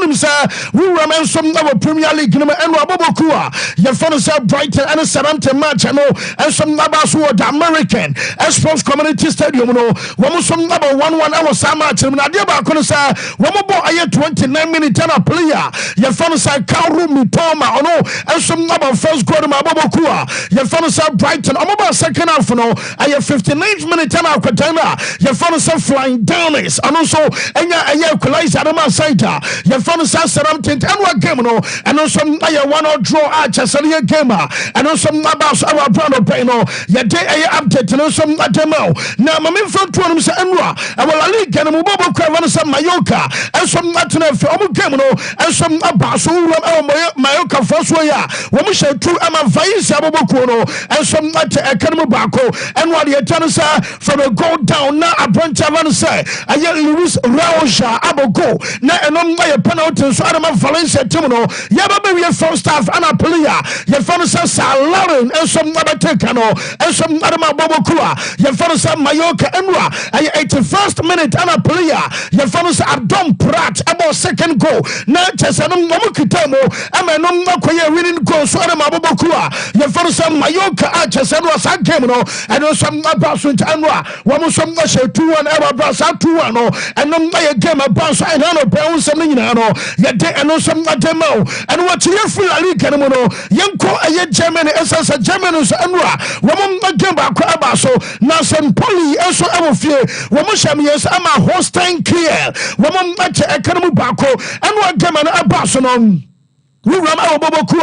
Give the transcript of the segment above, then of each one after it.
wonim say we remain some na Premier League no eno aboboku a ye fun say Brighton and Southampton match no and some naba so the American Sports Community Stadium no wo some number 1-1 our sam match na de ba ko say wo bo aye 29 minutes na player ye fun say Kauru Mitoma ono and some number first goal ma aboboku a ye fun say Brighton omo ba second half no aye 59th minute na akwatana ye fun say flying down is and also enya aye equalizer na ma side ye fun say Southampton and what game no and also aye 1-1 draw a Chelsea game and also about our brand of no ye day aye update no some demo na ma me front to no say enwa e wala league na mo bobo kwa no say Mallorca and some matna fi omo game no and some about so Mallorca first way wo mo share two ama vice aboboku no and some at economy bako and what ye tell say from a go down na abroncha van say aye Luis Raoja abogo na enom na ye penalty so Adama Valencia team no ye ba be first half and a player ye fan say Lauren and some other take no and some Adama aboboku ye fan say Mallorca enwa aye 81st minute and a player ye fan say Abdom Prat about second goal na chesanom no kitamo amenom na koye winning goal so Adama aboboku ye fan say Mallorca a chesano sa game no and some about so enwa wo some na she 2-1 ever brass 2-1 no and no na game about so I no be on some nyina no ye de and some demo and what you feel La Liga no no yenko aye Germany essence Germany so enwa wo mo game ba kwa aba so na St. Pauli eso ewo fie wo mo sham yes ama Holstein Kiel wo mo match economy ba ko enwa game na aba so no we ram our boboku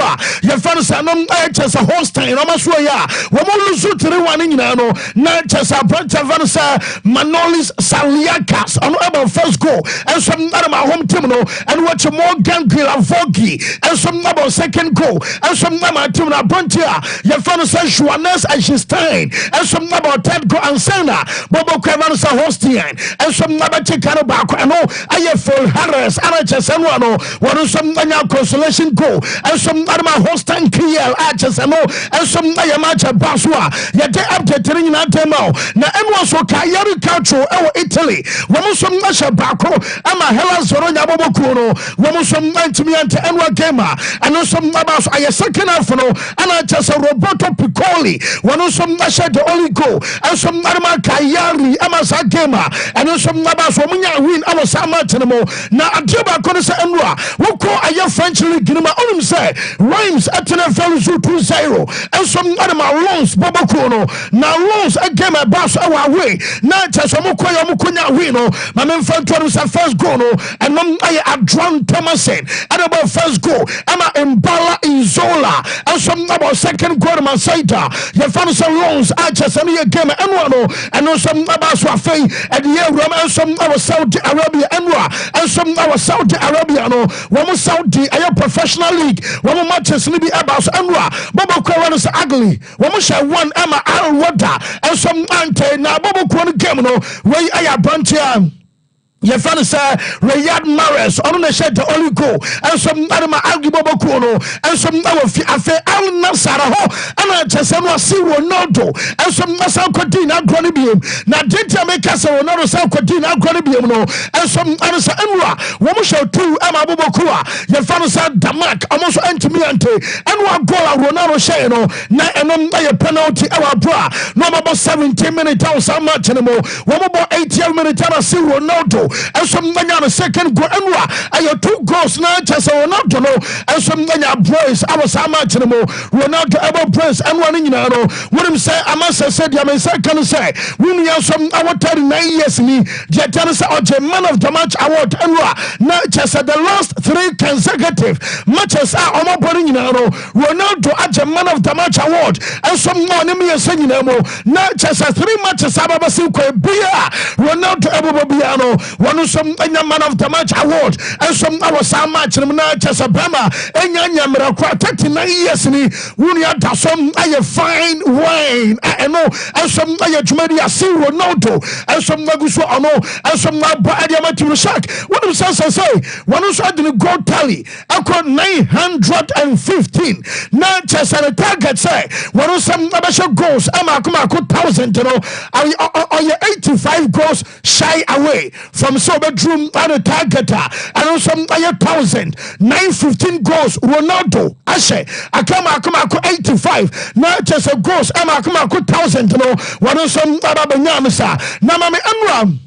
ye fan sanom chesa Holstein no maso ya wo mo lusu 3-1 nyina no na chesa brancha van sa Manolis Saliakas on about first goal and some my home team no and watch more Gangila Vogi and some about second goal and some my team na brancha ye fan sa Johannes Einstein and some about third goal and Sana boboku van sa Holstein and some about Chikano Bako and no aye full Harris and chesa no one some consolation go and some other Holstein Kiel arches and some match Baswa ye day update in that demo na enwa so Kayari Calcio Italy womo some nasha bako ama Hellas Zoronya boboku no womo some ntimi ante enwa gamer and some about aye second half no and just Roberto Piccoli wono some nasha the only goal and some other Kayari ama sa gamer and some about so munya win ama sa match no na adeba kono se enwa wo ko aye French league onum say Reims at NFL 2-0 and some other loans boboku no na loans again my boss our way na chasomo koya mukunya win no my men front to say first goal no and no Adron Thomason and about first goal ama Mbala Izola and some about second goal man saita you found some loans achas and you game and no some about so afei and the Ram and some our Saudi Arabia and some our Saudi Arabia no one Saudi ayo professional league one matches ni bi about anwa bobo kwa no ugly one share one ama al wada and some ante na bobo kwa game no we aya branch ye fan say Riyad Mahrez on the shed the only goal and some other arguable no and some afe Al Nassr ho and chesano si Ronaldo and some Nassr Kodina Gronibim na didn't make us Ronaldo San Kodina Gronibim no and some other Enra woman show two ama boboku ye fan say Damak almost ante and one goal Ronaldo share no na enom na penalty our bra no about 17 minutes out so much anymore one about 80 minutes and see Ronaldo and some manya second goal enwa ayo 2 goals na chese Ronaldo no and some manya boys I was how much anymore Ronaldo ever praise and one nyina no what him say amasa said ya men say can say we need some our 39 years ni je say oje man of the match award enwa na chese the last 3 consecutive matches are on body nyina no Ronaldo aje man of the match award and some no ne me say nyina mo na chese 3 matches ababa sin ko bia Ronaldo ever bia no one some man of the match award and some our some match na chese bema enya miracle 39 years ni wuni ada some aye fine wine I know and some aye jumedi asi Ronaldo and some naguso ono and some na ba adiama to shak what do say one so the goal tally akọ 915 na chese the target say one some abasha goals ama akọ 1000 you know are 85 goals shy away from Abraham so bedroom and a targeter and also 1,915 goals. Ronaldo Ashe Akama 85 now just a goals Akama 1,000 no one also Abanyamisa Namame Amram.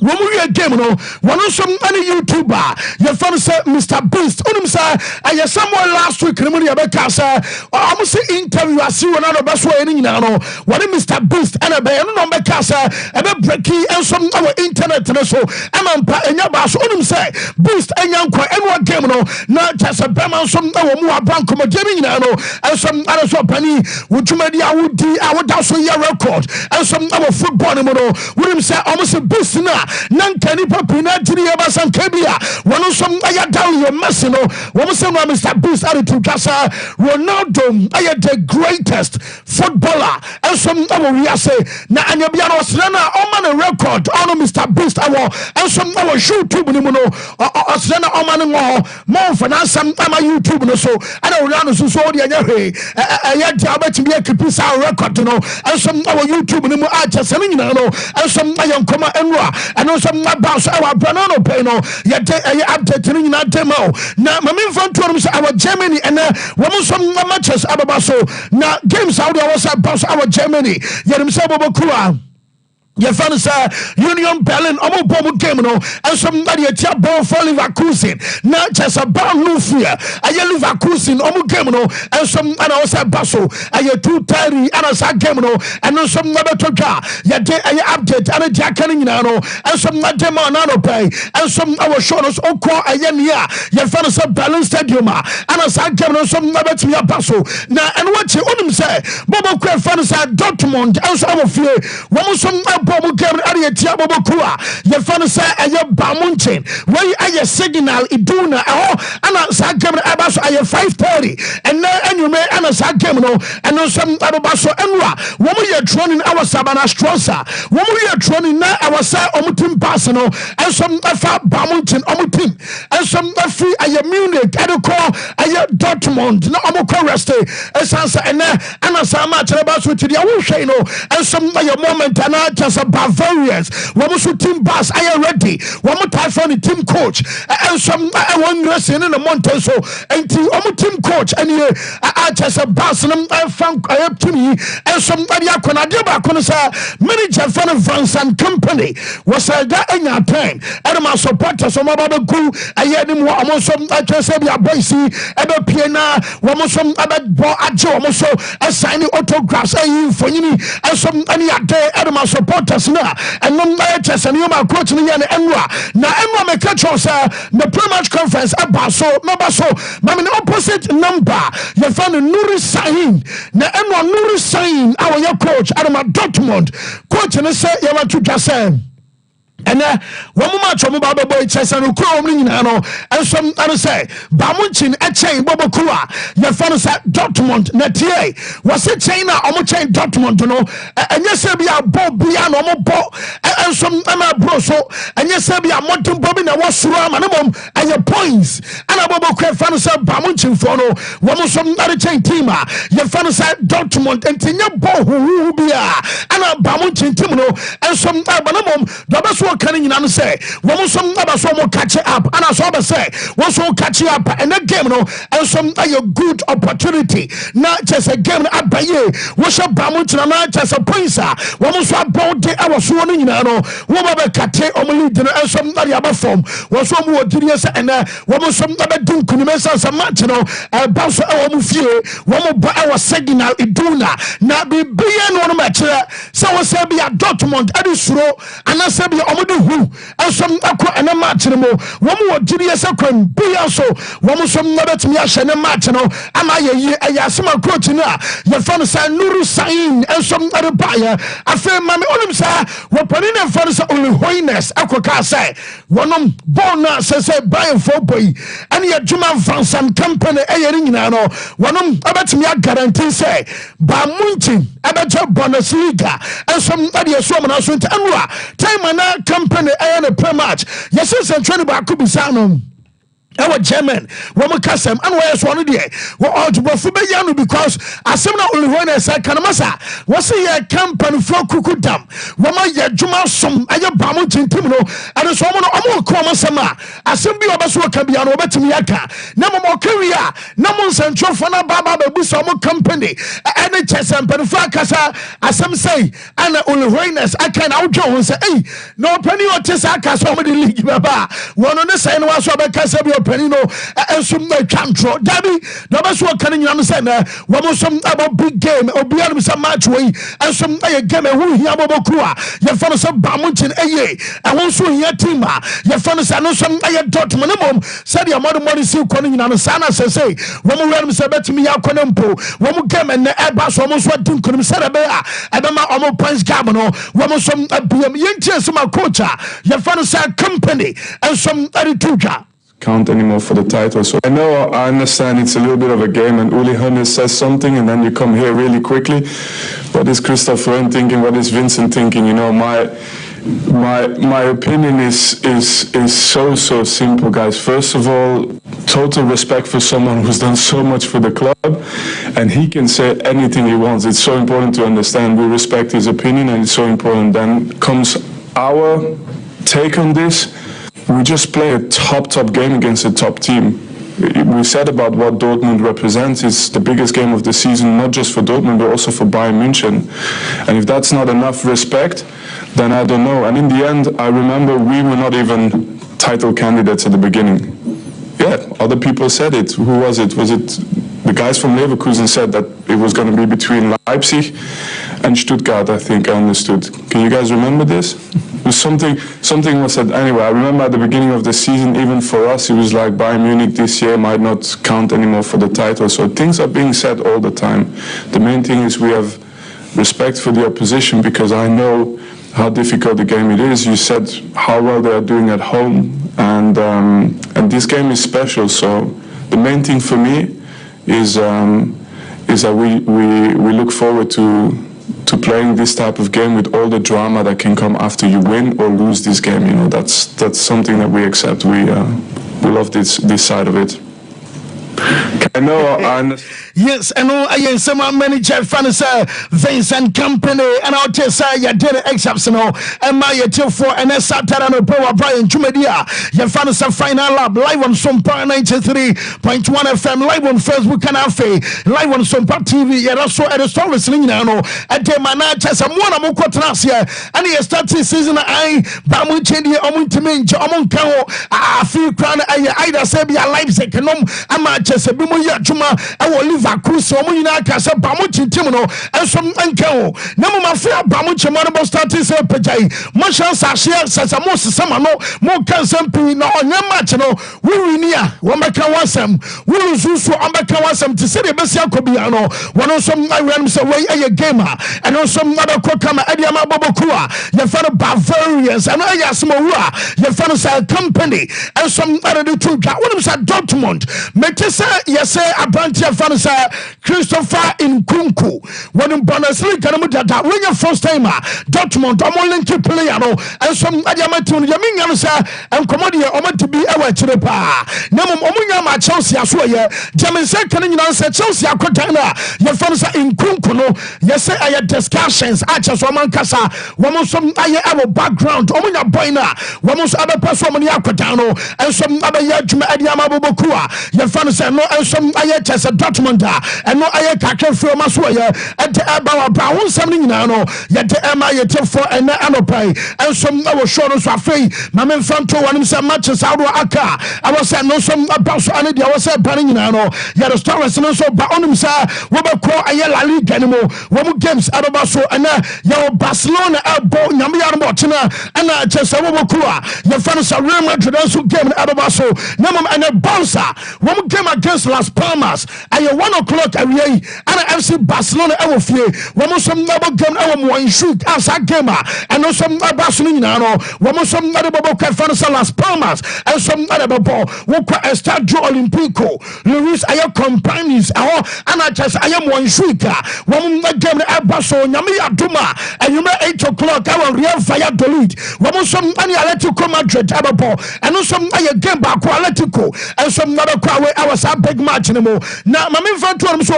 When we are game, no one of some any YouTuber, your friend said Mr. Beast. Sir, I had someone last week, Rebecca, sir. Almost say interview. I see one other best way in now. What is Mr. Beast and a bayan number casa, and a breaky and some our internet and so. And I'm and your boss on him say Beast and young and what game, no, not just a Bama, some more bank of gaming now, and some other so penny, which you made I would also your record, and some other football, would him say almost a Beast now. Nankani Papina Tiria Basan Kabia, one of some Ayadal, your Massino, one of some Mr. Beast attitude Casa, Ronaldo, I had the greatest footballer, and some other say, Na Anyabiano Srana, Oman record, on Mr. Beast, and some other shoot tube, or Srana Oman, more for some YouTube, so I don't run so I had to bet to be a Kipisa record, and some other YouTube, and some young Koma and also my boss, our banana peno, yet updating in that demo. Now, my main front to our Germany and one some matches, Ababaso. Now, games out there was about our Germany, yet himself Kua. Your fan is Union Berlin, Omo game, and somebody a tia ball for Leverkusen. Not just a ball no fear. I yell Leverkusen, Omo game, and some and also Basso. I hear 2:30 and a sack game, and no some other toka. Yet I update and a jacking now, and some demo nano pay, and some our shoulders or call a yenia. Your fan is Berlin Stadium, and a sack game, and some other to your Basso. Now, and what you wouldn't say, Bobo Quay fan is Dortmund, and some of you, one some Bobo game area Tiabo Kua. Your fan say a Bamunchin. Where are your signal Iduna? Oh, and a Sagam Abbas are 5:30. And now and you may and a Sagamino and no some Abaso Enra. When we are training our Sabana Strosa, when we are training now our Sa Omutim Personal and some Afa Bamunchin Omutim and some free a Munich and a call a Dortmund. No Omoko Reste, a Sansa and a Sama Chabas with the Awushano and some of your moment and I just a Bavarians. One also team boss, I am ready. One more time for the team coach. And some one wrestling in the mountain. So, and team coach. And I just a boss and I found I have to me. And somebody I couldn't say, manager for France and company was that in your time. And my supporters, some about the goo. I had him almost some I just said, your boy, see, ever piano, one more some other boy, I also assigning autographs for you. And some any day, and my supporters now, and no matches, and you are coaching me and Emra. Now, Emra may catch us the pre-match conference about so, Mamma opposite number. You found a Nuri Sahin. Now, Emra Nuri Sahin, our coach, Adama Dortmund, coach, and I say, you want to just say. And one match of Baba Boy Chess and Chroming and some other say Bamunchin a chain Bobakua, your father said Dortmund, Netier was a chainer or chain Dortmund, and yes, be a Bob Bian or Bo and some Emma Broso, and yes, be a Montum Bobin and was Ram and your points. And a Bobo fan said Bamunchin Fono, one some other chain teamer, your father said Dortmund and Tina Bo who be and a Bamunchin Timono and some Abanamum, the best one can you say, one some other some catch up, and I saw say, one so catch up, and that game, and some a good opportunity, not just a game up by you, what's a Bamunchin and not just a prince, one so about the hour sworn in, one of a cat or dinner, and some other form, was some more tedious, and one some other doom could mess us a match, a bounce our fear, one more our signal iduna, not be beyond one match, so I say be a Dortmund, Edisro, and I say be who and some aqua and a match no more. One more GDS be also one some never to me and a match no. Am I a Yasima coach now? Your father said Nuru Sain and some other buyer. I feel Mammy Olim say, what Panina and father's only holiness. Aqua say, one of Bona says, Bayern for boy, and your German France and company a ring now. One of about me, I guarantee say, Bamunchin, about Bundesliga, and some other woman also to Anwa. Time and company and a pre-match. Yes, and trying to back up his Our German, woman custom, and where's one of the all to Bofubeyanu because as soon as only one is a Kanamasa, was a company for Kukudam, woman ya Juma some, I have Bamutin Timno, and a woman of Komasama, as some be of us who can be an Obetimiaka, no more career, no more central Fana Baba Busamo company, and a chess and Penfakasa, as some say, and only Rainers, I can outjo and say, hey, no penny or Tessaka, somebody league Baba, one on the same was Obekasabio. Penino and some cantro Dabby no so can you understand what some about big game or beyond some match way and some game who here Bobokua your fun some Bamutin and also here Tima your fun is no some Dortmund said your mother money still calling on Sana say when we run said to me out Conempo when we came and the airbus almost what didn't come said about Adama almost points Gabano when some BM Yentia some coach your fun is company and some Tuja. Count anymore for the title. So I understand it's a little bit of a game and Uli Hoeneß says something and then you come here really quickly. What is Christoph Freund thinking? What is Vincent thinking? You know, my opinion is so simple, guys. First of all, total respect for someone who's done so much for the club and he can say anything he wants. It's so important to understand. We respect his opinion and it's so important. Then comes our take on this. We just play a top game against a top team. We said about what Dortmund represents. It's the biggest game of the season, not just for Dortmund, but also for Bayern München. And if that's not enough respect, then I don't know. And in the end, I remember we were not even title candidates at the beginning. Yeah, other people said it. Who was it? Was it the guys from Leverkusen said that it was going to be between Leipzig and Stuttgart, I think I understood. Can you guys remember this? It was something was said. Anyway, I remember at the beginning of the season, even for us, it was like Bayern Munich this year might not count anymore for the title. So things are being said all the time. The main thing is we have respect for the opposition because I know how difficult the game it is. You said how well they are doing at home, and this game is special. So the main thing for me is that we look forward to playing this type of game with all the drama that can come after you win or lose this game. You know, that's something that we accept. We love this side of it. I know. Yes, I know. I am some manager, fans, Vincent Company, and I'll just say you did it exceptional. And my till for and a Saturday and a power Brian Jumedia. Your fans are final lab live on Sompa 93.1 FM, live on Facebook and Afe, live on Sompa TV. You're also at the store listening now. At the manager, someone I'm here, and he started season. I Bamu Chendi, Omuntiminch, Omunkao, I feel crown. I either say be a Leipzig, and I'm just a Bimuya Juma, I will leave. Vakuso Munina Casa Bamuchi Timono and some Anko. Namma Fair Bamuchi Marable started say Pajay. Marshal Sashia says a most summer no more cancer no on your match no. We near Wambaka Wasam. We Zusu Ambaka Wasam to say the Bessia Kobiano. One of some rams away a gamer and on some other Kokama Adiama Bobokua. Your father Bavarians and Ayasmoa. Your father's company and some other two. What was that Dortmund? Metesa, yes, say a bunch of fans. Christopher in Kunku when in Bundesliga data when your first timer Dortmund link player no and some Adiamatun Yaminga and Comodia Oman to be ever to the pa Namum Omunya Chelsea as well Jamin second in answer Chelsea Akotana your fans in Kunku no yes I had discussions at Waman Casa one some our background Omunya Boina one other person Yakotano and some other Yajma Adiama Bobokua your fans no and some Ayatas Dortmund and no I can't feel my way at the Abawa Brown something now yet the MI for and Anopai and some our shoulders are free. My men front to one some matches out of Aka. I was saying no some about I was saying panning now yet the stars and also but on himself we will call a yellow league anymore one games out of Basso and your Barcelona elbow Yamian Botina and just a Wobokua your fans are Real Madrid also game out of Basso Namum and a bouncer one game against Las Palmas and 1 o'clock away and FC Barcelona awofie womo some double game one shoot as a gamer and no some Barcelona no womo some other bubble fans Las Palmas and some other bubble wo kwa start Sergio Olimpico, Luis Aya companions, and I just I am one sweeter. One game Abaso, Yami Duma, and you may 8 o'clock. I will real fire delete. One some any Atletico Madrid, Ababo, and some I game back Atletico, and some other crowd. I was a big match anymore. Now, my main fan to him, so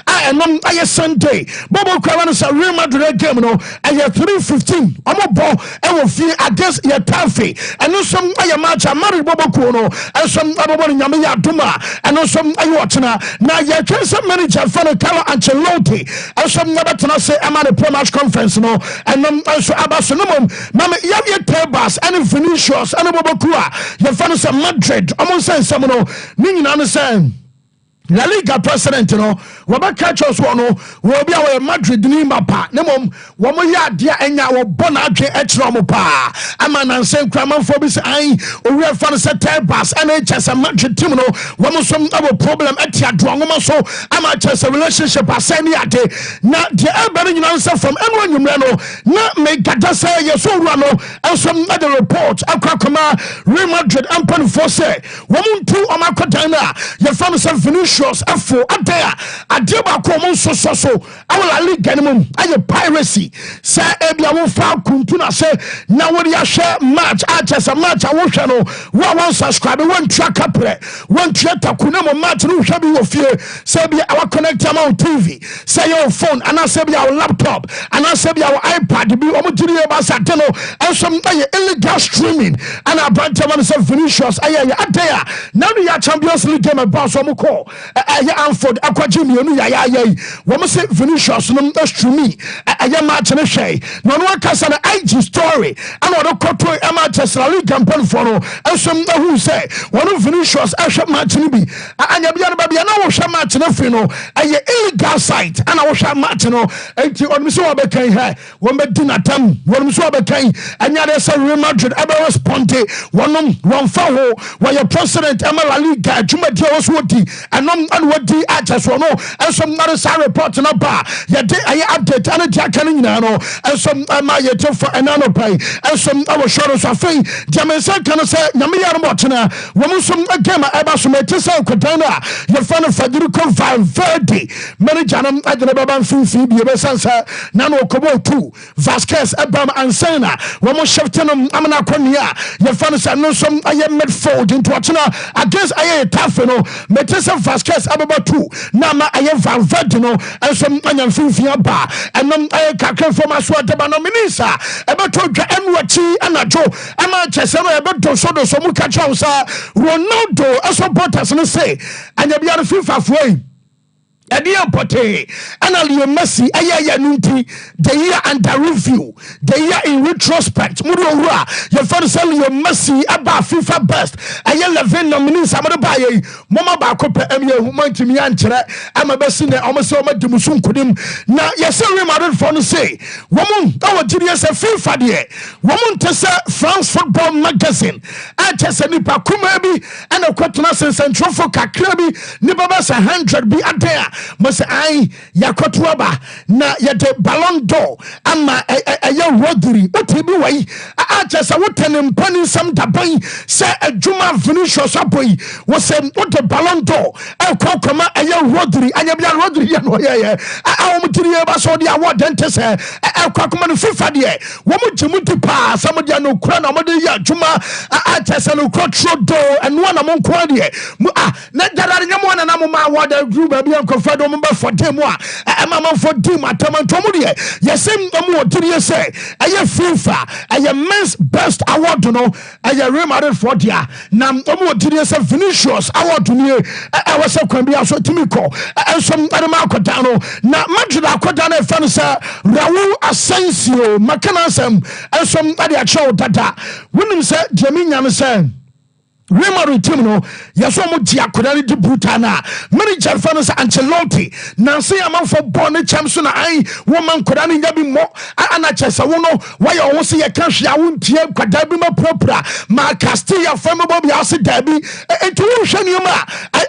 I am I Sunday. Bobo Cavanas a Real Madrid game, no, and you're 3:15. I'm a ball, I will feel against your taffy, and no some I match a married Bobo Kuno, and some other one in Yami Duma, and no some I watch now. Now, you can some manager for the Carlo Ancelotti, and some never to say I'm at a pre-match conference, no, and also Abasunum, Mamma Yavia Tebas, and Vinicius, and Bobokua, your fans of Madrid, almost saying some, meaning understand. La Liga president no wabaka chos wono wo bia we Madrid ni mapa nemom wo mo ya dia enya wo bona adwe etro mo pa ama nansen kramanfo bi se ai owi fa no se Tebas and Chelsea Madrid team no wo mo som abo problem etia do ngoma so ama Chelsea relationship asani ade na de ebere nyina nsa from eno anwumre no na me gada say yeso wura no ensom na the report akrakoma Real Madrid ampan for say wo mo ntu o makodan na ye fa no se finish afo adaya adeba ko mo so awala liga ne mum aye piracy say ebia wo fa kuntu na say na wo ya share match Chelsea match a wo hwe no wo subscribe won track apre won theater kuna mo match no hwe bi wo fie say bia our connect am TV say your phone and say bia our laptop and say bia our iPad bi o mo tiri e ba sate no enso aye illegal streaming and abante man say Vinicius aye adaya now the Champions League game about so mo call aye Anford akwaji mienu ya wo mo say Vinicius no streami aye match ne hwe no no akasa na IG story and o koto e Manchester League campaign for no ensom na who say one Vinicius ahwe match ne bi anya bia no ba bia na wo hwe match ne fi no aye illegal site and wo hwe match no enti on so obekan he wo be dinatam wo so obekan anya de say Real Madrid ebe responde one fa ho wo your president La Liga adwumadi wo so di anom and what di Chelsea no ensom na the report na ba ye de aye update and dia kan nyina no ensom ma ye to for enano pay ensom awo shoro so afei diamensa kan say nyame yar mo tena wo mo som game eba so mete say kodan na ye fa no Federico Valverde manager nam adene baba mfinfi bi be sansa na no kobo 2 Vasquez ebam ansana wo mo shift no amana konia ye fa no say no som aye midfield into atena against aye tough no mete say Vasquez ababa 2 na ma aye Valverde no ensom anya mfinfi aba enom aye kakra from aso adeba no minisa ebeto dwa enwachi anajo ama Chelsea no ebeto so do so mu kacha usa Ronaldo supporters no say anya bia no FIFA foi Edia Pote, and Leo Messi, Aya Nunti, the year under review, the year in retrospect, Murura, your father sell your Messi about FIFA best, Aya Levin nominees, Amadabaye, Mama Bakope, Emia, who might to me answer, I'm a best in the almost so much to Musun Kudim. Now, yes, I remember for to say, woman, our genius a FIFA dear, woman to say France Football Magazine, I test a nipa kumabi, and a quaternas and central for Kakrabi, Nibabas 100 be a there. Must I Yakotwaba na yet Ballon d'Or ama a young Rodri, what he be way? I just a wooden and penny some taboy, say a Juma Vinicius Aboy was what the Ballon d'Or. I'll call Kama a young Rodri, and Yabia Rodri, I material basso the award dentist, I'll call Command FIFA dear. Woman to multiply some of the no crown among Juma, I just a no crotch door and one among Quadia. Not that I am one and I'm my water group, Fado member for them mama for dim atamantomudi yesem omo tiri say aye FIFA aye men's best award no aye Real Madrid for dia na omo tiri say Vinicius award ni e was kwan bia so timi ko ensom adema akoda no na Madrid akoda na fa no say Raul Asensio makanasem ensom ade a chew dada wonim say Jaminya no say Real Madrid team no yaso mo dia kodani di brutana manager fans Ancelotti na say am for born champs na ai woman kodani nya bi mo ana Chelsea wo no why o say ye kan hwea wo ntie kwada bi ma propra ma Castilla fam bo bi ase dabi etu hwe ni ma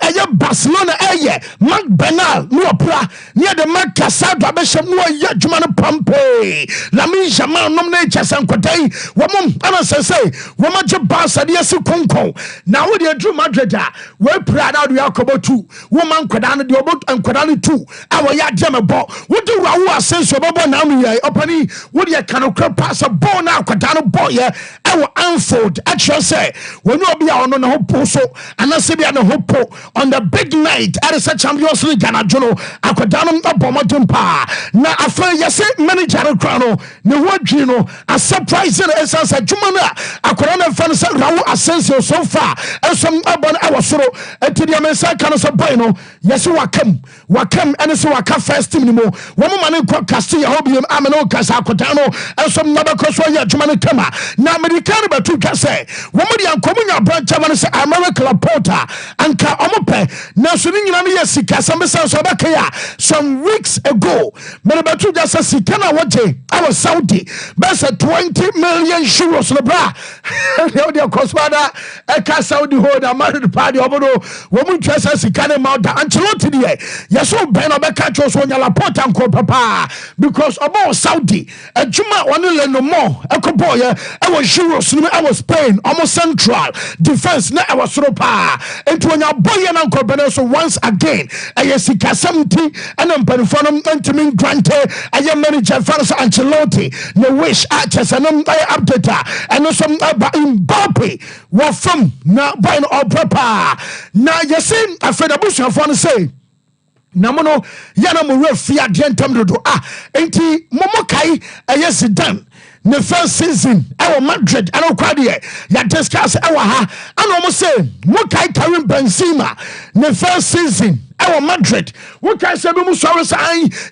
ɛyɛ Barcelona ɛyɛ Mark Bernal no opra near the Mark Casado abɛhyɛ no ɛyɛ adwuma no pampe Lamine Yamal nom na ɛkyɛ nkɔtai wɔn ana sɛ wɔn agye Barca de asi konkon na wo de adru Madrid a we pra na do yakobo 2 wo man nkɔda no de obot nkɔda no 2 a wɔyɛ ademebɔ wo de Raul Asensio bɛbɔ na no yɛ opani wo de kanokra pass a ball na akɔda no ball yɛ ɛwɔ Anfield akyerɛ sɛ wɔn obi a ɔno na ho po so anase bia na ho po on the big night at the Champions League Ghana Jono akɔda no abɔ modern pa na afa yɛse manager no kra no ne ho adwi no a surprise na ɛsɛ adwuma no akɔda no fa no sɛ Raul Asensio so far ɛsom abɔ no ɛwɔ soro ɛti deɛ mensa ka no sɛ boy no yɛse wakam ɛne sɛ waka first team no mu wɔn ma ne nkɔ Castilla hɔ biam amene o kasa akɔda no ɛsom na bɛkɔ so yɛ adwuma no kama na America no bɛto twa sɛ wɔn de ankɔmu nya branch no sɛ America Laporta anka ɔmo pɛ na so ne nyina no yɛ sika sɛ mbesa so bɛka ya some weeks ago mene bɛto twa sɛ sika na wɔgye awɔ Saudi bɛsɛ 20 million euros no bra ɛde kɔswada ɛka Saudi hold a married party ɔbodo wɔn ntwa sɛ sika ne ma da Ancelotti deɛ yɛso bɛn na bɛka kyerɛ so nya Laporta nkɔ papa because ɔbɔ Saudi adwuma wɔne Lenormand ɛkɔbɔ yɛ ɛwɔ euros no ɛwɔ Spain ɔmo central defense na ɛwɔ soro pa enti onya boye na nkɔbɛne so once again ɛyɛ sika 70 ɛna mpanifo no ntimi grante ɛyɛ manager Francis Ancelotti ne wish akyɛsɛ no ɛyɛ update ɛno so Mbappe wɔ fam na boy no ɔpapa na yɛse afreda busuafo no say na mo no yana mo refi adeɛ ntam dodo enti momo kai ɛyɛ Zidane the first season our Madrid and Okwadiye ya discuss our ha and almost say what Karim Benzema the first season our Madrid what can say we sorry say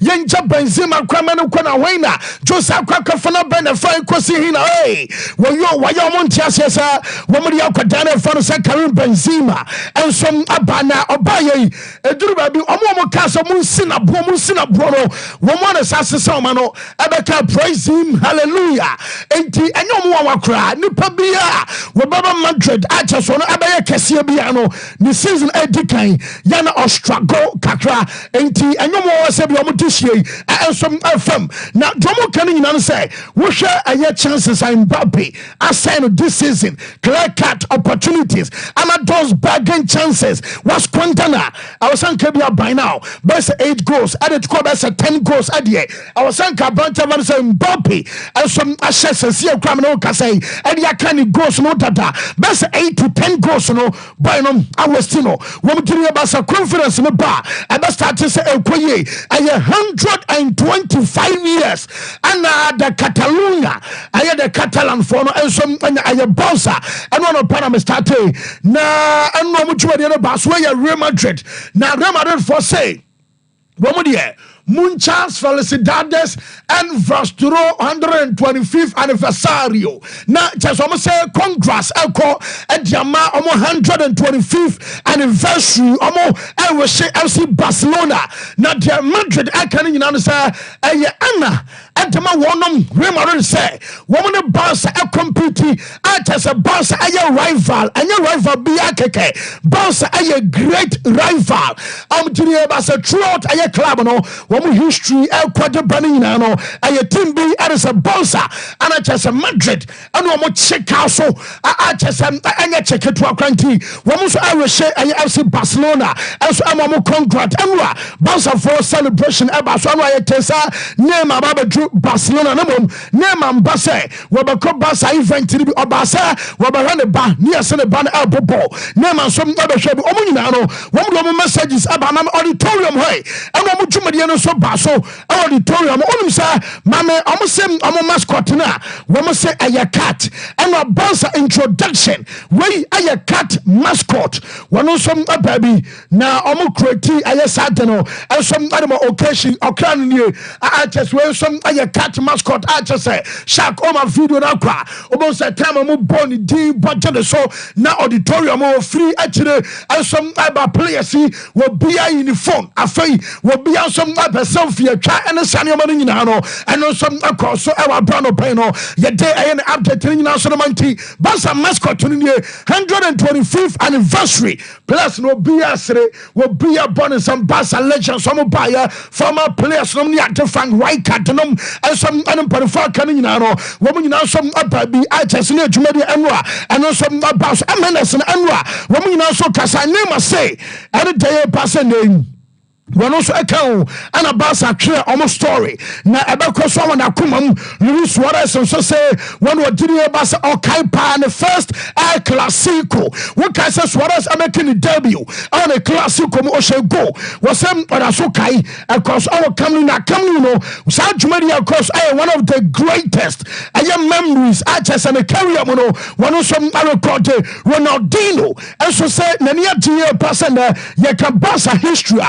yenja Benzema kwamano kwana wena Joseph kwakafana ben fine kwasi hina hey wayo montias yesa womri akwadana fa no say Karim Benzema and some abana obaye eduru ba bi omo ka so mun sina bro no womo na sase sa no abeka praise him hallelujah enti enyo mo wakra nipa bia wo baba Madrid acha so no abaye kese bia no the season edikan yana Austrago kakra enti enyo mo se bia mo tishie ensom FM na domo kan nyina no say wo hwe aye chances Mbappe assign this season clear cut opportunities and those bargain chances was Quintana I was saying bia by now best 8 goals added to best 10 goals adie I was saying Kabanta man say Mbappe and some ashes here criminal kasai and ya can goals no data best 8 to 10 goals no boy no Agostino wo mtiri basa confidence no ba and that start to say ekoye 125 years and the Catalonia the Catalan for no and some aye Barca and one of Panama start na and no mutuwa de Barcelona Real Madrid na Real Madrid for say wo die Muchas felicidades and Vrasturo 125th anniversario. Na just almost say congrats eko ediama omo 125th anniversary omo elweshe FC Barcelona. Na dia Madrid akani nyina no say eye ana edema wonom Real Madrid say woman Barca e compete atase Barca eye rival bi akeke Barca eye great rival tiri Barca throughout eye club no history kwade bani na no aye team bi arisa Barca ana chese Madrid ana omo check out so chese anya check to akranti womo so awehye aye FC Barcelona eso amomo congrats anwa Barca for celebration eba so anwa yetesa name ababadru Barcelona na mom name ambase wobeko Barca event ni bi obasa wobahwe ne ba ni ase ne ba na elbobo name ansom abehwe bi omo nyina no womo messages aba na auditorium hoy ana omo dwumade no so ba so auditorium onum say mame omo say omo mascot na womo say aya cat ana Barca introduction we aya cat mascot wono som ababi na omo create aya sadeno ensom ademo occasion okran ni just we some aya cat mascot just say shark o ma video na kwa obo say time omo born di budget so na auditorium o free akire ensom aba players wo bia uniform afei wo bia som aba Besofia Cha and the Sanyo Marinano, and also across so our Brano Peno, yet day and update in National Manti, Barca mascot to the 125th anniversary, plus no Biasre, will be a bonus and Barca legends, some buyer, former players, no to Frank White Catanum, and some unemployed Caninano, woman now some upper be artists near to Media Emra, and also about Amenes and Emra, woman also Casanema say, and a day passing name. One also account and a Barca clear almost story. Now about Kosovo na Kumam, Luis Suarez also say one was Didier Barca or Kaipa and the first El Clasico. What can say Suarez making the debut on a Clasico Oshe go was some Rasokai across our Camino, South Media across one of the greatest memories I just and a carrier mono one also record Ronaldinho and so say Nania Didier Barca Yaka Barca history.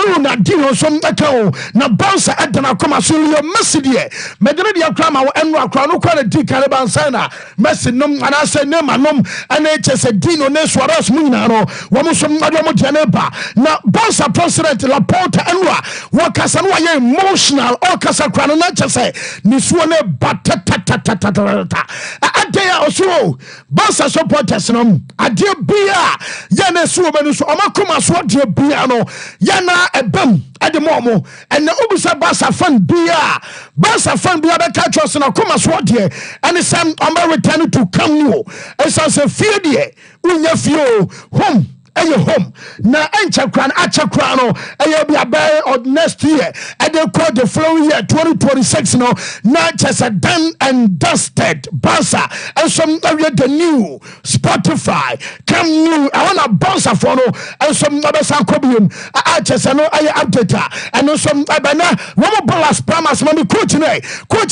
Ronaldinho some account na bounce at the Nakoma Sulio Messidie. Media Crama and Racrano quality Caliban Sana, Messinum, and I say Nemanum, and HS Dino Neswaras Munano, Wamusum Nadamojaneba. Now, Bouncer President Laporta and Ra, Wakasanwa emotional, or Casacranacha say, Niswane Batatata. Adea also, Bouncer supporters, Adia Bia, Yanesu, Omakuma Swadia Biano, Yana. Ebem Edemomo and the Ubusa Barca fan Bia the catch us in a comma sword here and it's some American to come new as I say fear dear unya fio home and your home na enchakran achakrano and you'll be a bear or next year and they call the flow year 2026 now not just a done and dusted Barca and some area the new Spotify come new I want a Barca for no and some other Sankobium I just know I update and no some Abana Romo Bolas Pramas Mami coach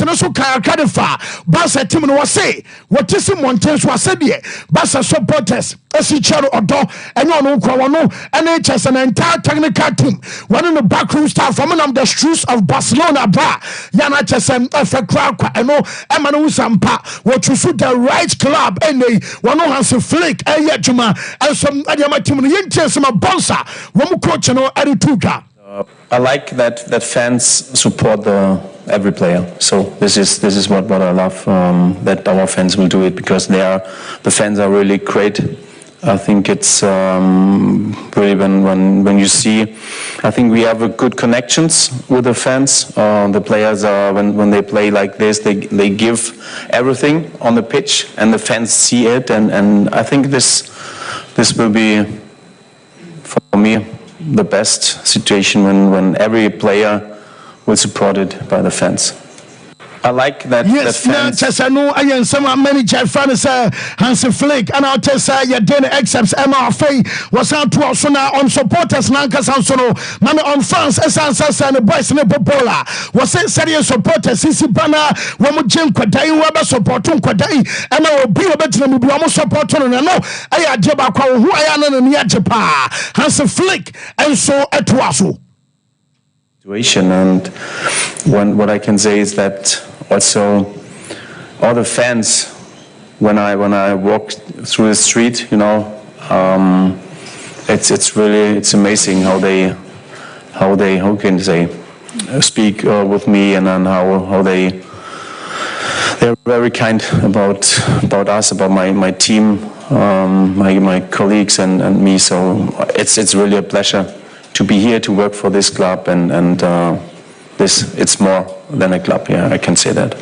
no so Kadifa Barca team was say what is Montez was said here Barca supporters as each other or door and no NHS an entire technical team one in the backroom staff from the streets of Barcelona bar Yana Chesem Efekra and no Emmanuel Sampa what you shoot the right club and they one has a flick Juma and some Adama team in some Bonsa one coach no Erituka. I like that fans support every player. So this is what I love that our fans will do it because the fans are really great. I think it's really when you see, I think we have a good connections with the fans. The players are when they play like this, they give everything on the pitch, and the fans see it. And I think this will be for me the best situation when every player will support it by the fans. I like that. Yes, that I know I am some manager fans Hansi Flick and I'll tell you your dinner excepts MRFA was out to also now on supporters Nankas Hansono Mami on fans Essence and the boys in the Popola was it serious supporters Sisi Bana Wamu Kwadai Waba supportum Kwadai and I will be a better than Biamo support on and no I had Jabaka who I am in Yajapa Hansi Flick and so at Wasu. And what I can say is that also all the fans when I walk through the street, you know, it's amazing how can say speak with me and then how they're very kind about us, about my team, my colleagues and me. So it's really a pleasure to be here to work for this club and it's more than a club. Yeah, I can say that.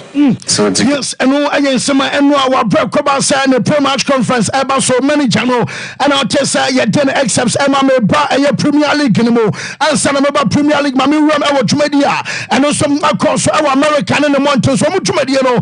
So it's yes, and again, some and our Brekoba and the pre-match conference about so many channel and I'll tell you your dinner excepts MMA a Premier League anymore and some about Premier League Mami run our Jumedia and also across our American in the mountains from Jumedia no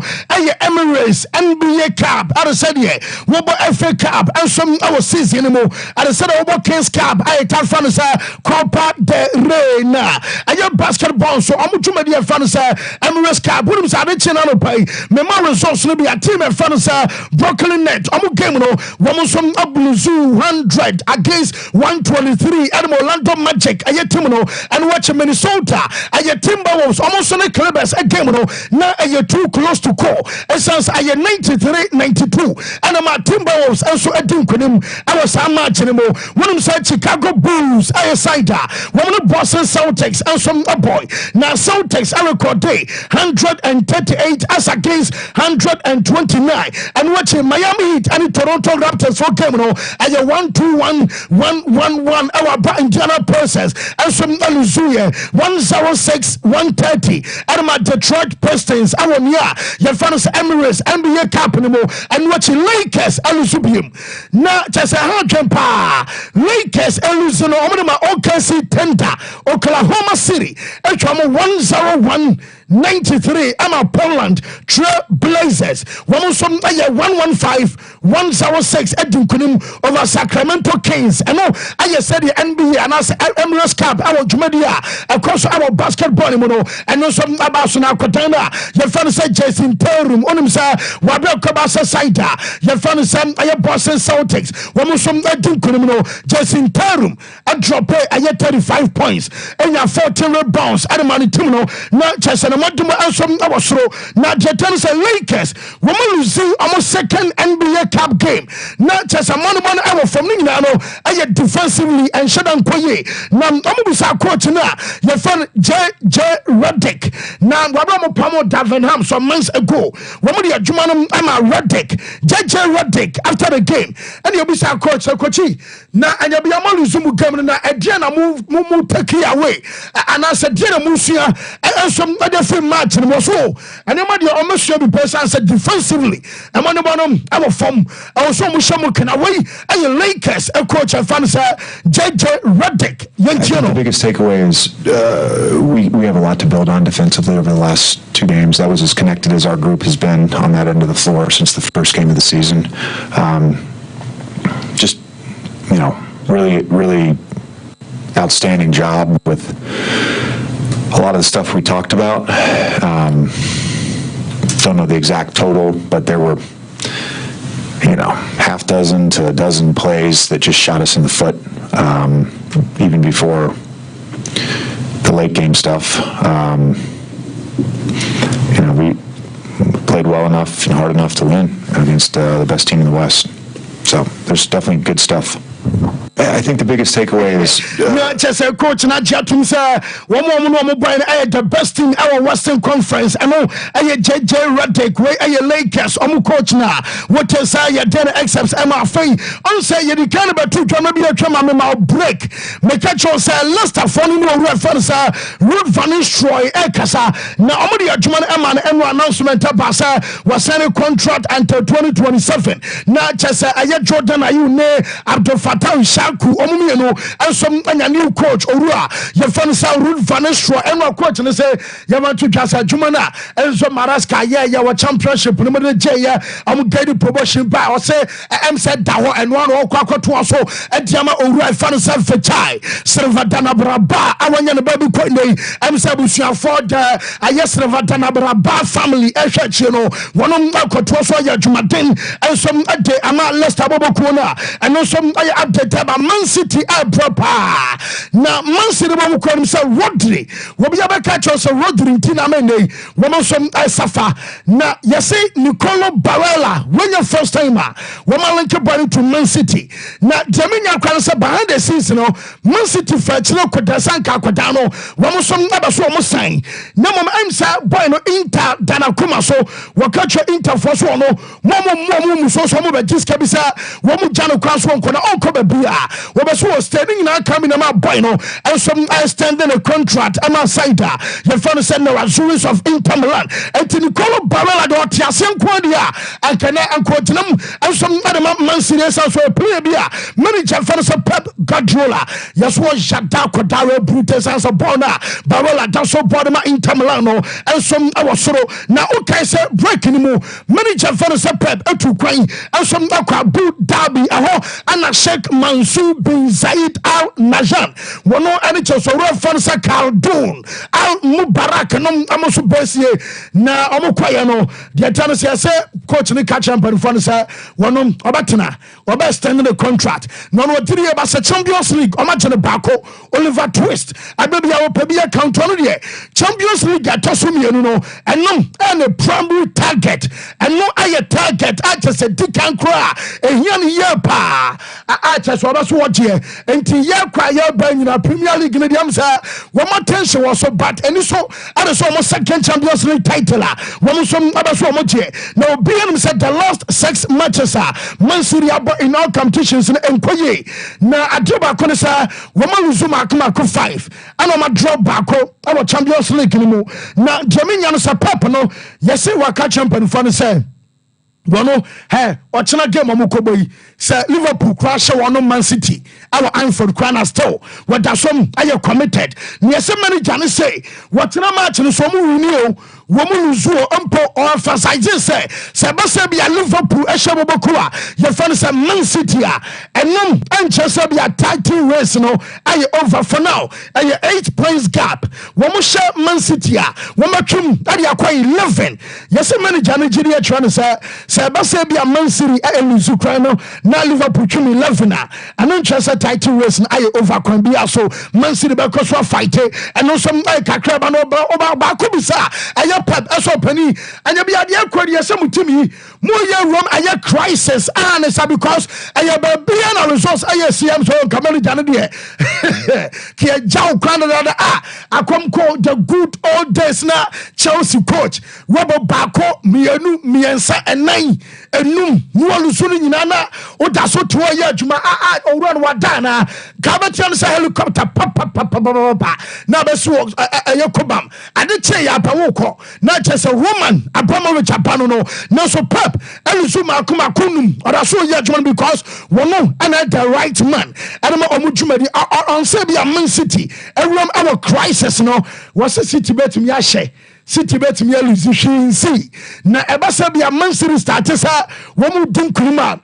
Emirates NBA Cup I said yeah what FA Cup and some our season anymore I said about Kings Cup I tell fans Copa de Reina and your basketball so I'm Jumedia fans Emirates Cup wonum say ade no pay me ma results no be a team e fan say Brooklyn Nets omo game no womo som abluzu 100 against 123 and Orlando Magic aye team no and watch Minnesota aye Timberwolves omo so ne Clippers a game no na aye too close to call essence aye 93-92 and ma Timberwolves also edin kunim I was a match no mo wonum say Chicago Bulls aye cider womo Boston Celtics and some boy now Celtics are record day 138 as against 129 and watching Miami Heat and Toronto Raptors for game no at 1-2-1-1-1-1 our Indiana Pacers and some Aluzuye 106-130 and my Detroit Pistons our near your fans Emirates NBA Cup anymore and watching Lakers Aluzubium now just a hard pa Lakers Aluzuno my OKC Tender Oklahoma City Echamo 101-93 Emma Poland Trail Blazers 115-106 Edin Kunim over Sacramento Kings and no I said the NBA and as Emirates Cup our Jumedia across our basketball and no some Abasuna Kotana your fan said Jason Terum on himself Wabel Kabasa Saida your fan said I Boston Celtics Wamusum Edin Kunim Jason Terum a drop I 35 points and 14 rebounds at the money Tumuno not just an Amaduma and some our throw not Jetans and Lakers woman losing almost second NBA Cup game not just a money hour from Nino I defensively and Shadan Koye now Amusa coach now your friend J Redick now Wabamo Pamo Davenham some months ago woman the Jumanum Emma Redick JJ Redick after the game and you'll be coach Kochi now and you'll be a Maluzumu game now Diana move take away and I said Diana Musia and some other film match and was so and you might almost be person said defensively and one of them our form I was so much can away and Lakers a coach and fans JJ Redick the biggest takeaway is we have a lot to build on defensively over the last 2 games. That was as connected as our group has been on that end of the floor since the first game of the season. Just really outstanding job with a lot of the stuff we talked about. Don't know the exact total, but there were half dozen to a dozen plays that just shot us in the foot, even before the late game stuff. We played well enough and hard enough to win against the best team in the West. So there's definitely good stuff. I think the biggest takeaway is just a coach na Jatum say one more the best team our Western Conference and no JJ Redick way Lakers coach na what say ya den excepts Emma Fay on say you can be two to maybe a try break make sure say Leicester for no reference Ruud van Nistelrooy Ekasa na omodi adwuma Emma and announcement about was signing contract until 2027 na just Jordan Ayew ne Abdul Fattah Shaku omumieno and some new coach Orua your fan sa Ruud van Nistelrooy and coach and say you want to just Jumana and so Maraska our championship no me J get promotion by or say am said dawo and one kwakwato so entiama Orua fan sa fechai Servadana Braba awanya no baby ko ndey am say busua for the Servadana Braba family ehwe no one kwakwato so ya Jumaden and some ade ama Leicester bobo na and no some update about Man City proper now Man City bobo ko say Rodri we be catch us Rodri tina mene we some safa na yesi Nicolo Barella when your first timer we link body to Man City na Jamina kwan say behind the scenes no Man City fetch no kodasanka kodano we some abaso mo sign na mom am say boy no Inter dana kuma so we catch Inter for so no mo so mo be jiska bi say we mo jano kwan so nko na onko be bia we be so standing na come in my boy no and some extending a contract am outside your friend said no Azuris of Inter Milan and Nicolo Barella do tiasen kwa dia and can and quotinum and some other Man City so play bia manager friend said Pep Guardiola yes was Jada Kodare Brutes as a bona Barella does so body Inter Milan no and some our soro now okay say break anymore manager friend said Pep etu kwan and some Abu Dhabi and Sheikh Mansour bin Zayed Al Nahyan London. One any so reference Khaldun Al Mubarak no amoso besie na omokwaya no the time say coach ni catch champion for say one obatena oba stand the contract no 3 year ba Champions League omagene bako Oliver Twist abebia wo pebia count no de Champions League atoso mienu no enom and a primary target and no aye target I just said dikan kra ehia ni year pa I just oba so watch here enti year kwa year ba nyina Premier League ne dem say wo mo tension was so bad and so and so mo second Champions League title wo so aba so mo tie now being said the last 6 matches Man City in all competitions in Nkoye na adeba ko ne sa wo ma lose makoma ko 5 and ma drop back our Champions League ni mu na Jaminya no sa Pep no yesi waka champion for ne say wono ochena game amukobo yi say Liverpool crash one Man City our Anfield Crown still what that some are committed yesi manager ne say whatena match no so mu wini o wo mu luzuo ampo or emphasize say basa bia Liverpool ehye boboku a ye fan say Man City enom enchese bia title race no aye over for now aye 8 points gap wo mu share Man City wo matwum ade akwa 11 yesi manager ne gidi e try no say basa bia Man City luzu kran no na Liverpool twum 11 and enchese title race no aye over kwan bia so Man City be ko so fight and no some kakra ba no ba ko bisa aye Pep eso pani anya bia de akwadi esamutimi mo ye rom aye crisis and it's because aye ba bia na resource aye CM so kamani jane de ki jaw kwan da akom ko the good old days na Chelsea coach wobo bako mienu miensa enan enum nuolusu ni nyina na oda so to ye adwuma owura no wada na kabatian sa helicopter pa na beso aye kobam ade che ya pa wo ko na chese woman Abramovich apano no no so Pep elusu makoma kunum oda so ye adwuma because wono and the right man and ma omudwumadi on say bia Man City everyone our crisis no was City betum ya hye City bet me lose shinsi na ebasa bia Man City start sa wo mu dinkuruma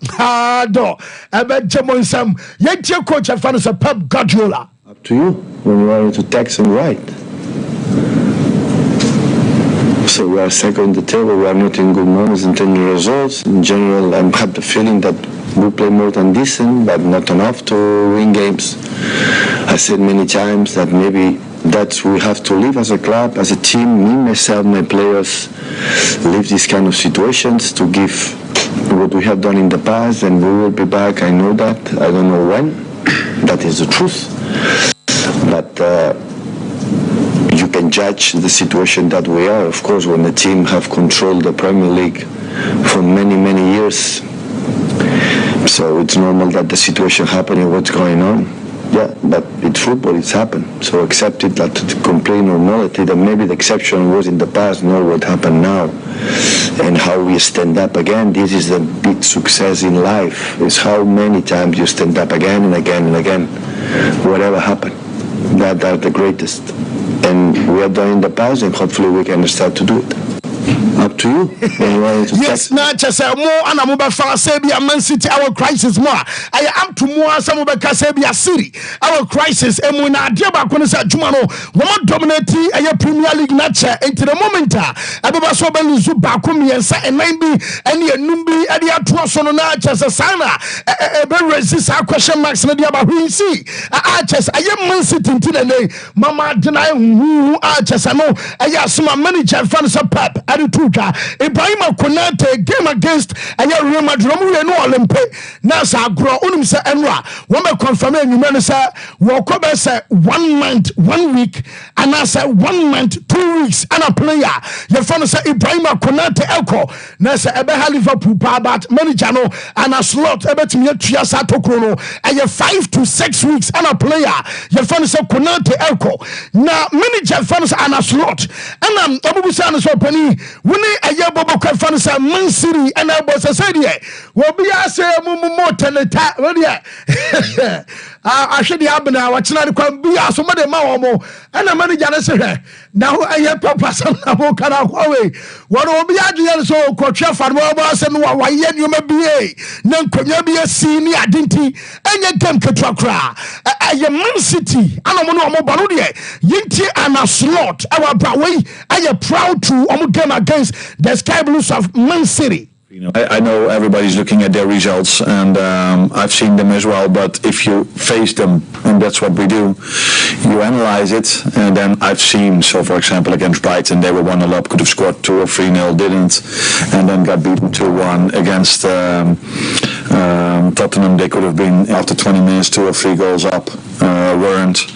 do ebe jemonsam ye tie coach afano so Pep Guardiola. Up to you when you are to text and write. So we are second in the table, we are not in good moments in terms of results. In general, I have the feeling that we play more than decent, but not enough to win games. I said many times that maybe that we have to live as a club, as a team, me, myself, my players, live these kind of situations to give what we have done in the past, and we will be back. I know that. I don't know when. That is the truth. But you can judge the situation that we are. Of course, when the team have controlled the Premier League for many, many years, so it's normal that the situation happening, what's going on. Yeah, but it's football, it's happened. So accept it, that to complete normality, that maybe the exception was in the past, not what happened now. And how we stand up again, this is the big success in life, is how many times you stand up again and again and again. Whatever happened, that are the greatest. And we are done in the past, and hopefully we can start to do it. Up to you. Yes, not just a more and a mobile for Sabia Man City, our crisis more. I am to more some of Casabia City, our crisis, and when I dear Baconisa Jumano, one dominating a Premier League nature into the moment. Ababa Sobel Zubakumi and maybe any Numbi, any Atrosona, just a sana, a very resist our question marks in the Abahu see. I just I am Man City in the Mama deny who I just know. I ask my manager, Fansa Pep. Ibrahim Konate game against Real Madrid no Olympic na sa agro unum se enra wo me confirm enyuma say wo ko be say 1 month 1 week and I say 1 month 2 weeks and a player your friend say Ibrahim Konate elko na say ebe Liverpool pa but manager no and a slot ebetimi atua sa tokro no 5 to 6 weeks and a player your friend say Konate elko na manager friend say and a slot and obubu say no so pani woni aye bobo kwa fan say Man City and I was say there will be say mumu teneta I should have been our channel can be as somebody more and a manager now I have papa some can away. What will be at so coach and Robbers and why you may be none could be a senior identity and you can catrakra. A Man City, I don't know about Yinti and a slot. Our Braway, I am proud to game against the Sky Blues of Man City. I know everybody's looking at their results, and I've seen them as well, but if you face them, and that's what we do, you analyze it, and then I've seen, so for example against Brighton, they were 1-0 up, could have scored 2 or 3-0, didn't, and then got beaten 2-1 against Tottenham. They could have been, after 20 minutes, 2 or 3 goals up, weren't,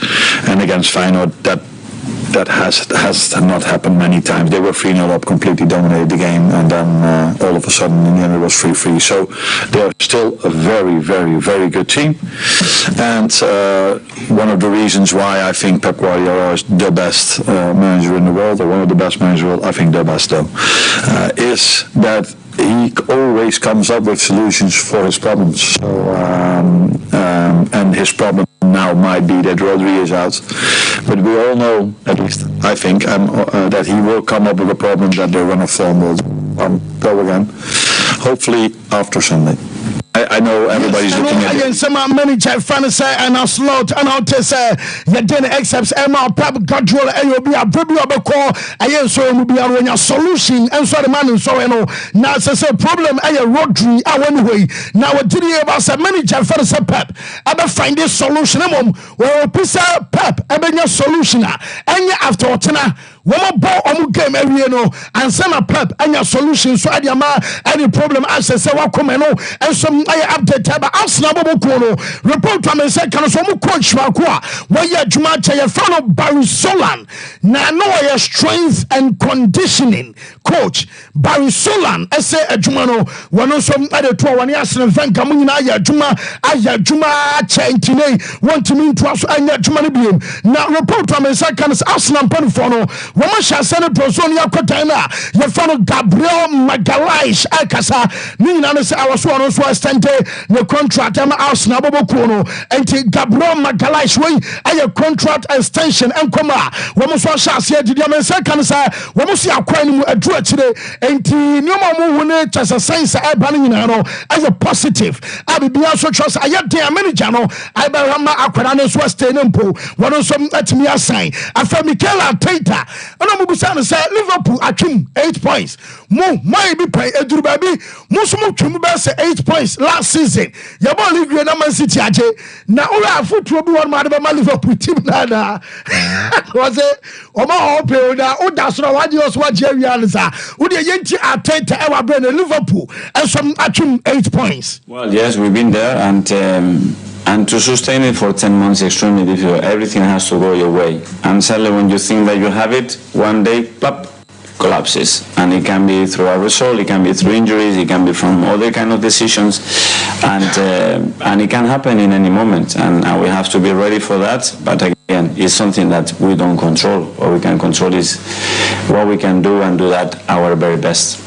and against Feyenoord, that has not happened many times. They were 3-0 up, completely dominated the game, and then all of a sudden in the end it was 3-3. So they're still a very, very, very good team. And one of the reasons why I think Pep Guardiola is the best manager in the world, or one of the best managers in the world, I think the best though, is that he always comes up with solutions for his problems. So, and his problem now might be that Rodri is out, but we all know, at least I think, that he will come up with a problem that the run of form will go again, hopefully after Sunday. I know everybody's looking at it. Some manager fantasy and a slot and out to say you didn't accept Pep Guardiola and you'll be a baby of a call. I so will be a solution and so the man so now it's a problem. I Rodri anyway. Now what did you about some manager fantasy Pep? I better find this solution. Well, Pep, I been your solution and after Otena. One more game every year, and send a Pep and your solution. So I any problem I say what come and some I update about Arsenal report to me say can some coach where you Jumacha your fellow Barry Solan. Now know your strength and conditioning coach Barry Solan. I say a Jumano one some other two one Arsenal fan coming in Aya Juma Chentine want to mean to us and your Jumani beam. Now report to me say can Arsenal Panifono. Woman shall send a Prosonia Cotana, your fellow Gabriel Magalhaes, Alcasa, Nina, I was one of the contract, I'm Arsenal Bobocono, and Gabriel Magalhaes way, and your contract extension and Coma. Woman shall say, did you second, sir? Woman see a coin a draw today, and no more as a science as a positive. I will be also trust. I had the manager, I Barama Aquananos was staying pool. One of some at me a sign. I found Mikel Arteta. And I'm say Liverpool akim 8 points. Mo might be pay Edu baby. Most of them say 8 points last season. You ball league na Man City aje. Na ora football be one man be Liverpool team na. Was it? Oma hope na o da so wa just wa Jerry Anza. O de yenti Arteta e wa bring Liverpool and some akim 8 points. Well, yes, we've been there and to sustain it for 10 months is extremely difficult. Everything has to go your way. And sadly, when you think that you have it, one day, plop, collapses. And it can be through a result, it can be through injuries, it can be from other kind of decisions. And it can happen in any moment. And we have to be ready for that. But again, it's something that we don't control. What we can control is what we can do and do that our very best.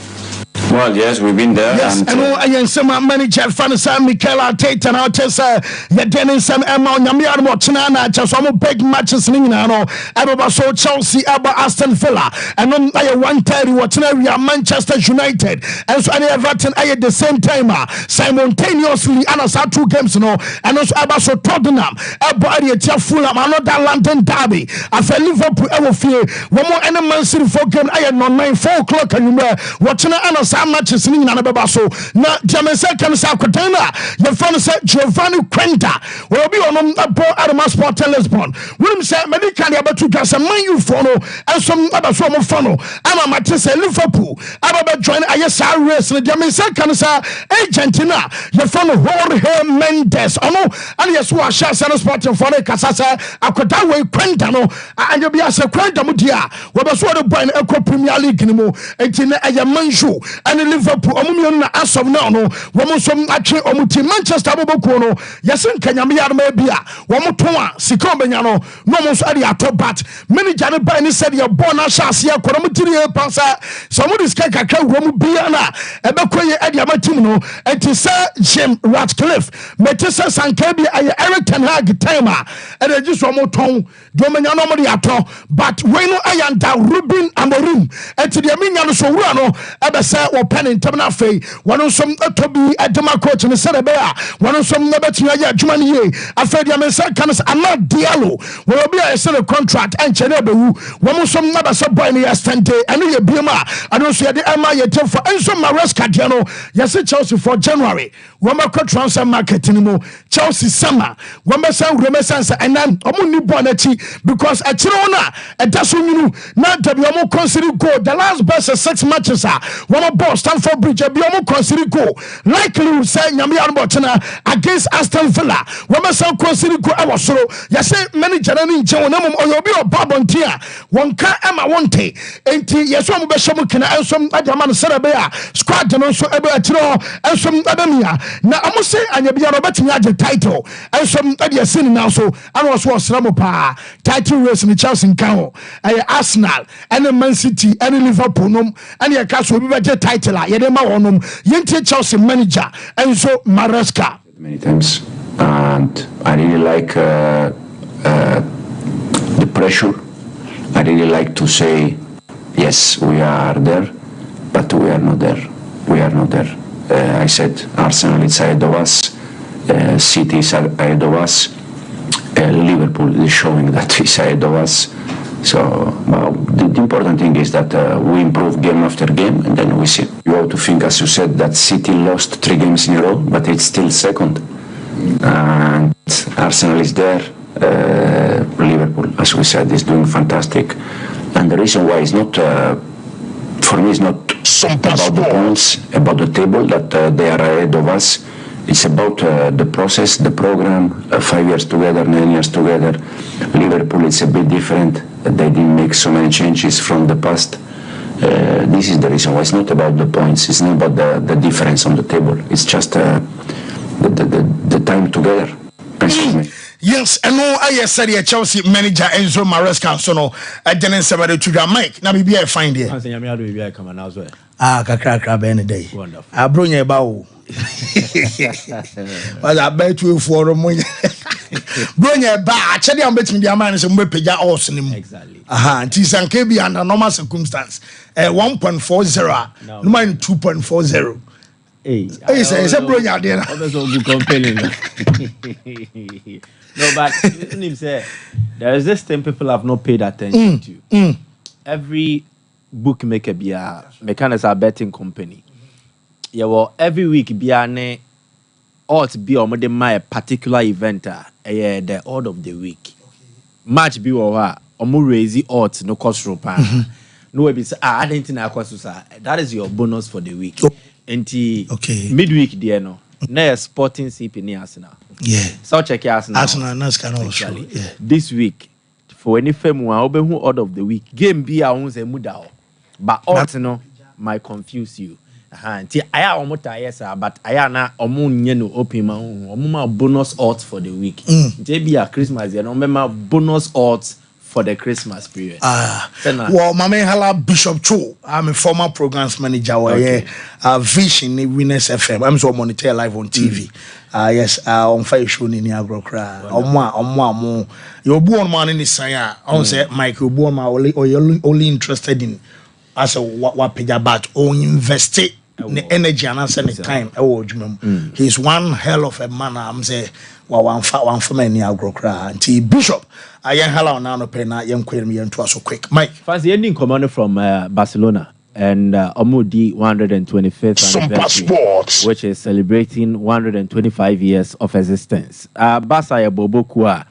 Well, yes, we've been there. Yes, and I am some manager, Fancy Mikel Arteta, and I'll tell you, Dennis and Emma, Yamia, Mochinana, just some big matches, Nino, Abba so Chelsea, Abba Aston Villa, and then I 130 watching area Manchester United, and so I Everton at the same time, simultaneously, and I saw 2 games, and also Abba so Tottenham, Abba Adia Fulham, another London derby. I felt Liverpool ever feel one more enemy Man City 4 game, I had on 9, 4 o'clock, and you were watching some matches in Anababa. So now, Jamaica can say, your friend said Giovanni Quenta will be on a ball at a mascot and Lisbon. William said, Medical about to get some money follow and some other form of funnel. I'm a Matisse Liverpool. I'm about joining ISR race. Jamaica can say, Argentina, your friend Jorge Mendes. Oh no, and yes, who are shares and sporting for the Casasa, I could that way Quenta, no, and you'll be as a Quenta Mutia. What was what a boy in Eco Premier League anymore, and Tina Ayamanju. and Liverpool omumienu na asom na no womo som atwe omuti Manchester bobokuo no yesen kanyame yar ma bia womo ton a sika obenya no no mo so ade atop bat manager ne ba ni said your born na chance ya kono mutiri e pansa so mo diska kakra womo bia na ebekoye ade amatim no enti sir Jim Ratcliffe metesa sanka bi aye Eric Ten Hag timer ade ji so mo ton do menya no mo de ato but we no ayanda Ruben Amorim enti de menya no so wura no ebe se wo pen ntem na fei wono som atobi adema coach ne sere be a wono som na betumi aya adwuma ne ye afei de mensa kan ana dialo wo obi a se the contract enche na bewu womo som na be se boy ne yesterday ene ye biema ano so ye de ema ye temfo enso Maresca de no ye se Chelsea for January womo ko transfer market ni mo Chelsea summer womo san remesansa enan omo ni ball na chi because a chiro na e daso nyunu na tabi omo consider goal the last best 6 matches are womo ball Stamford Bridge be omo consider goal likely will say nyame yarbo tena against Aston Villa womo san consider goal e wasoro ye say manager na nche wonam oyo bi obabonti a wonka ema wonte enti yeso omo be shemu kina ensom adama no sere be a squad no so ebe atiro ensom adamia na omo say anyabia no betimi age title ensom ade asini now so ano so osramo pa title race ni Chelsea nkan ho Arsenal and Man City and Liverpool nom and ye ka so bi beje title a ye de ma wonom yenti Chelsea manager Enzo Maresca many times and I really like the pressure. I really like to say yes, we are there, but we are not there. We are not there. I said Arsenal is ahead of us, City is ahead of us, Liverpool is showing that it's ahead of us. So the important thing is that we improve game after game, and then we see. You have to think, as you said, that City lost 3 games in a row, but it's still second. And Arsenal is there. Liverpool, as we said, is doing fantastic. And the reason why is not, for me, it's not about the points, about the table that they are ahead of us. It's about the process, the program, 5 years together, 9 years together. Liverpool is a bit different. They didn't make so many changes from the past. This is the reason why. It's not about the points. It's not about the difference on the table. It's just the time together. Yes, and no, I said Chelsea manager Enzo Maresca so no didn't say about to Mike. Now be I find here. Kakra ben day. Wonderful. I bring you about. But I bet you for a money. Bring you back. Actually, I'm betting the man is a wepeja awesome. Exactly. And Tisan KB under normal circumstance. 1.40. No mind 2.40. Hey, say bro ya there. No, but there is this thing people have not paid attention to. Every bookmaker be a mechanics are betting company. Yeah, well, every week be a ought be or my particular event. The odd of the week. Match be or raise odds no cost ropa. No, be I didn't know that is your bonus for the week. Midweek there no. Na Sporting CP ni Arsenal. Yeah. So check Arsenal. Arsenal nas can also. Yeah. This week for any firm one obehu odd of the week. Game be a unse muda. But odds no might confuse you. Nti aya omota yes but aya na omo nye no open ma omo ma bonus odds for the week. Nti be a Christmas no ma bonus odds for the Christmas period. Well, Mame Hala Bishop Cho, I'm a former programs manager. Okay. Vision in Winners FM. I'm so monitor live on TV. Yes, on fire show in Niagara. On you're born man in the Saya. I say, Mike, you're born man only interested in as a what pay but or invest it. The energy and answer the time. He's one hell of a man. I'm say, one for many Niagara. Bishop. I am hello now no pen young queer me into so quick. Mike. Fancy ending commander from Barcelona and Omudi 125th anniversary, which is celebrating 125 years of existence. Barca Bobokua,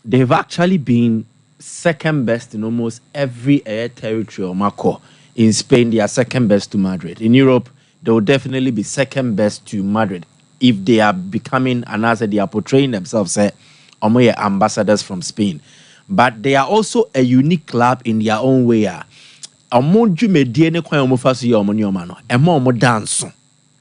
they've actually been second best in almost every territory or Marco. In Spain, they are second best to Madrid. In Europe, they will definitely be second best to Madrid if they are becoming another. They are portraying themselves ambassadors from Spain, but they are also a unique club in their own way. Omo dwumedie ne kwan omo fa so ye omo nyoma no ema omo dance.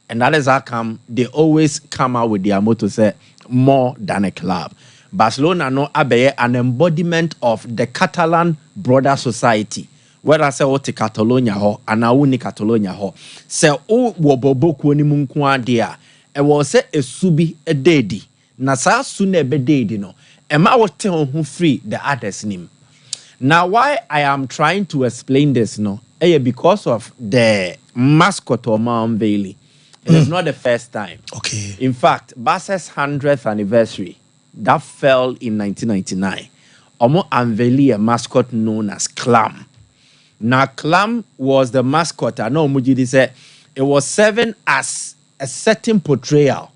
And that is how come they always come out with their motto say more than a club. Barcelona no abeye an embodiment of the Catalan brother society. Where I say what Catalonia ho and I wuni Catalonia ho. Say o woboboku ni munkwa dia. E was say a subi a dedi. Na sa sune be dedi no. Ema wote on free the others name. Now why I am trying to explain this no, because of the mascot or unveiling. It is not the first time. Okay. In fact, Barca's 100th anniversary that fell in 1999. Omo unveiled a mascot known as Clam. Now, Clam was the mascot. I know Mujidi said it was serving as a certain portrayal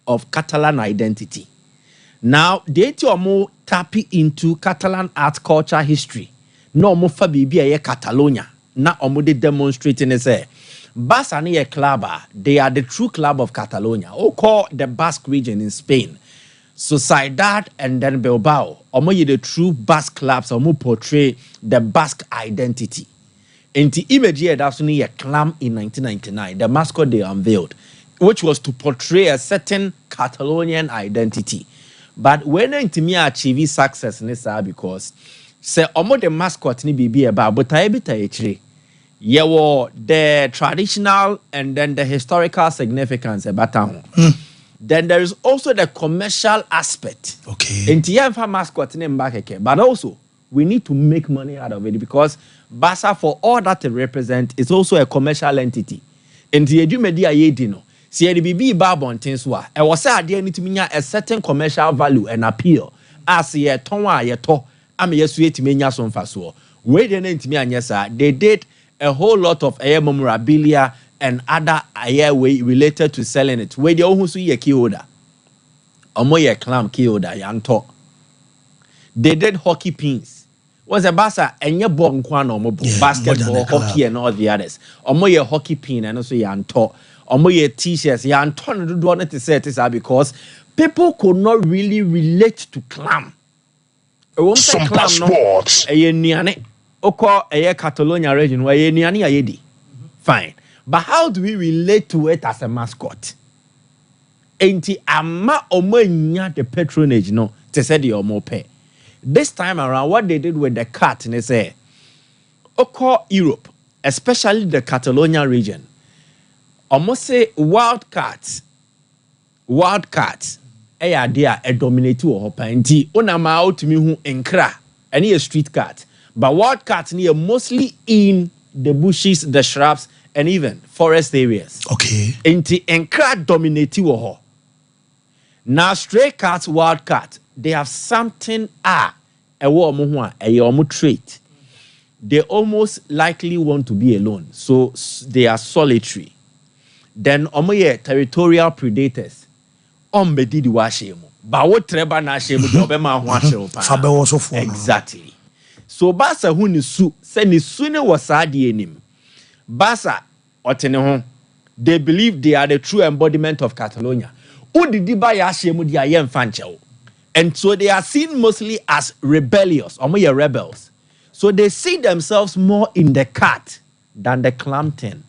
of Catalan identity. Now, they omo tap into Catalan art culture history. No omo fa bibi aye Catalonia. Na omo de demonstrating it say Barca ni a club. They are the true club of Catalonia. Or call the Basque region in Spain. Sociedad and then Bilbao. Omo ye the true Basque clubs. Omo portray the Basque identity. In the image here, that's only a Clam in 1999. The mascot they unveiled, which was to portray a certain Catalonian identity. But when me achieve success in this because say omo the mascot ni bibi about but I bit the traditional and then the historical significance about town. Then there is also the commercial aspect. Okay. In the mascot name back again, but also we need to make money out of it because Barca, for all that it represents, is also a commercial entity. In the media yedino, see the BB Barbon Tinswa, I was said there need to mean a certain commercial value and appeal. As ye tonwa ye to, I'm a sweet mania son faso. Wait the name to me and yes, they did a whole lot of memorabilia and other way related to selling it. Where the ohusu ye key order. Omo ye clam key order yanto. They did hockey pins. Was a Barca and your ball basketball, hockey and all the others. Omo ye hockey pin and also yanto. Omo ye t-shirts yanto do want to say this because people could not really relate to clam. Sompa sports. Oko Catalonia region where niani ayedi. Fine. But how do we relate to it as a mascot? Enti ama omo nya the patronage no te say the omo pay. This time around what they did with the cat they say oko Europe, especially the Catalonia region. Omo say wild cats dia a dominate or enti onama out me hu enkra any a street cat. But wildcats near mostly in the bushes, the shrubs, and even forest areas. Okay. Inti enkra dominate wo. Now stray cats, wildcat, they have something a trait. They almost likely want to be alone, so they are solitary. Then omoye territorial predators. Ombedi washemu. Ba wo treba na shemu de obema ho ahyew pa. Exactly. So Barca who ni su say ni su ne was enim. Barca otene ho. They believe they are the true embodiment of Catalonia. Who did ba ya shemu dia ye mfa nchewo. And so they are seen mostly as rebellious, or more rebels. So they see themselves more in the cat than the Clampton.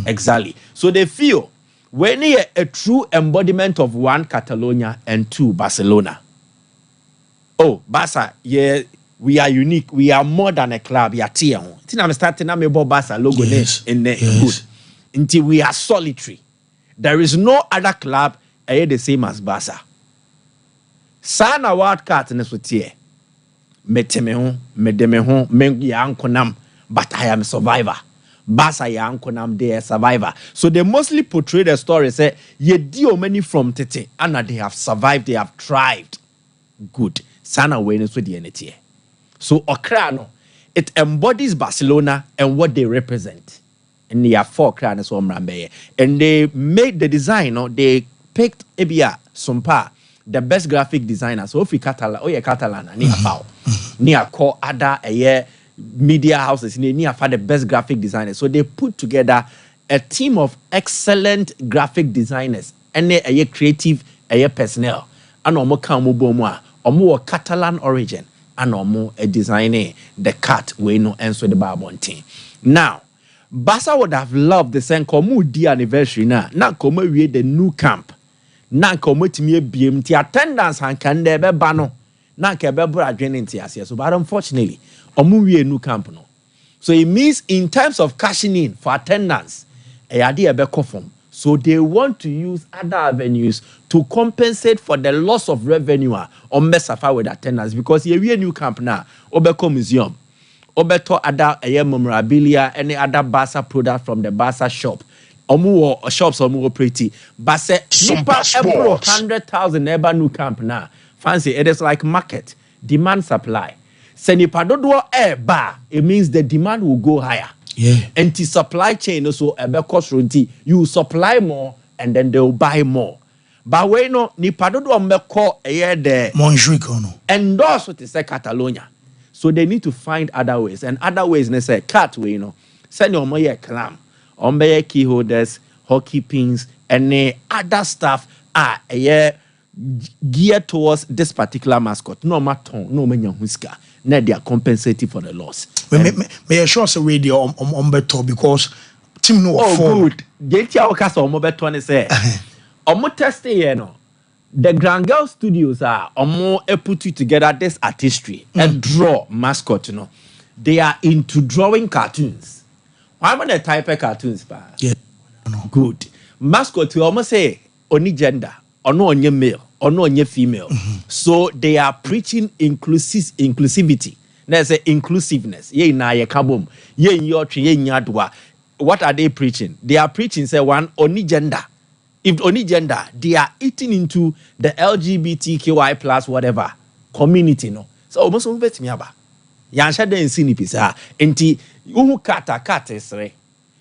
Exactly. So they feel when you're a true embodiment of one, Catalonia, and two, Barcelona. Oh, Barca, yeah, we are unique. We are more than a club. We are tier. I'm starting to make Barca logo in there. Good. Until we are solitary. There is no other club the same as Barca. Sana wildcat in the sotier. Meteme but I am a survivor. Barca yankonam they a survivor. So they mostly portray the story say ye dio many from tete and they have survived, they have thrived. Good. Sana awareness with the entity. So Okrano, it embodies Barcelona and what they represent. And they are four crayons and they made the design, they picked Ebia Sompa, the best graphic designer. So if we Catalan, near call other media houses, near the best graphic designers. So they put together a team of excellent graphic designers and a creative personnel. And omo Catalan origin. and omo a designing the cat we no enso the barbontin. Now, Barca would have loved the same komu di anniversary na komu we the new camp. Na komu timi biem ti attendance han kan de be ba no. Na ke be bra adwene nti ase. So but unfortunately, omu we new camp no. So it means in terms of cashing in for attendance, so they want to use other avenues to compensate for the loss of revenue or mess up with attendance because you a new camp now, Obeko Museum, Obeto other memorabilia, any other Barca product from the Barca shop. Omu shops omu pretty. Barca super 100,000 ever new camp now. Fancy it is like market, demand supply. Senipadodo bar, it means the demand will go higher. Yeah. And the supply chain also cost you supply more and then they'll buy more. But we no nipadodo mbeko the Montjuic no. Endorse what is Catalonia. So they need to find other ways. And other ways they say cat we send your money clam, key holders, hockey pins, and other stuff geared towards this particular mascot. No matter no many whisker. Now they are compensating for the loss. May I show us a radio on better because team no good. Get your cast on mobile 20 say. Omo test no. The Grand Girl Studios are omo put it together this artistry and draw mascot They are into drawing cartoons. Why am I type of cartoons pa? Yeah. Good. Mascot we almost say only gender or no only male. Or no, only female. So they are preaching inclusivity. There's a inclusiveness. Ye na ye kabum. Ye in your tree, ye in yadwa. What are they preaching? They are preaching, say, one, only gender. If only gender, they are eating into the LGBTQI plus whatever community, no. So almost over to me aba. Yansha den sinipisa. Enti uhu kata is re.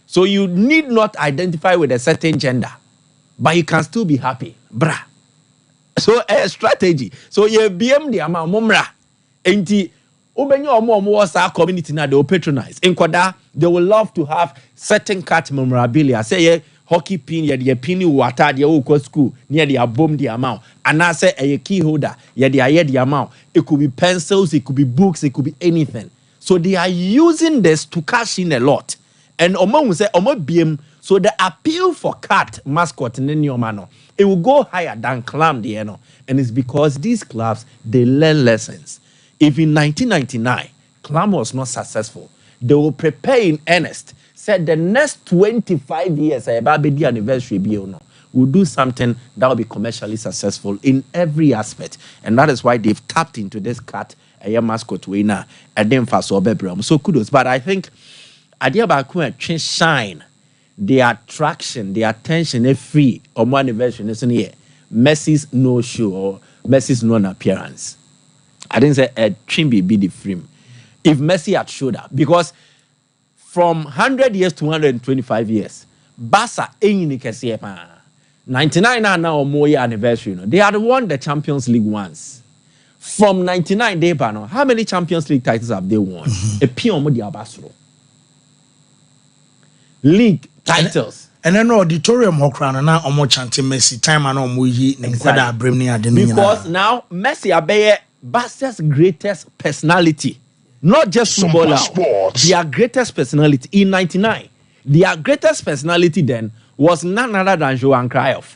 So you need not identify with a certain gender, but you can still be happy. Bra. So a strategy. So ye BM the amount mumra. Enti ubenyo omo was our community na they will patronize. In Kwada, they will love to have certain cat memorabilia. Say ye hockey pin, ye the pin water, ye uko school, near the bomb the amount. And I say a key holder, ye the amount. It could be pencils, it could be books, it could be anything. So they are using this to cash in a lot. And omo will say omo BM. So the appeal for cat mascot in the mano, it will go higher than clam the and it's because these clubs they learn lessons. If in 1999 clam was not successful, they will prepare in earnest. Said the next 25 years, the anniversary will do something that will be commercially successful in every aspect, and that is why they've tapped into this cat mascot winner and then for so kudos. But I think idea about shine. The attraction, the attention, is free on one anniversary. Isn't here? Messi's no show or Messi's non-appearance. I didn't say a Chimbi be the frame. If Messi had showed up, because from 100 years to 125 years, Barca ain't 99 now or more year anniversary. They had won the Champions League once. From 99 day by now, how many Champions League titles have they won? A pion with the Barcelona. League titles. And then auditorium hokran na omo chanting Messi time and omo yi nkwada abrem ni ade ni. Because now Messi abeye Barca's greatest personality, not just footballer, their greatest personality in 99. Their greatest personality then was none other than Johan Cruyff.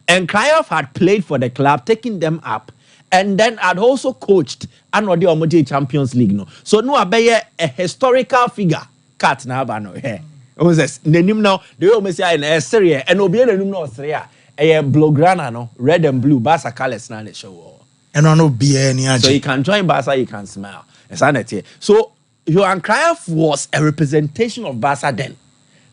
And Cruyff had played for the club, taking them up, and then had also coached another Omoje Champions League. No, so no abeye a historical figure. Cat na abano here. Moses, the name now, the old Messiah in a series, and Obi the name no Syria, a blaugrana, no, red and blue, Barca colors na the show. And no be any. So you can join Barca, you can smile. So Johan Cruyff was a representation of Barca then.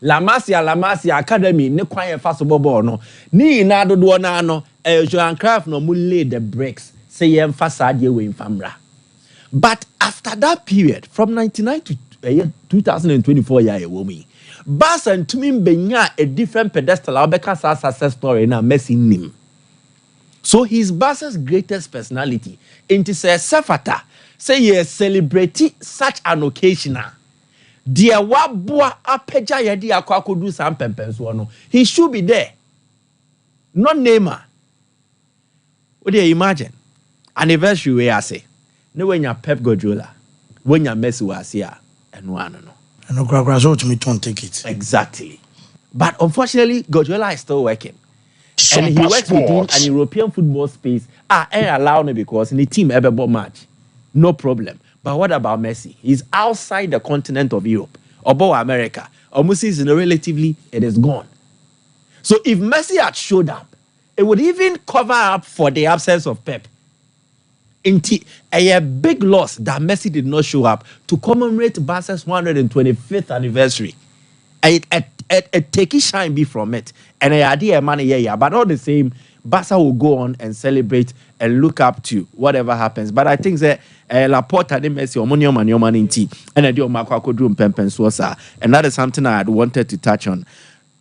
La Masia Academy, ne kwanye fast bobo no. Ni na do na no, Johan Cruyff no mu lay the bricks, say ye facade ye we famra. But after that period, from 99 to 2024 year woman. Barca and to me benya a different pedestal. Albeka success story na Messi nim. So he's Barca's greatest personality. Into say Sefata say ye celebrate such an occasion. Dear wabua apeja yedi akwa do some pempenso no. He should be there. Not Neymar. What do you imagine? Anniversary where I say No when you Pep Guardiola, when you Messi was here, and one no. And no crowd so to me don't take it. Exactly. But unfortunately, Guardiola is still working. And he Sompa works within Sports. an European football space. And allow me because in the team ever bought match. No problem. But what about Messi? He's outside the continent of Europe. Or about America. Almost is relatively, it is gone. So if Messi had showed up, it would even cover up for the absence of Pep. A big loss that Messi did not show up to commemorate Barca's 125th anniversary. A take shine be from it. And I idea money, yeah, but all the same, Barca will go on and celebrate and look up to whatever happens. But I think that Laporta de Messi Omonium and Yoman in tea and I do Marco Drum Pempen Sosa. And that is something I had wanted to touch on.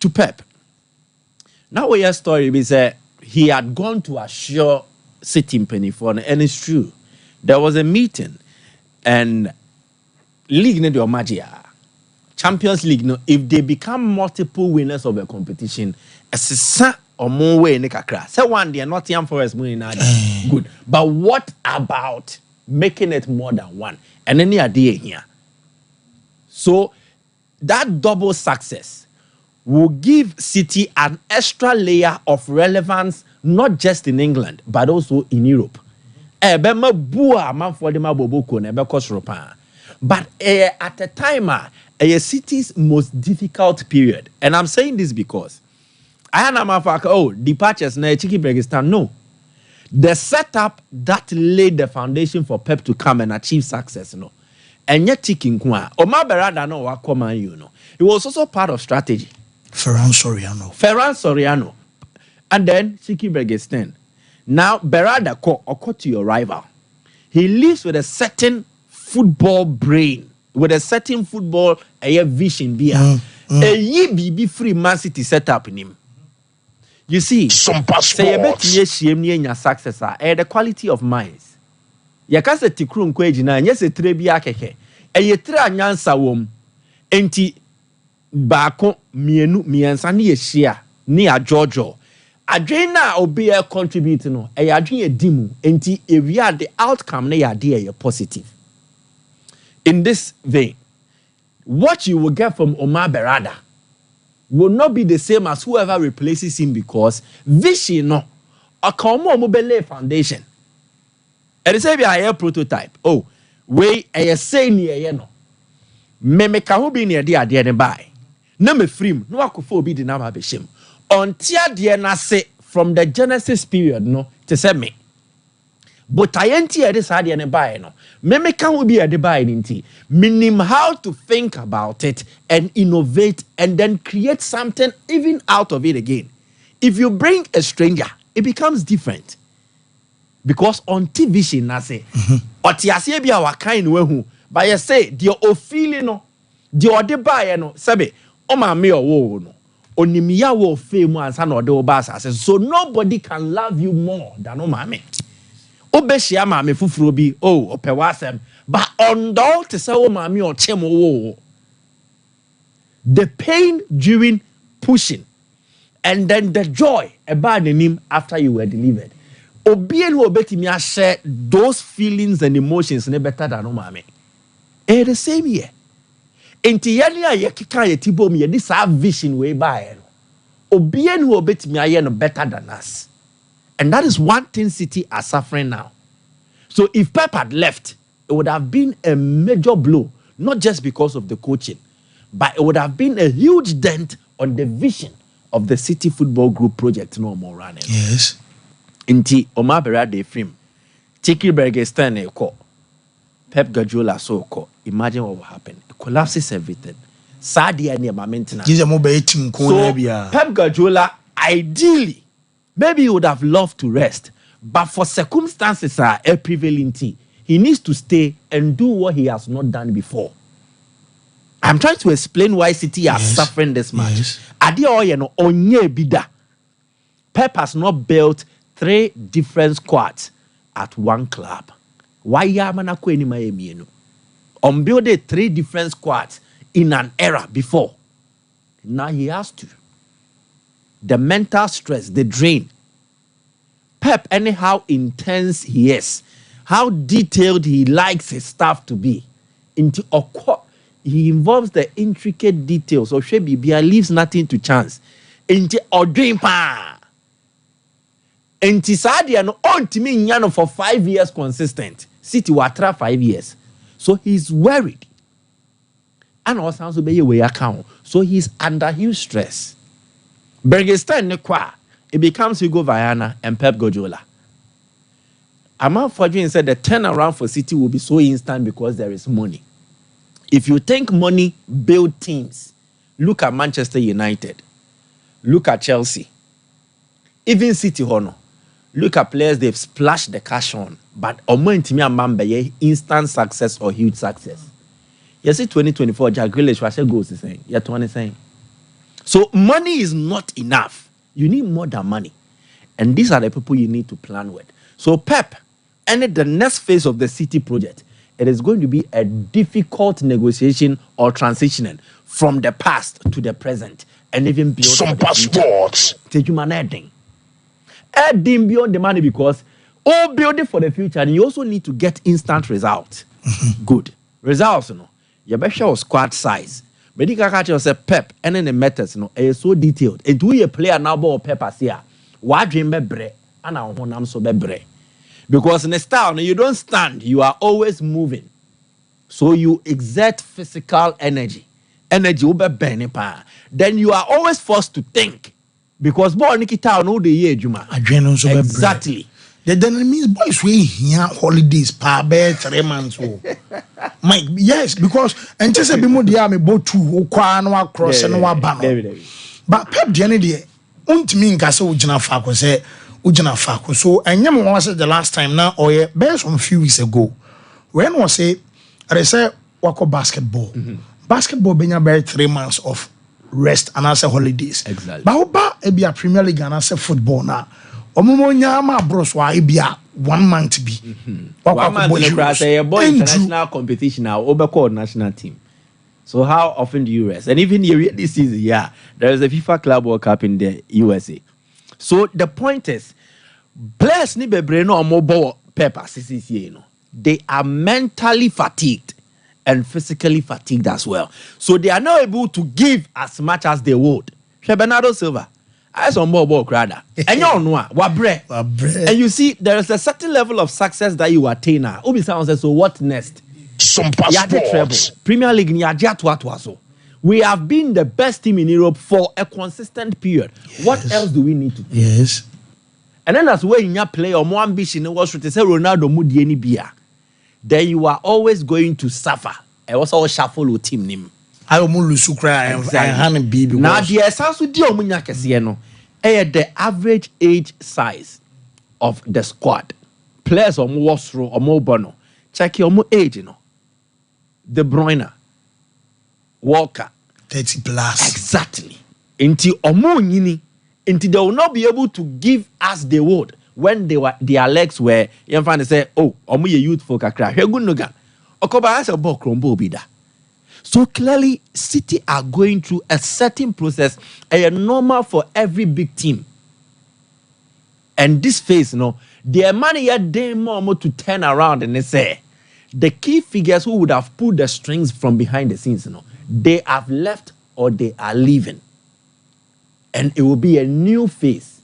To Pep. Now we have story is that he had gone to assure City in Pennyford, and it's true. There was a meeting and League Nedio Magia. Champions League, no, if they become multiple winners of a competition, a or more way in the kakra. Say one day, not young Forest winning good. But what about making it more than one? And any idea here? So that double success will give City an extra layer of relevance, not just in England, but also in Europe. But at a time, a City's most difficult period. And I'm saying this because I am departures na Chiki Bergistan. No. The setup that laid the foundation for Pep to come and achieve success, no. And yet Chiki Nkwa, Omar Berada no wakoma you know. It was also part of strategy. Ferran Soriano. And then Chiki Bergistan. Now Berada ko to your rival. He lives with a certain football brain, with a certain football vision. A ye free Man City set up in him. You see, Sompa success the quality of minds. Ya kase tikru nkweji na nyese trebia keke. Ye tra nyansa wom. Enti baako mienu miensa ni yeshia ni a Jojo. Adwen na obi contribute no. Adwen ye dimu. Enti the outcome na ya positive. In this vein, what you will get from Omar Berada will not be the same as whoever replaces him because vision no a common mobile foundation. And say be a prototype. Oh, we a say near no. Me ka ho be near de ne buy. Na me free no akofo obi di na ba behim. Until de na say from the Genesis period no to say me. But I ain't here this idea and buy no. Me can be a buy ninti. Meaning how to think about it and innovate and then create something even out of it again. If you bring a stranger, it becomes different. Because on TV, na say, but you say be our kind way who, but you say the feeling no, the buy no, sabe, o ma me o no. Onimiya wo fame and san ode obasa says so nobody can love you more than o ma me. Obeshia mame fufuro bi opewasem but ondo te say o mame o chemo wo the pain during pushing and then the joy about the name after you were delivered obie no obetimi a share those feelings and emotions ne better than o mame the same year enti yani a yekika yetibom ye this vision we buy obie no obetimi a ye no better than us. And that is one thing City are suffering now. So if Pep had left, it would have been a major blow, not just because of the coaching, but it would have been a huge dent on the vision of the City Football Group project no more running. Yes. Inti Omar Berada frame. Chiki Bergistan ko. Pep Guardiola so ko. Imagine what will happen. It collapses everything. Sadia near my maintenance. So Pep Guardiola ideally maybe he would have loved to rest, but for circumstances are prevalent, he needs to stay and do what he has not done before. I'm trying to explain why City are suffering this much. Pep has not built 3 different squads at one club. Why building 3 different squads in an era before? Now he has to. The mental stress, the drain. Pep, anyhow intense he is, how detailed he likes his staff to be. He involves the intricate details. So Shebibia leaves nothing to chance. Into ordering pa. Into Sadia no on to me nyano for 5 years consistent. City watra 5 years. So he's worried. And also sounds be way account. So he's under huge stress. Bergestein ne kwa. It becomes Hugo Viana and Pep Guardiola. Amman Fodrin said the turnaround for City will be so instant because there is money. If you think money build teams, look at Manchester United. Look at Chelsea. Even City Hono. Look at players they've splashed the cash on. But instant success or huge success. You see 2024, Jack Grealish was a goals is saying. You're 20 saying. So money is not enough. You need more than money. And these are the people you need to plan with. So Pep, and the next phase of the City project, it is going to be a difficult negotiation or transitioning from the past to the present and even beyond some passports. Take you adding beyond the money because all building for the future, and you also need to get instant results. Good results, you know. You better show squad size. But you can't say Pep and then the methods, you know, is so detailed. It do a player now ball Pep as here. Why dream be bre and I want so be bre. Because in a style, you don't stand, you are always moving. So you exert physical energy. Energy will be burning power. Then you are always forced to think. Because boy Nikita no the year Juma. Exactly. Then it means boys we here holidays pa be 3 months. Mike, yes, because and just a bit more dia me both two okwa no across and no aba no. But Pep Jenny dey untimi nka se ugina fa ko se ugina fa ko so enyem won say the last time now or yeah based on few weeks ago when was say I say wako basketball. Basketball benya be 3 months of rest and as holidays. Exactly. But oba e bia Premier League and as football na omomo nyama bros wa e bia 1 month bi. 1 month say boy international competition now over called national team. So how often do you rest? And even this season, yeah, there is a FIFA Club World Cup in the USA. So the point is, players ni bebre no mobile Pep CCC, no. They are mentally fatigued and physically fatigued as well. So they are not able to give as much as they would. Bernardo Silva, I saw more ball crowder. And you know what, and you see, there is a certain level of success that you attain now. Ubi sounds so what next? Some passports. Premier League so. We have been the best team in Europe for a consistent period. Yes. What else do we need to do? Yes. And then as when you play or more ambition was to say Ronaldo Mudi any beer, then you are always going to suffer. I was all shuffle with team name. I almost lose and hand be now the essence of the average age size of the squad. Players or more through or more bono. Check your more age, you know. De Bruyne, Walker, 30 plus. Exactly. Until they will not be able to give as they would when their legs were. You find they say, "Oh, omu ye youth folk akra." He good no gan. Okoba has a ball crumble bida. So clearly, City are going through a certain process, a normal for every big team. And this phase, you know, their money had day more to turn around and they say. The key figures who would have pulled the strings from behind the scenes, you know, they have left or they are leaving. And it will be a new phase.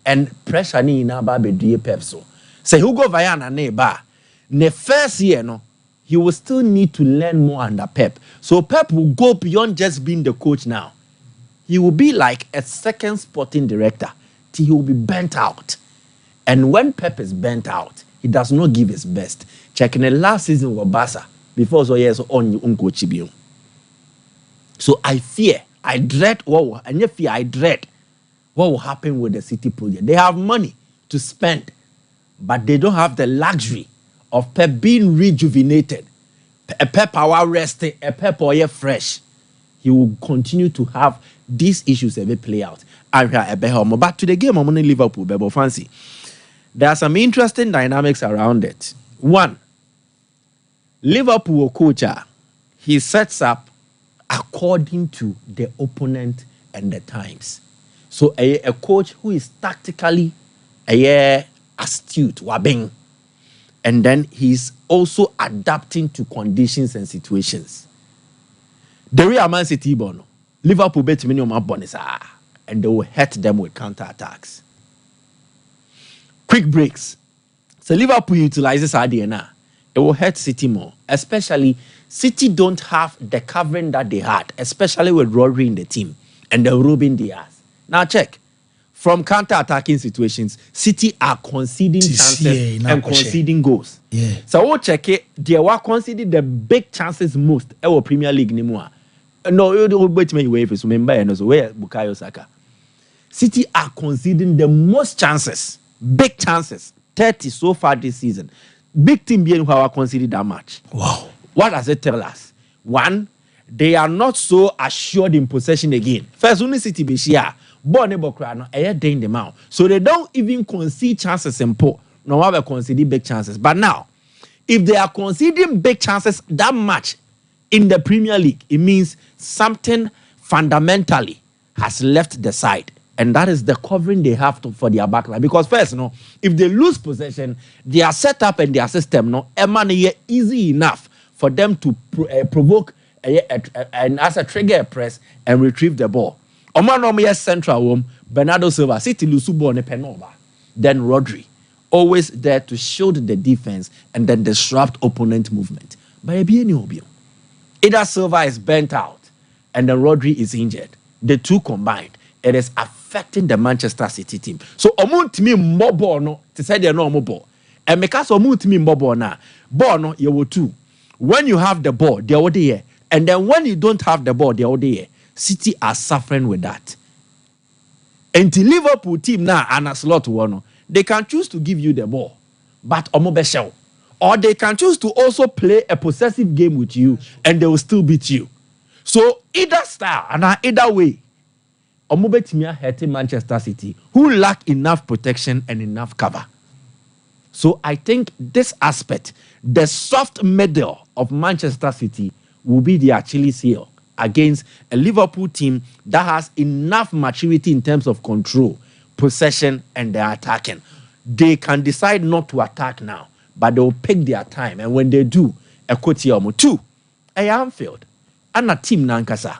And pressure ni inaba be Pep so. Say Hugo Viana neba. The first year, no, he will still need to learn more under Pep. So Pep will go beyond just being the coach now. He will be like a second sporting director till he will be burnt out. And when Pep is burnt out, he does not give his best. Checking the last season with Barca before so years on you coach. So I dread what will happen with the City project. They have money to spend, but they don't have the luxury of Pep being rejuvenated. A Pep power resting, a Pep oil fresh. He will continue to have these issues every play out. But to the game, I'm only Liverpool, Bebo Fancy. There are some interesting dynamics around it. One, Liverpool coach, he sets up according to the opponent and the times. So a coach who is tactically astute, wabing. and then he's also adapting to conditions and situations. The real Man City bono, Liverpool bet minimum bonus, and they will hurt them with counter-attacks. Quick breaks. So Liverpool utilizes RDNA. It will hurt City more. Especially, City don't have the covering that they had, especially with Rodri in the team and the Ruben Diaz. Now check. From counter-attacking situations, City are conceding chances and conceding goals. Yeah. So we'll check it. They were conceding the big chances most in Premier League anymore. No, you wait me away for member and also where Bukayo Saka. City are conceding the most chances, big chances, 30 so far this season. Big team being who are conceded that much. Wow. What does it tell us? One, they are not so assured in possession again. First, only City be share. Born able crowd, in the mouth. So they don't even concede chances and poor. No one will concede big chances. But now, if they are conceding big chances that much in the Premier League, it means something fundamentally has left the side. And that is the covering they have for their backline. Because first, if they lose possession, their setup and their system, easy enough for them to provoke and as a trigger press and retrieve the ball. Oman central home, Bernardo Silva, City Lusubo ne Penova. Then Rodri, always there to shield the defense and then disrupt opponent movement. But either Silva is bent out and then Rodri is injured. The two combined, it is affecting the Manchester City team. So omun timi more ball no to say they no more ball. And because omun timi more ball now, ball no you will two. When you have the ball, they are there. And then when you don't have the ball, they are there. City are suffering with that. And the Liverpool team now and a slot one, they can choose to give you the ball, but omobeshell. Or they can choose to also play a possessive game with you and they will still beat you. So either style and either way, omobetimia hurting Manchester City, who lack enough protection and enough cover. So I think this aspect, the soft middle of Manchester City, will be the Achilles heel against a Liverpool team that has enough maturity in terms of control, possession, and their attacking. They can decide not to attack now, but they will pick their time. And when they do, a Kotiamo 2, a Anfield, and a team Nankasa.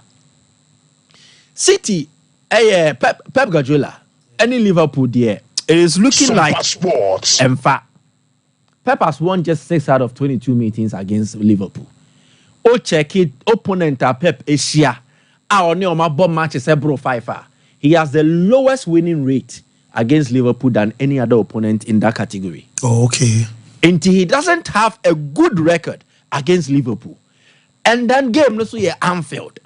City, a Pep Guardiola, any Liverpool there, it is looking Super like Sports. In fact, Pep has won just 6 out of 22 meetings against Liverpool. O check it, opponent Pep Asia. He has the lowest winning rate against Liverpool than any other opponent in that category. Oh, okay. Until he doesn't have a good record against Liverpool. And then game no so Anfield.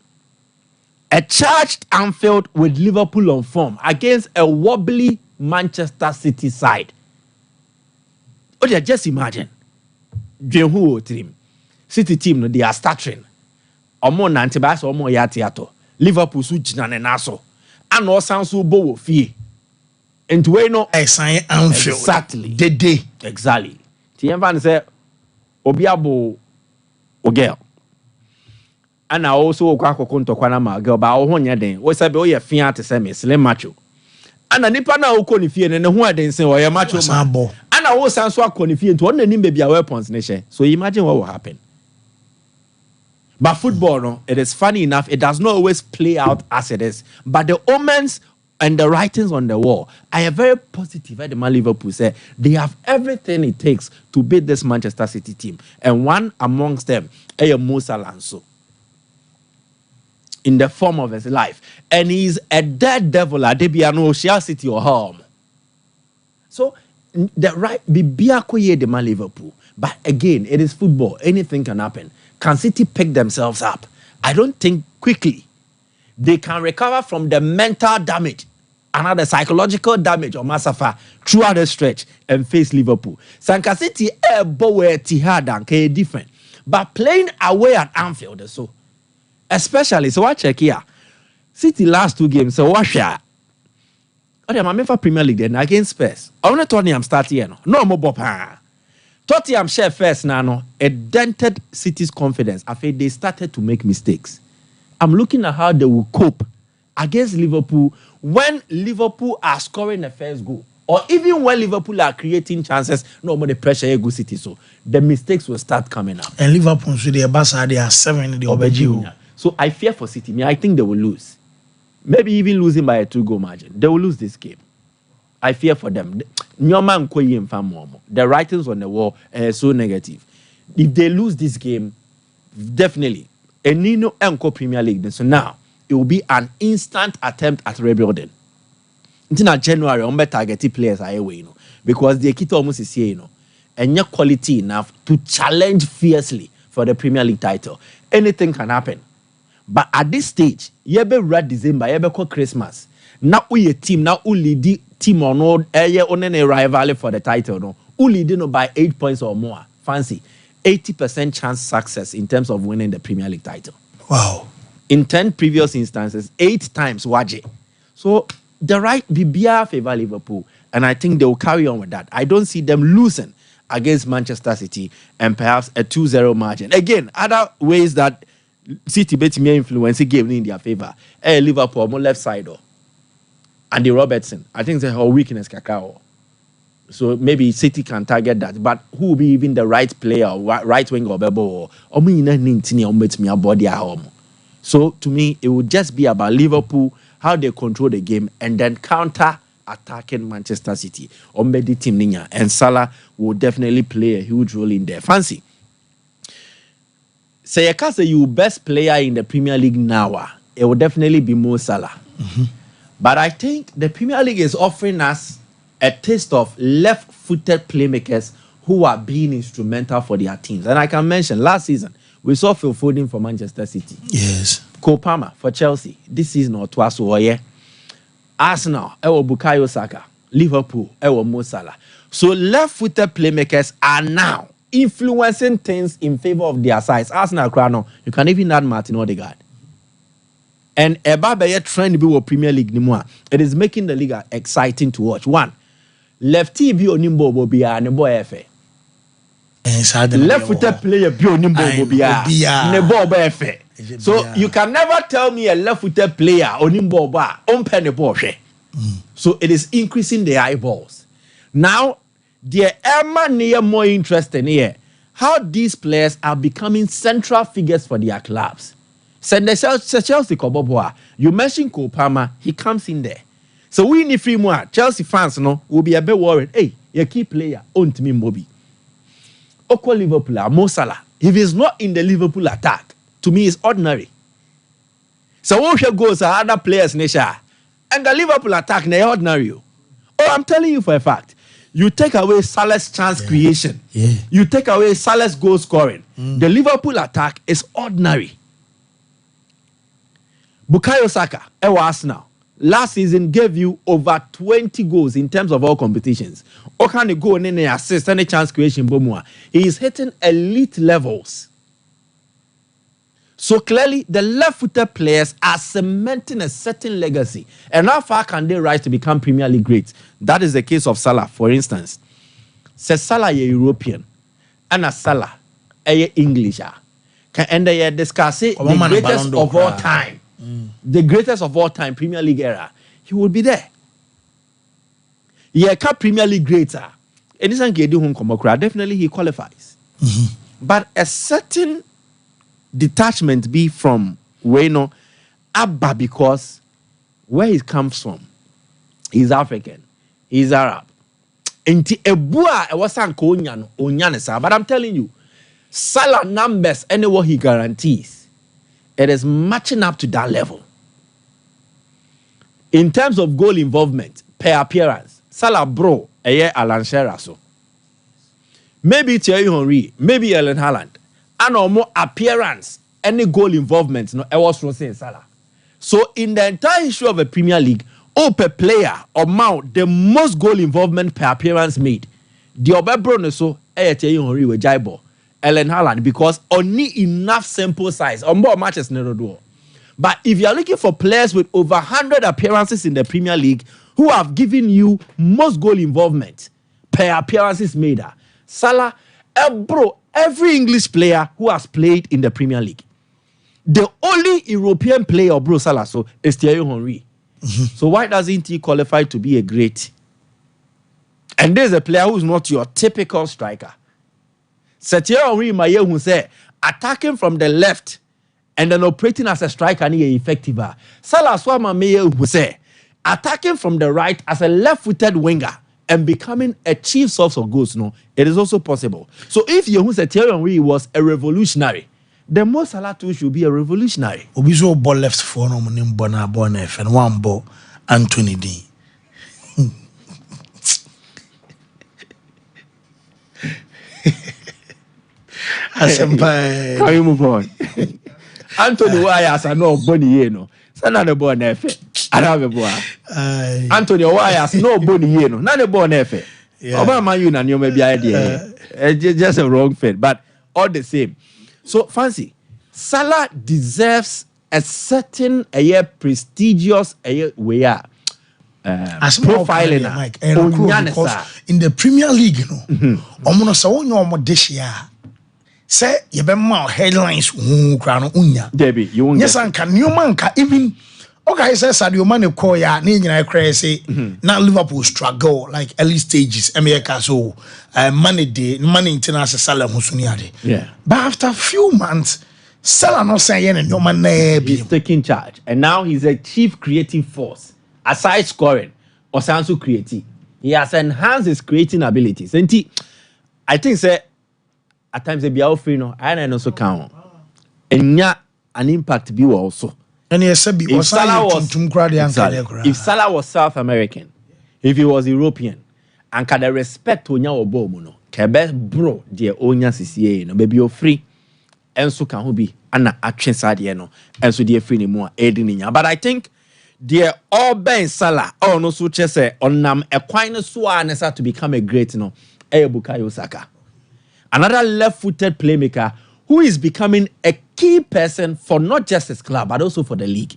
A charged Anfield with Liverpool on form against a wobbly Manchester City side. Oh, just imagine. Team. City team, they are stuttering. Omo nantibas, omo yatiato. Liverpool su jinane naso. And no sounds so bow fee. And we know I sign Anfield. Exactly. The day. Exactly. Tienvan say Obiabo Ogel. And I also kwako konto kwana ma girl ba o honya den. We say be o ye fia te say me slim macho. And nipa na o koni fie ne ho aden say o ye macho ma. And I was so akoni fie nto on nanim baby weapons ne she. So imagine what will happen. But football, no, it is funny enough, it does not always play out as it is. But the omens and the writings on the wall, I am very positive. The man Liverpool say they have everything it takes to beat this Manchester City team. And one amongst them, Musa Alonso, in the form of his life. And he's a dead devil at Debiano, Shea City or home. So, the right, the man Liverpool. But again, it is football. Anything can happen. Can City pick themselves up? I don't think quickly they can recover from the mental damage, another psychological damage or massacre throughout the stretch and face Liverpool. Sanka City are different, but playing away at Anfield, so especially so I check here. City last 2 games, so what share? Oh, I'm for Premier League then against Spurs. I want to Tottenham start here. No more Bob. Tottenham share first now, it dented City's confidence. I feel they started to make mistakes. I'm looking at how they will cope against Liverpool when Liverpool are scoring the first goal Or even when Liverpool are creating chances, no more the pressure you go City, so the mistakes will start coming up. And Liverpool, so their Barca, they are 7 in the Obeji. So I fear for City. I think they will lose. Maybe even losing by a 2-goal margin. They will lose this game. I fear for them. The writings on the wall are so negative. If they lose this game, definitely, and Nino Enco Premier League. So now it will be an instant attempt at rebuilding. Until January, I'm better targeting players away, because the kit almost is here, and your quality enough to challenge fiercely for the Premier League title. Anything can happen. But at this stage, you be red December, you be call Christmas. Now we a team, now we lead team or no, on a rival for the title, no. We lead by 8 points or more. Fancy 80% chance success in terms of winning the Premier League title. Wow! In 10 previous instances, 8 times Waje. So the right BBR favor Liverpool, and I think they will carry on with that. I don't see them losing against Manchester City and perhaps a 2-0 margin. Again, other ways that City bet me influence game in their favor. Liverpool more left side and the Robertson. I think it's her weakness kakao. So maybe City can target that. But who will be even the right player, right wing or bebo or me body at home. So to me, it would just be about Liverpool, how they control the game, and then counter attacking Manchester City. The team Ninya and Salah will definitely play a huge role in there. Fancy. Say you can say you best player in the Premier League now, it will definitely be Mo Salah. But I think the Premier League is offering us a taste of left-footed playmakers who are being instrumental for their teams. And I can mention last season we saw Phil Foden for Manchester City. Yes. Cole Palmer for Chelsea. This season or twice or yeah. Arsenal, Bukayo Saka. Liverpool, Mo Salah. So left-footed playmakers are now influencing things in favor of their sides. Arsenal, you can even add Martin Odegaard. And a Baba trend to be with Premier League anymore. It is making the league exciting to watch. One, lefty be onimbo bobia nebo efe. Left-footed player be onimbo bobia nebo efe. So you can never tell me a left-footed player onimbo ba umpe nebo she. So it is increasing the eyeballs. Now, the Emma near more interesting here. How these players are becoming central figures for their clubs. Chelsea Koboboa, you mentioned Cole Palmer, he comes in there. So we need free more. Chelsea fans will be a bit worried. Hey, your key player, own to me Moby. Oko Liverpool, Mo Salah. If he's not in the Liverpool attack, to me it's ordinary. So what should go to other players, Nesha? And the Liverpool attack, they're ordinary. Oh, I'm telling you for a fact. You take away Salah's chance creation. Yeah. You take away Salah's goal scoring. The Liverpool attack is ordinary. Bukayo Saka, Arsenal, last season gave you over 20 goals in terms of all competitions. Okane go and any assist, any chance creation, Bomua. He is hitting elite levels. So clearly, the left-footed players are cementing a certain legacy. And how far can they rise to become Premier League greats? That is the case of Salah, for instance. Say Salah is European, and a Salah is English. And they discuss the greatest of all time. The greatest of all time, Premier League era. He will be there. Yeah, Premier League greater. Anything he do home definitely he qualifies. But a certain detachment be from Wayno Abba, because where he comes from, he's African, he's Arab. But I'm telling you, Salah numbers anywhere he guarantees, it is matching up to that level. In terms of goal involvement per appearance, Salah bro, Alan Shearer so. Maybe Thierry Henry, maybe Erling Haaland. And or more appearance, any goal involvement, no, I was saying Salah. So in the entire issue of a Premier League, per player or mount the most goal involvement per appearance made. The Obebro so Thierry Henry with Jaibo, Erling Haaland, because only enough sample size on more matches never do. But if you are looking for players with over 100 appearances in the Premier League who have given you most goal involvement per appearances made, Salah, bro, every English player who has played in the Premier League. The only European player, bro, Salah, so is Thierry Henry. So why doesn't he qualify to be a great And there's a player who's not your typical striker. Thierry Henry Maye who say attacking from the left and then operating as a striker ni effective. Salah Swama Maye who say attacking from the right as a left-footed winger and becoming a chief source of goals. No, it is also possible. So if you say Thierry Henry was a revolutionary, then Mo Salah too should be a revolutionary. Obiso ball left for no money bona bonef and one ball Anthony D. Can you move on? Anthony Wires are no bony, no. Not a born effort. I have a boy. Anthony Wires, no bony, no. Not a born effort. Obama, you and you may be idea. Just a wrong fit, but all the same. So, fancy, Salah deserves a certain prestigious way. As profiling Mike, because in the Premier League, you know, almost all your this year. Say you be more headlines crown unya. Debbie, you won't. Yes, and can you man even okay, says Sadio Mane call ya na crazy. Now Liverpool struggle like early stages. America so money international Salah Husuniade. Yeah. But after a few months, Salah not saying and your man he's taking charge. And now he's a chief creative force. Aside scoring or also creative. He has enhanced his creating abilities. And I think say at times they be offering no, I also count. And yeah, an impact be also. And yes, if Salah was South American, if he was European, and can respect to nya obo mu no, kebe bro de onya CCA no, baby free, and so can who be ana atwen sade no, and so de free ni mu a but I think the all Ben Salah, oh no so say onam ekwan so anesa to become a great no, Bukayo Saka. Another left-footed playmaker who is becoming a key person for not just his club, but also for the league.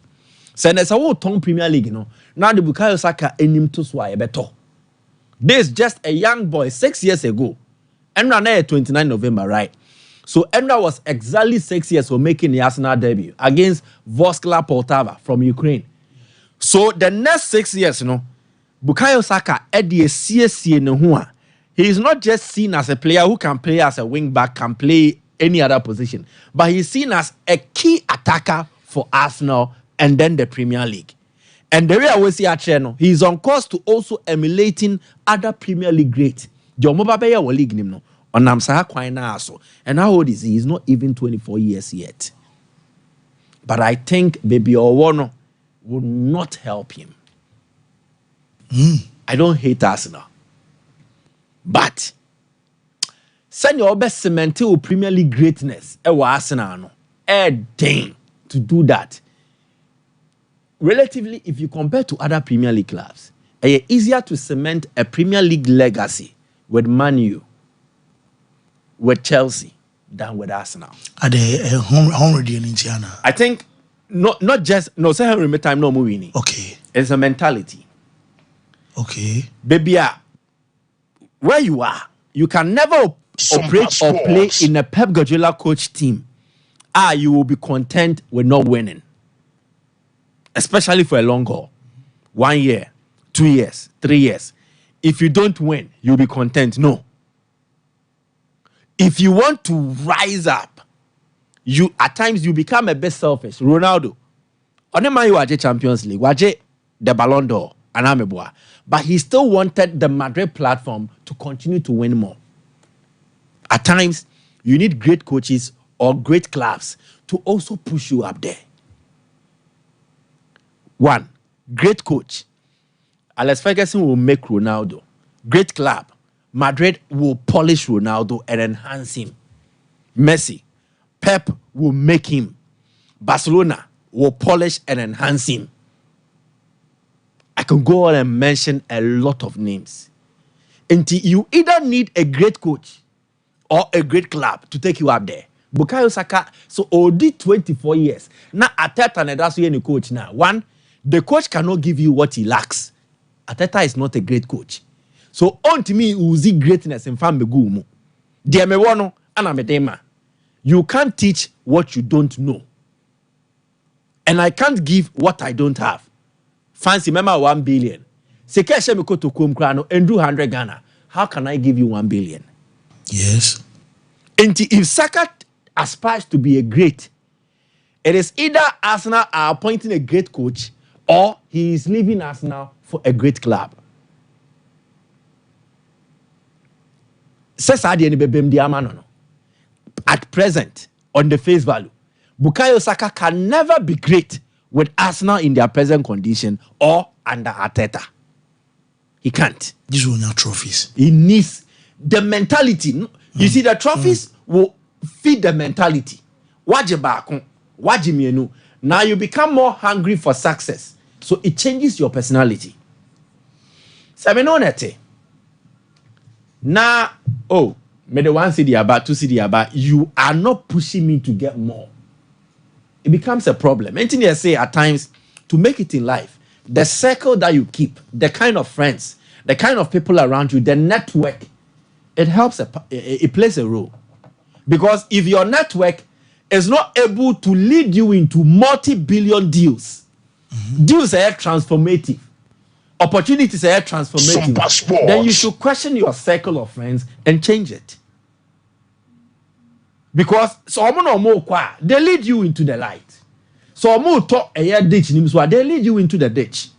So there's a whole Tom Premier League, you know. Now the Bukayo Saka enim to sway better. This is just a young boy 6 years ago. Enra na 29 November, right? So Enra was exactly 6 years for making the Arsenal debut against Voskla Poltava from Ukraine. So the next 6 years, you know, Bukayo Saka edi CSC no hua. He is not just seen as a player who can play as a wing back, can play any other position, but he's seen as a key attacker for Arsenal and then the Premier League. And the way I will see Acheno, he's on course to also emulating other Premier League greats. Jomobabeya will league him no. On Namsaha Kwaina also. And how old is he? He's not even 24 years yet. But I think Baby Owono would not help him. I don't hate Arsenal. But send your best cement to Premier League greatness. Arsenal no. Dang to do that. Relatively, if you compare to other Premier League clubs, it's easier to cement a Premier League legacy with Man U, with Chelsea, than with Arsenal. Are they 100 in Indiana? I think not just say Henry time no moving. Okay. It's a mentality. Okay. Baby, where you are, you can never operate or play in a Pep Guardiola coach team. You will be content with not winning. Especially for a long haul. 1 year, 2 years, 3 years. If you don't win, you'll be content. No. If you want to rise up, you at times you become a bit selfish. Ronaldo. Onema you waje Champions League, waje the Ballon d'Or, anameboa. But he still wanted the Madrid platform to continue to win more. At times, you need great coaches or great clubs to also push you up there. One, great coach. Alex Ferguson will make Ronaldo. Great club. Madrid will polish Ronaldo and enhance him. Messi. Pep will make him. Barcelona will polish and enhance him. I can go on and mention a lot of names. Until you either need a great coach or a great club to take you up there. Bukayo Saka, so already 24 years. Now, Ateta and that's any coach now. One, the coach cannot give you what he lacks. Ateta is not a great coach. So, on to me, uzi greatness in Fambegumu. Diamewono, anamedema. You can't teach what you don't know. And I can't give what I don't have. Fancy, remember 1 billion. Seke shemiko to kum krano and do 100 Ghana. how can I give you 1 billion? Yes. And if Saka aspires to be a great, it is either Arsenal are appointing a great coach or he is leaving Arsenal for a great club. At present, on the face value, Bukayo Saka can never be great with Arsenal in their present condition or under Arteta. He can't. These were not trophies. He needs the mentality. You see, the trophies will feed the mentality. Now you become more hungry for success. So it changes your personality. Now, maybe 1 city about 2 city about, you are not pushing me to get more. It becomes a problem. Anything I say at times, to make it in life, the circle that you keep, the kind of friends, the kind of people around you, the network, it helps, it plays a role. Because if your network is not able to lead you into multi-billion deals, deals are transformative, opportunities are transformative, then you should question your circle of friends and change it. Because they lead you into the light. So they lead you into the ditch.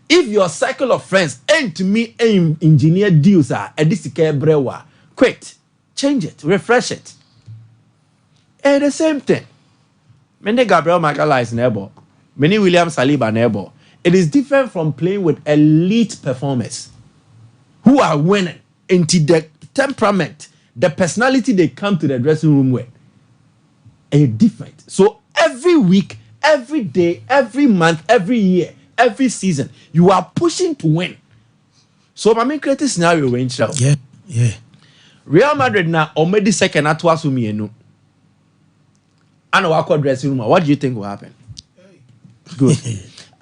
If your circle of friends ain't me engineer deals quit, change it, refresh it. And the same thing. Many Gabriel Magala is neighbor. Many William Saliba neighbor. It is different from playing with elite performers who are winning into the temperament, the personality they come to the dressing room with. Are different. So every week, every day, every month, every year, every season, you are pushing to win. So I mean, create a scenario range out. Yeah. Real Madrid now already second at Wasumi and our dressing room. What do you think will happen? Good.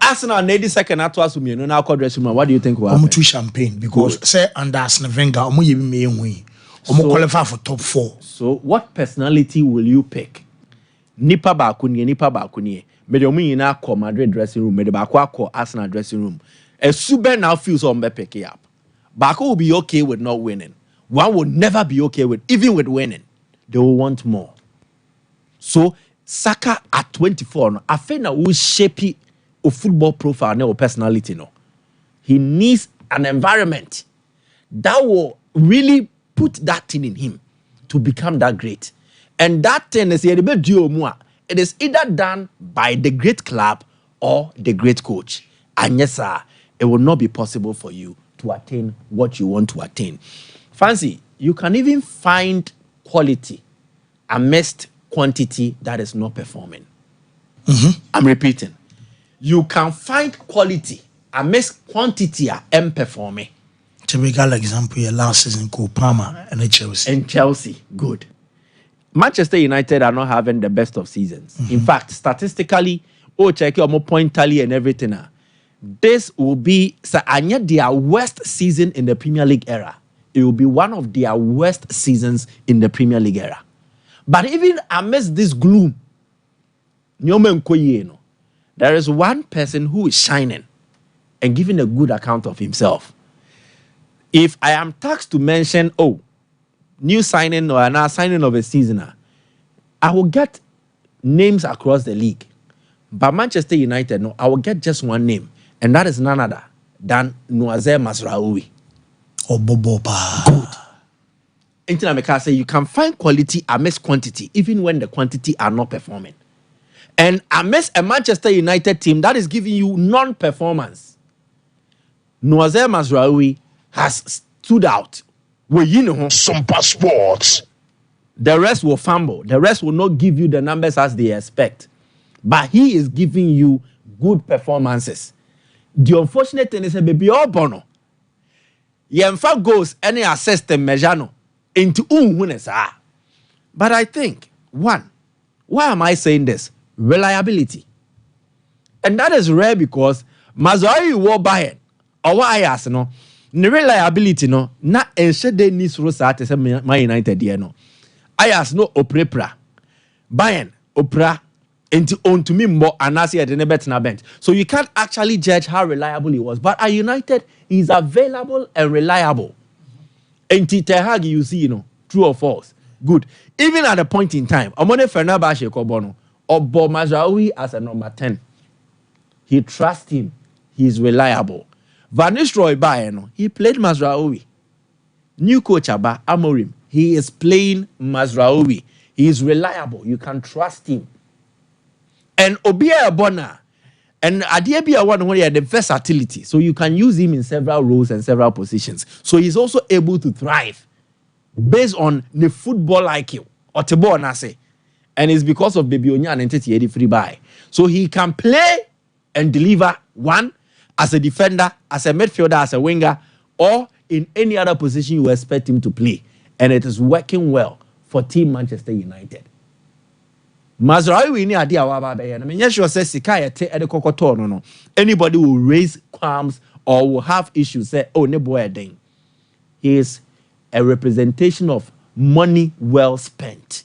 Arsenal need second at Wasumi and our dressing room. What do you think will happen? I'm champagne because say under Arsenal Wenger, qualify for top 4. So what personality will you pick? Nipa bakuni. Me na call Madrid dressing room. Me de call Arsenal dressing room. A super now feels on me pick it up. Baku will be okay with not winning. One will never be okay with, even with winning. They will want more. So Saka at 24, I think that will shape a football profile or personality. No, he needs an environment that will really put that thing in him to become that great. And that thing is it is either done by the great club or the great coach. And yes, sir, it will not be possible for you to attain what you want to attain. Fancy, you can even find quality amidst quantity that is not performing. I'm repeating. You can find quality amidst quantity and performing. Typical example, last season, Palmer and Chelsea. And Chelsea, good. Manchester United are not having the best of seasons. In fact, statistically, check your point tally and everything. This will be their worst season in the Premier League era. It will be one of their worst seasons in the Premier League era. But even amidst this gloom, there is one person who is shining and giving a good account of himself. If I am tasked to mention, new signing or another signing of a seasoner, I will get names across the league. But Manchester United, I will get just one name, and that is none other than Noazer Masraoui. Good. Say you can find quality amidst quantity, even when the quantity are not performing. And amidst a Manchester United team that is giving you non-performance, Noazer Masraoui has stood out. Some passports. The rest will fumble. The rest will not give you the numbers as they expect. But he is giving you good performances. The unfortunate thing is, baby, bono. Yemfa goes any assist and measure into unwinesa. But I think, one, why am I saying this? Reliability. And that is rare because Mazari war Bayern or what I ask, no. The reliability no na enshede ni suro sa te se Man United there no. Ayas no oprepra. Bayern opra enti on to me more anasi at the bet na bench. So you can't actually judge how reliable he was. But at United, he's available and reliable. And Ten Hag, you see, true or false. Good. Even at a point in time, Omone Fenerbahce Kobono, or Bob Mazraoui as a number 10. He trusts him. He is reliable. Van Nistelrooy Bayern, he played Mazraoui. New coach Aba Amorim, he is playing Mazraoui. He is reliable. You can trust him. And Obia Bona, and Adiabia one where the versatility. So you can use him in several roles and several positions. So he's also able to thrive based on the football IQ. Otebo Nase. And it's because of Baby Onya and Entity free buy. So he can play and deliver one as a defender, as a midfielder, as a winger, or in any other position you expect him to play. And it is working well for Team Manchester United. Mazraoui ni adi awaba be na menye sure say sika yete e de kokoto no anybody will raise qualms or will have issues say oh ne boy den. He is a representation of money well spent.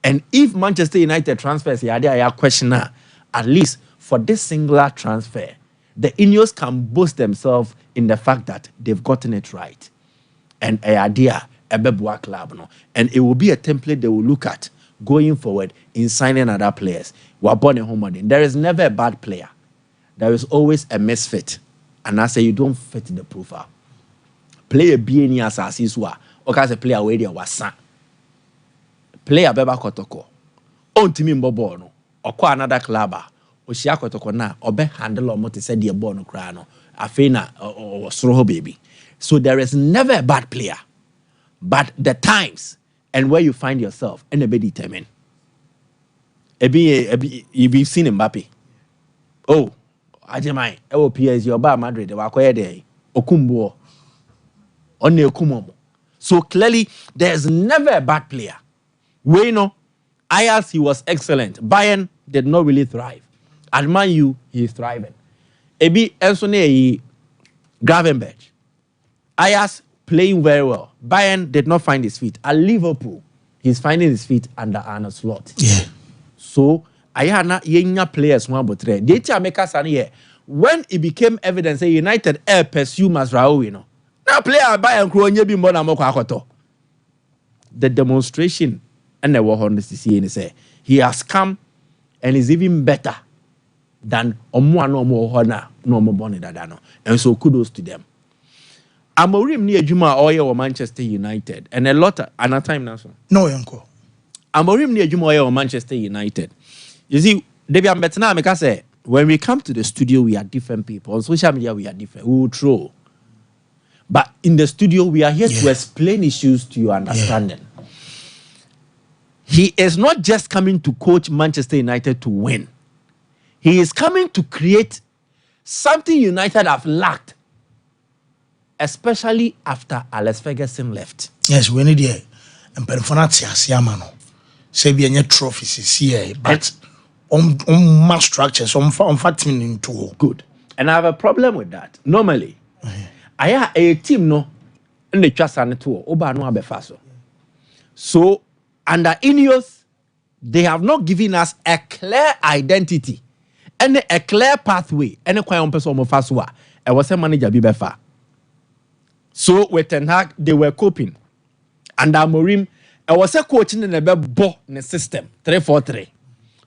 And if Manchester United transfers a questioner, at least for this singular transfer, the Ineos can boast themselves in the fact that they've gotten it right. And a idea, a Bebwa club, no? And it will be a template they will look at going forward in signing other players. We're born in home. There is never a bad player. There is always a misfit. And I say you don't fit the profile. Play a BNE as Asiswa, or as a player where there was son. Player Beba Kotoko. On to me Bobono, or qua another clubber, or Shiakotoko na, or be handle or moti said the bono crano, Afena or Sroho baby. So there is never a bad player. But the times and where you find yourself, and a bit determined. You've seen Mbappe. Oh, Ajamai, PS, your bar Madrid, the Wakoya Day, Okumbo, Only Okumomo. So clearly, there's never a bad player. Wayno, Ajax, he was excellent. Bayern did not really thrive. At Man U, he is thriving. Ebi Elsone Gravenberch. Ajax playing very well. Bayern did not find his feet. At Liverpool, he's finding his feet under Arne Slot. Yeah. So, Ayana yenya players one but three. Data makers are here. When it became evident that United pursue Mazraoui, now player Bayern Kroonye bi mbona moko akoto. The demonstration and the war on the CCA say he has come and is even better than Omo no mo hona no mo boni dadano. And so kudos to them. Amorim ni ejuma oye wa Manchester United and a lot another time now. No yanko. Amorim ni ejuma oye wa Manchester United. You see, Debian Betna make say when we come to the studio we are different people. On social media we are different. We will throw. But in the studio we are here to explain issues to your understanding. He is not just coming to coach Manchester United to win. He is coming to create something United have lacked, especially after Alex Ferguson left. Yes, we need it. And Perfonati Asiamano. Say be any trophies here, but on mass structures, on fattening into good. And I have a problem with that. Normally, I have a team no and the trust and tour Oba no abefaso. So under Ineos, they have not given us a clear identity and a clear pathway. And a quiet person of Faswa. I was a manager Bibefa. So with Ten Hag, they were coping. Under Amorim, I was a coaching in a ball in the system 3-4-3.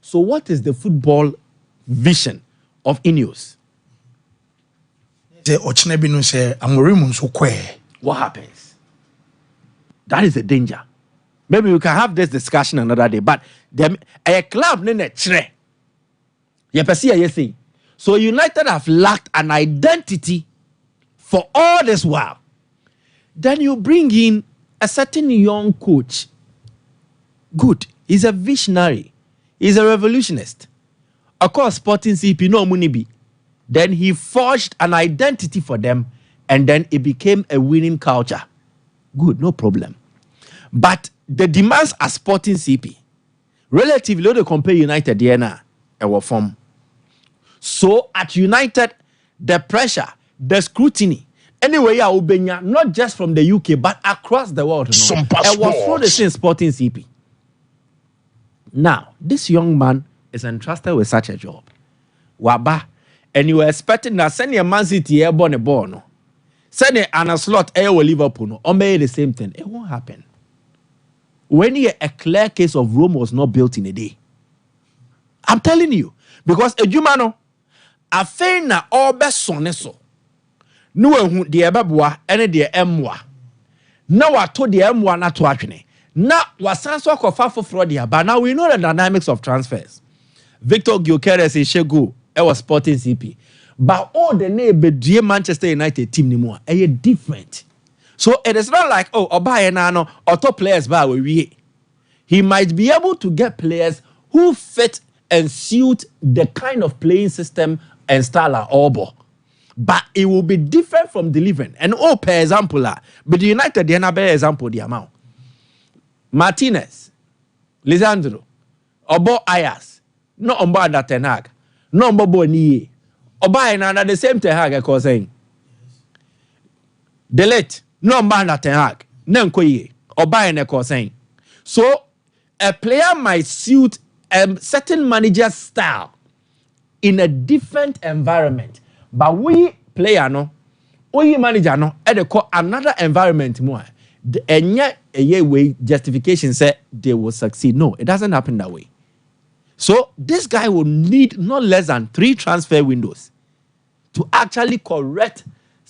So what is the football vision of Ineos? What happens? That is the danger. Maybe we can have this discussion another day. But a club so United have lacked an identity for all this while. Then you bring in a certain young coach. Good. He's a visionary. He's a revolutionist. Of course, Sporting CP no Munibi. Then he forged an identity for them, and then it became a winning culture. Good, no problem. But the demands at Sporting CP, relatively, low to compare United, DNA, our form. So at United, the pressure, the scrutiny, anyway, Ubenya, not just from the UK, but across the world. It was for the same Sporting CP. Now, this young man is entrusted with such a job. Waba, and you were expecting that send your Man City airborne a ball, no? Send a slot Liverpool no, the same thing. It won't happen. When a clear case of Rome was not built in a day. I'm telling you. Because a Jumano, a fena or best soneso. No one the Ababwa and the Mwa. Now I told the M1 not to actually. Now was answer for Fraudia, but now we know the dynamics of transfers. Victor Gyökeres is Shego, I was Sporting CP. But all the neighbor dear Manchester United team anymore, different. So it is not like Bayern or top players by we. He might be able to get players who fit and suit the kind of playing system and style of Obo. But it will be different from delivering. And per example, but the United the another example the amount. Martinez, Lisandro, Obo Ayas, no Ombo under Ten Hag, no Ombo Boni, Oba and the same Ten Hag I saying. Delete, no Ombo under Ten Hag, Nenkoye, Oba and I saying. So a player might suit a certain manager's style in a different environment. But we player no, we manager no, they call another environment more. And yet a year way justification said they will succeed. No, it doesn't happen that way. So this guy will need not less than 3 transfer windows to actually correct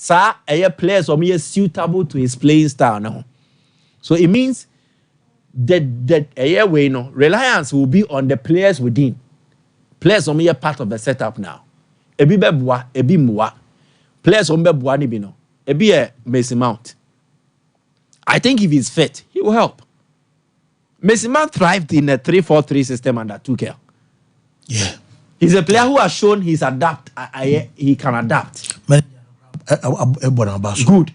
a players or more suitable to his playing style now. So it means that a year way no reliance will be on the players within. Players are part of the setup now. Ebi beboa, ebi mwa. Players on beboa ni bino. Ebi Mason Mount. I think if he's fit, he will help. Mason Mount thrived in a 3-4-3 system under Tuchel. Yeah. He's a player who has shown he can adapt. Good.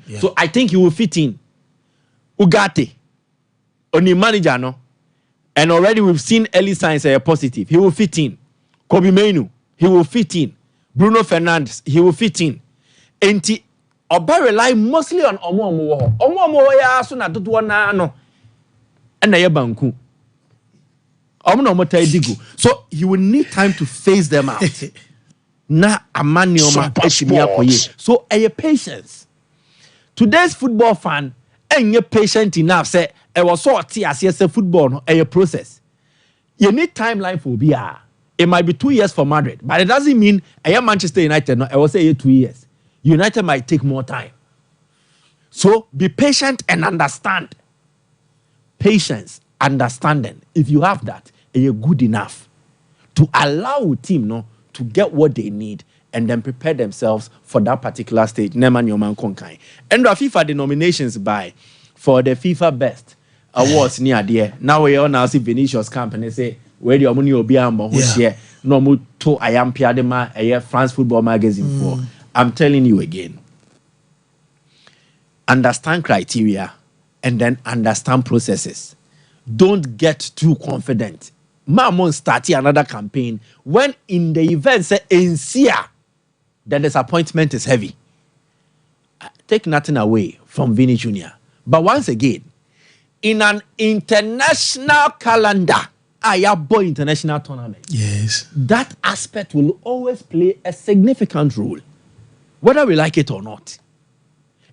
Yeah. So I think he will fit in. Ugarte. Only manager no. And already we've seen early signs are positive. He will fit in. Kobe Mainu. He will fit in. Bruno Fernandes, he will fit in. Enti Oba rely mostly on Omo. Omo ya so na dodo na no. Na ye banku. Omo no mota digu. So he will need time to phase them out. Na amani oma etimi akoye. So patience. Today's football fan enye patient enough say e was so ase football no a process. You need timeline for BR. It might be 2 years for Madrid, but it doesn't mean I am Manchester United. No, I will say 2 years. United might take more time. So be patient and understand. Patience, understanding. If you have that, you're good enough to allow a team to get what they need and then prepare themselves for that particular stage. Neman Yoman Konkai. And the FIFA denominations for the FIFA Best Awards near there. Now we all now see Vinicius camp and they say, where the money will be no more to I am Piadema a France Football Magazine for. I'm telling you again. Understand criteria and then understand processes. Don't get too confident. Mamon starting another campaign when in the event say NCA, the disappointment is heavy. Take nothing away from Vinny Jr. But once again, in an international calendar, boy international tournament. Yes. That aspect will always play a significant role, whether we like it or not.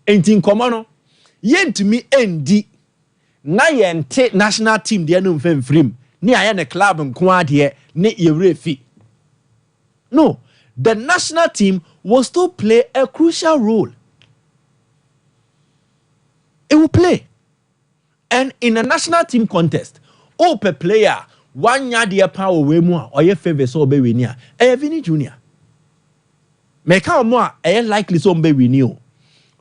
And in common, yent me ND na yente national team de no mfem frim ni aye ne club nko ade ne yerefi. No, the national team will still play a crucial role. It will play. And in a national team contest, per player, 1 year dear power way more or your favor so be winner. Vinny Jr. Make how more likely so be renew.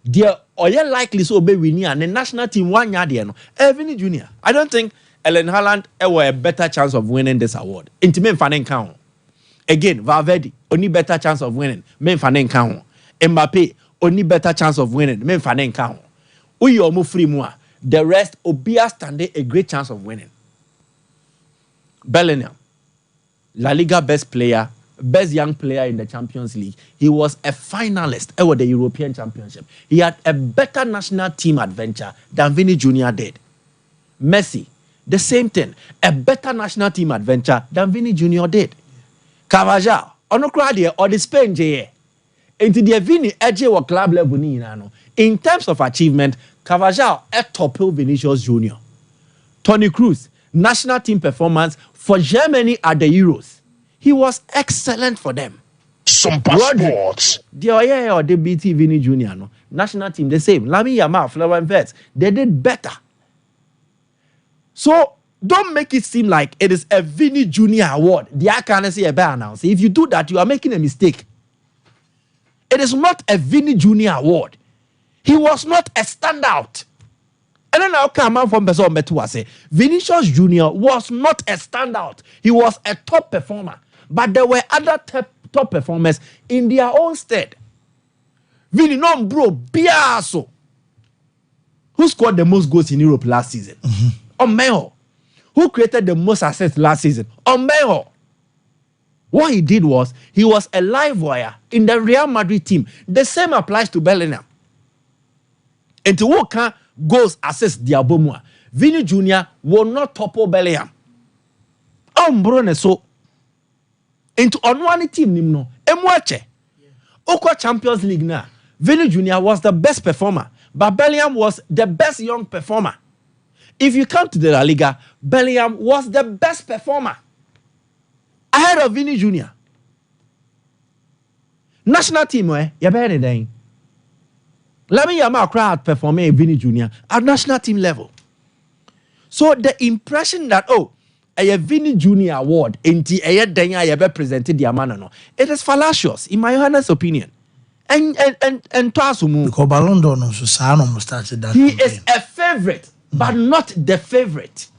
Dear or you likely so be winner and the national team 1 year dear no. Vinny Jr. I don't think Ellen Haaland were a better chance of winning this award. Intimate fan count. Again, Valverde, only better chance of winning. Men fan count. Mbappe, only better chance of winning. Men fan count. Uyo mo free more. The rest, Obia standing a great chance of winning. Bellingham, La Liga best player, best young player in the Champions League. He was a finalist at the European Championship. He had a better national team adventure than Vinny Jr. did. Messi, the same thing, a better national team adventure than Vinny Jr. did. Carvajal, Onokradia or the Spain JA. Into the Vinny Edge or club level, In terms of achievement, Carvajal toppled Vinicius Junior. Toni Kroos, national team performance for Germany at the Euros. He was excellent for them. Some passports. The BT Vini Junior, no national team the same. Lamine Yamal, Florent Wirtz, they did better. So don't make it seem like it is a Vini Junior award. The I can't say a better announce. If you do that, you are making a mistake. It is not a Vini Junior award. He was not a standout. And then I'll come out from Beso Metua say Vinicius Junior was not a standout. He was a top performer. But there were other top performers in their own stead. Vini no bro Biaso. Who scored the most goals in Europe last season? Omeho. Who created the most assists last season? Omeho. What he did was, he was a live wire in the Real Madrid team. The same applies to Bellingham. And to who can goals assist Diabomua. Vini Jr. will not topple Bellingham. Brone so. Into on one team nimno. Emwache. Oko Champions League na. Vini Jr. was the best performer. But Bellingham was the best young performer. If you come to the La Liga, Bellingham was the best performer. Ahead of Vini Jr. National team, you better than Lamine Yamal crowd performing Vini Jr. at national team level. So the impression that a Vini Jr. award inti a denya you be presented the amana it is fallacious in my honest opinion. And Twasumu because Ballon d'Or no so Sano started that. He is a favorite, but not the favorite.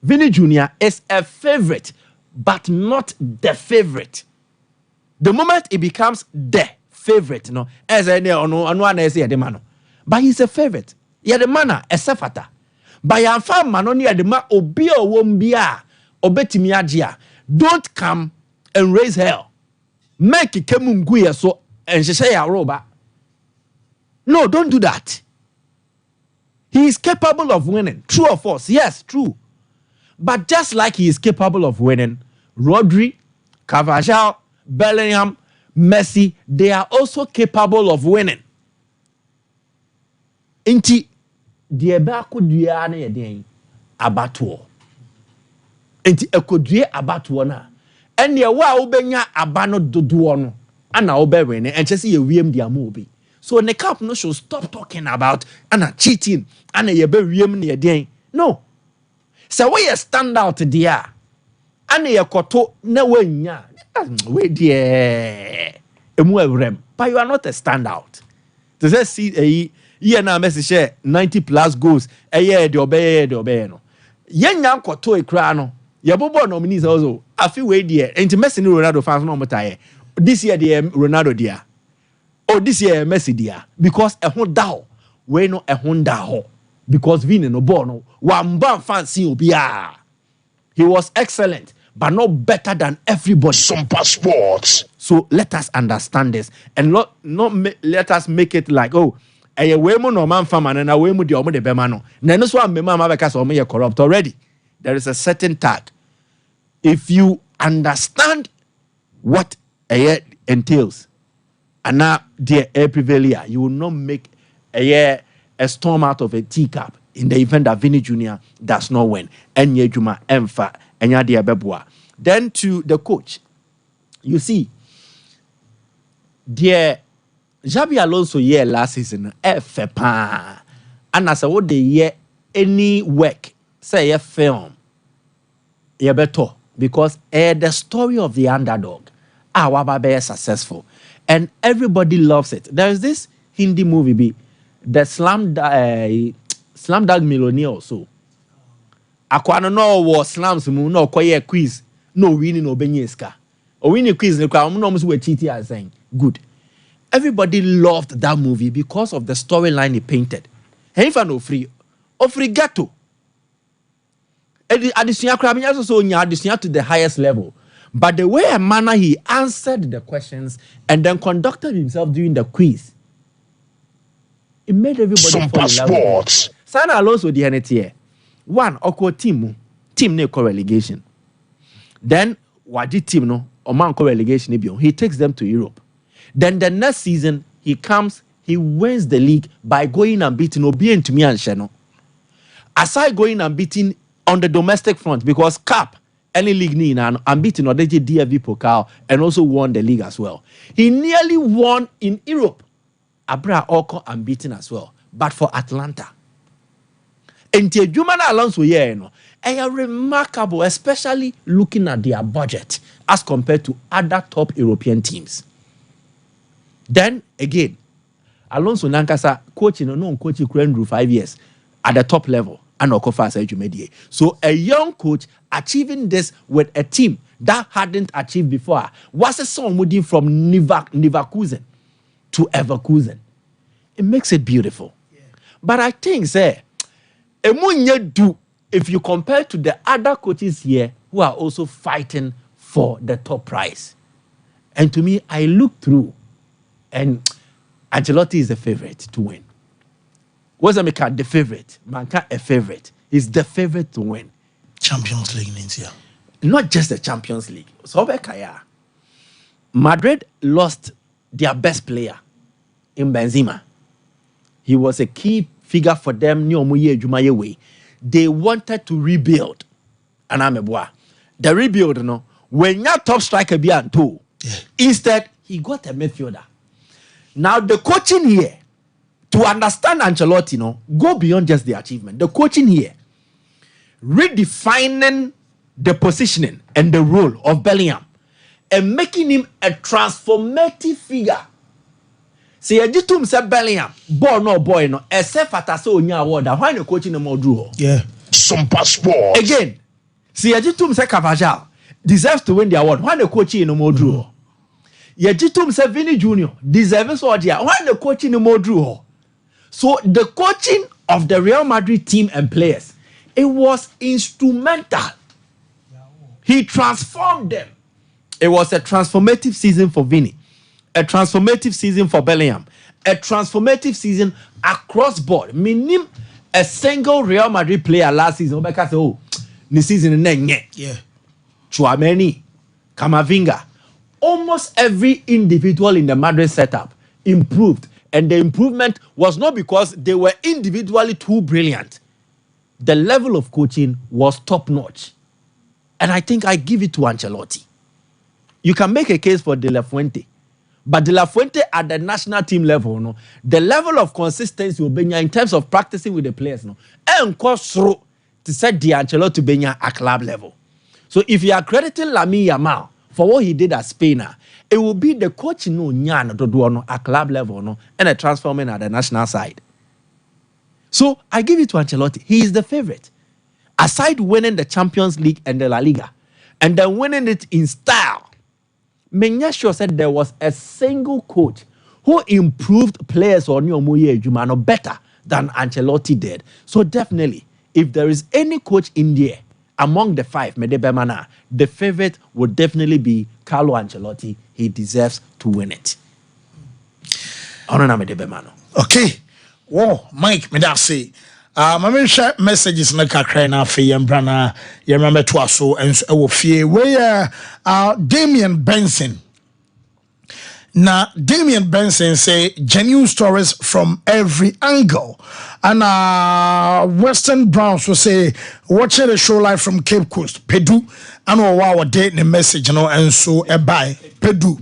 Vini Jr. is a favorite, but not the favorite. The moment it becomes the favorite, as I know, but he's a favorite. Yeah, the manner a sefata. But your farm man only the man obi or wombia obetimiagia. Don't come and raise hell. Make it kemunguya so and she say a roba. No, don't do that. He is capable of winning. True or false? Yes, true. But just like he is capable of winning, Rodri, Carvajal, Bellingham, Messi, they are also capable of winning. Inti dieba kudua na yeden abatuo. Inti ekodue abatuo na. Ene wa obenya abano dodoɔ no ana obewene and chese ye wiem dia mo obi. So the cap no should stop talking about ana cheating ana ye be wiem na yeden. No. So we stand out there. Ana ye koto na wanya. We dear. But you are not a standout. To say see a year now message 90 plus goals a year the obey no. Yen yan koto e kra no. Your bobo nominees also. I feel way dear. And to Messi Ronaldo fans no matter. This year the Ronaldo dear. Oh, this year Messi dear. Because a Honda we no a Honda because Vini no bono. One bam fancy obia. He was excellent, but not better than everybody. Some passports. So let us understand this and let us make it like a wemo no man farmer and a wemo the omo de bemano. Nene so am mama because omo ye corrupt already. There is a certain tag. If you understand what a entails, and now dear air prevalia, you will not make a storm out of a teacup in the event that Vini Jr. does not win. Enye Juma Emfa Enya dia bebua. Then to the coach, you see. Dear Xabi Alonso year last season, F-pa. And as I would the year any work, say a film, you better because the story of the underdog, our baby is successful, and everybody loves it. There is this Hindi movie, the Slumdog Millionaire or so. Aquano no was slums no quiet quiz, no winning no benyeska. Or winning quiz no almost were cheating as saying. Good. Everybody loved that movie because of the storyline he painted. Henfa no free. Ofrigato. Addition to the highest level. But the way and manner he answered the questions and then conducted himself during the quiz, it made everybody some fall in love with him. Sana Alonso the NTA. One, oko team ne co-relegation. Then, wadi team no, or man co-relegation, he takes them to Europe. Then the next season, he comes, he wins the league by going unbeaten. Obedient to me and Sheno. Aside going unbeaten on the domestic front, because Cup, any league ni and unbeaten or the DFB Pokal, and also won the league as well. He nearly won in Europe. Abra Oko unbeaten as well, but for Atlanta. And the Jumana Alonso are remarkable, especially looking at their budget as compared to other top European teams. Then again, Alonso Nankasa coaching no coaching 5 years at the top level and Okofa. So a young coach achieving this with a team that hadn't achieved before was a song moving from Leverkusen to Everkusen. It makes it beautiful. Yeah. But I think if you compare to the other coaches here who are also fighting for the top prize. And to me, I look through and Ancelotti is the favorite to win. What's the favorite? Manka a favorite. He's the favorite to win. Champions League means here. Not just the Champions League. So Madrid lost their best player in Benzema. He was a key figure for them. They wanted to rebuild. And I'm a boy. The rebuild, when your top striker be on two, instead, he got a midfielder. Now, the coaching here, to understand Ancelotti, go beyond just the achievement. The coaching here, redefining the positioning and the role of Bellingham and making him a transformative figure. See, I just said Bellingham, boy no boy no, except for Tasso Onya award. Why no coaching no more draw? Yeah, some passport again. See, I just said Carvajal deserves to win the award. Why no coaching no more draw? Yejitum said Vinny Junior deserves so dear. Why no coaching no more draw? So the coaching of the Real Madrid team and players, it was instrumental. He transformed them. It was a transformative season for Vinny, a transformative season for Bellingham, a transformative season across board. Meaning a single Real Madrid player last season, because this season yeah, Chouameni, Camavinga, almost every individual in the Madrid setup improved. And the improvement was not because they were individually too brilliant. The level of coaching was top notch. And I think I give it to Ancelotti. You can make a case for De La Fuente. But De La Fuente at the national team level, the level of consistency will be in terms of practicing with the players. And course through to set the Ancelotti be at club level. So if you are crediting Lamine Yamal for what he did at Spain, it will be the coaching at club level and a transforming at the national side. So I give it to Ancelotti. He is the favorite. Aside winning the Champions League and the La Liga, and then winning it in style, Menyasho said there was a single coach who improved players on Jumano better than Ancelotti did. So definitely, if there is any coach in there among the five, Medebemana, the favorite would definitely be Carlo Ancelotti. He deserves to win it. Okay. Whoa, Mike, me that say. My share messages na kakra na fe yembrana remember to aso and wo fie where Damien Benson. Now Damien Benson say genuine stories from every angle. And Western Browns will say watching the show live from Cape Coast, Pedu. And our date the message, and so buy Pedu.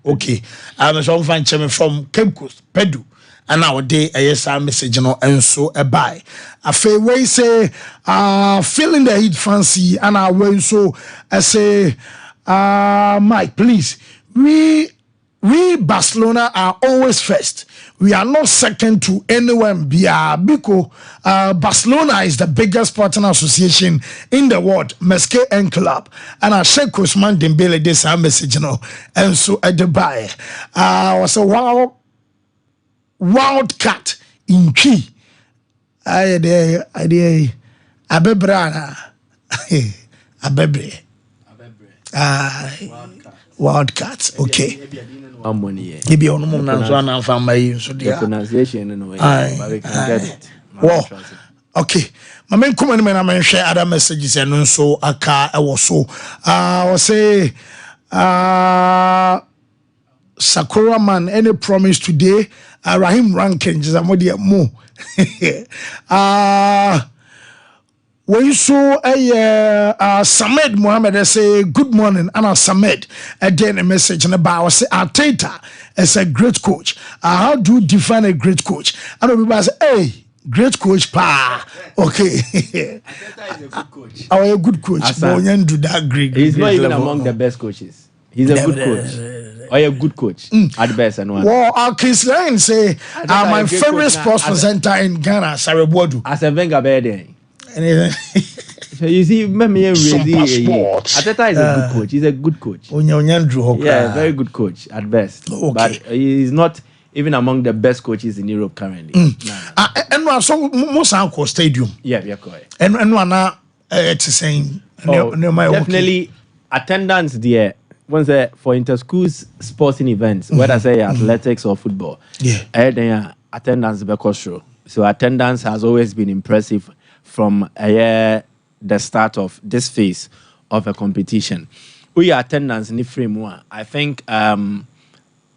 Okay. I'm so fine from Cape Coast, Pedu. And our day a yes message, and so buy. A fair way say feeling the heat fancy, and I will so I say Mike, please. We Barcelona are always first. We are not second to anyone because Barcelona is the biggest partner association in the world, Mascot and Club. And I shake Usman Dembele this message, and so at the buy. Was a wild cat in key. Abebrana. Abebre. Wildcats, okay. Maybe on one family, so the pronunciation okay. My main comment when I share other messages and so I was so I was say Sakura man any promise today. Rahim Rankin Jamodia Mo. When you saw Samed Mohammed, I say good morning, Anna Samed. Again, a message about say Arteta as a great coach. How do you define a great coach? And everybody say, hey, great coach, pa. Okay. Arteta is a good coach. Oh, a good coach. Do that great. He's not even level. among the best coaches. He's a good coach. Or a good coach at best and one. Well, Chris Lane say, my favorite sports presenter in Ghana, Sarah Bodu. As a Venga Bede. So you see, Arteta is a good coach. He's a good coach. Yeah, very good coach at best. Okay. But he's not even among the best coaches in Europe currently. And no, so most uncle stadium. Yeah, correct. And one it's saying definitely attendance there. Once for inter-schools sporting events, whether say athletics or football, then attendance because show. So attendance has always been impressive from the start of this phase of a competition. We attendance in frame. I think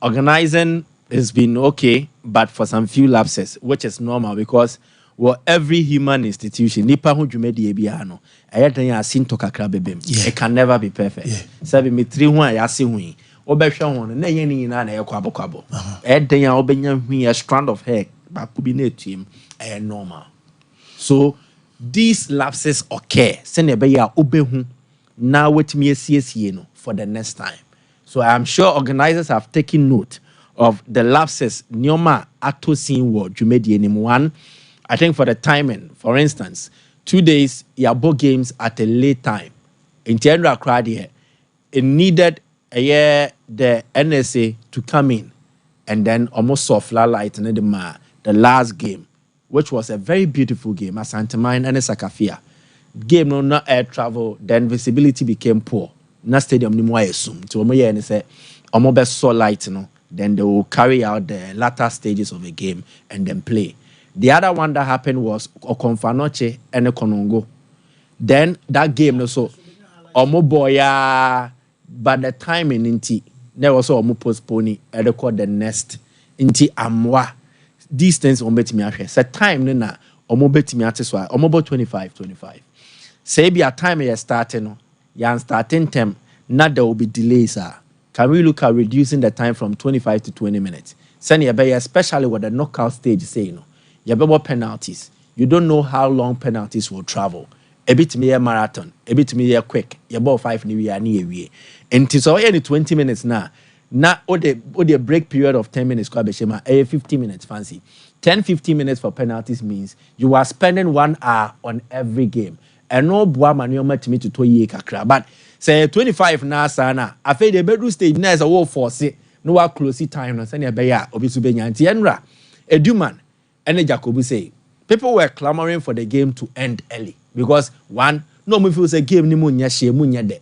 organizing has been okay, but for some few lapses, which is normal because every human institution, it can never be perfect. So me 3 1 ya see hu. Obehwe ho na yen ni na e kwabo kwabo. Den ya obenya hu a strand of hair ba kubi na etuim normal. So these lapses occur. Send be ya obehu na wetimi asiesie no for the next time. So I am sure organizers have taken note of the lapses Nyoma atosin wo dwumedi enim. One, I think for the timing, for instance, 2 days yabo games at a late time. In general crowd here, it needed the NSA to come in and then almost soft light and the last game, which was a very beautiful game, Asante Mine and Sakafia. Game no air travel, then visibility became poor. Na stadium ni mo assume. To omo and say omo be so light no, then they will carry out the latter stages of the game and then play. The other one that happened was Okonfanoche and Konongo. Then that game so omo boya, but the timing inti there was omo postpone and record the next inti amwa. These things on betimi ahwe. Say time na omo betimi ate so omo bo 25. Say be a time you starting no, you starting term, not there will be delays. Can we look at reducing the time from 25 to 20 minutes? Send you especially with the knockout stage say no. You have more penalties. You don't know how long penalties will travel. A bit me a marathon, a bit me a quick. You about 5 new year near we. And it's only 20 minutes now. Now, or the break period of 10 minutes, 50 minutes fancy. 10-15 minutes for penalties means you are spending 1 hour on every game. And no boy manual to me to 2 year kakra. But say 25 na sana. I feel the bedroom stage na is a war for say no one close time no send ya obisubenya anti enra. Eduman. And Jacobu say, people were clamoring for the game to end early because one, no me feel say game ni munya she munya de.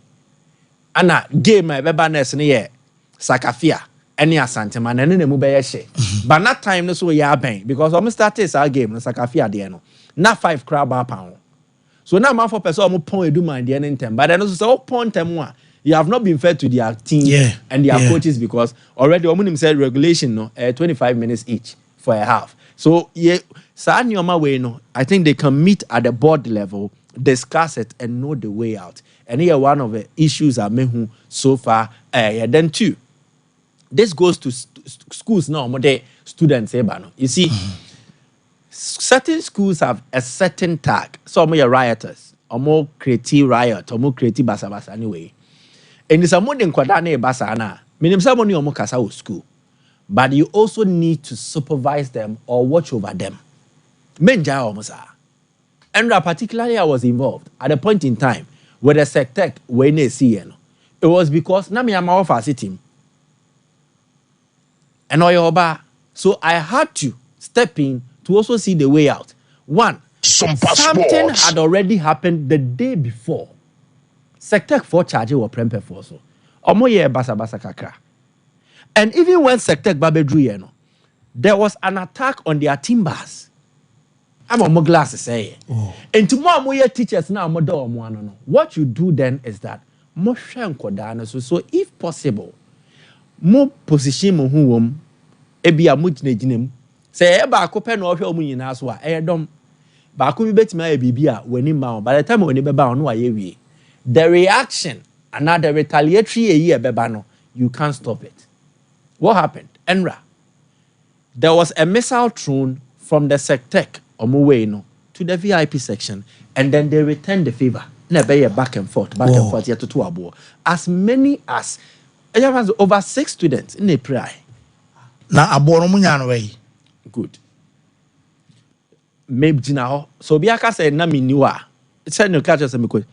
Ana game my bebaness ni ye Sakafia any Asante man and mu be she. But not time no so ya ben because almost started our game no Sakafia de no. Not 5 crab pound. So now man for person almost point do mind the end time. But then also say point them one. You have not been fair to their team and their coaches because already Amorim said regulation no 25 minutes each for a half. So I think they can meet at the board level, discuss it, and know the way out. And here one of the issues are mehu so far. Then 2, this goes to schools now. Students, you see, certain schools have a certain tag. Some are rioters, or more creative riot, or more creative basa anyway. And it's a more than kwadane basa na. Meaning someone you kasa school. But you also need to supervise them or watch over them. Menja almost. And particularly I was involved at a point in time where the sectec when they see it was because na me am off team. And so I had to step in to also see the way out. One, something had already happened the day before. Sectec for charge or prempe for so. Omo ye basa kakra. And even when Sectec Babedru, there was an attack on their timbers. I'm on my glasses say. And tomorrow more teachers now what you do then is that so if possible, mo position mo hu wom ebia mo gyina say e ba ko pe na ohwe o mu nyina so a e dom ba ko bi betima ya bibia wani ma by the time wani beba no aye wie the reaction another retaliatory e beba no you can't stop it. What happened? Enra, there was a missile thrown from the sectec no to the VIP section, and then they returned the favor. Back and forth, here to abo. As many as over 6 students in a prayer. Na abo no munya way. Good. Maybe now. So biaka say na miniwa. It said no catch us because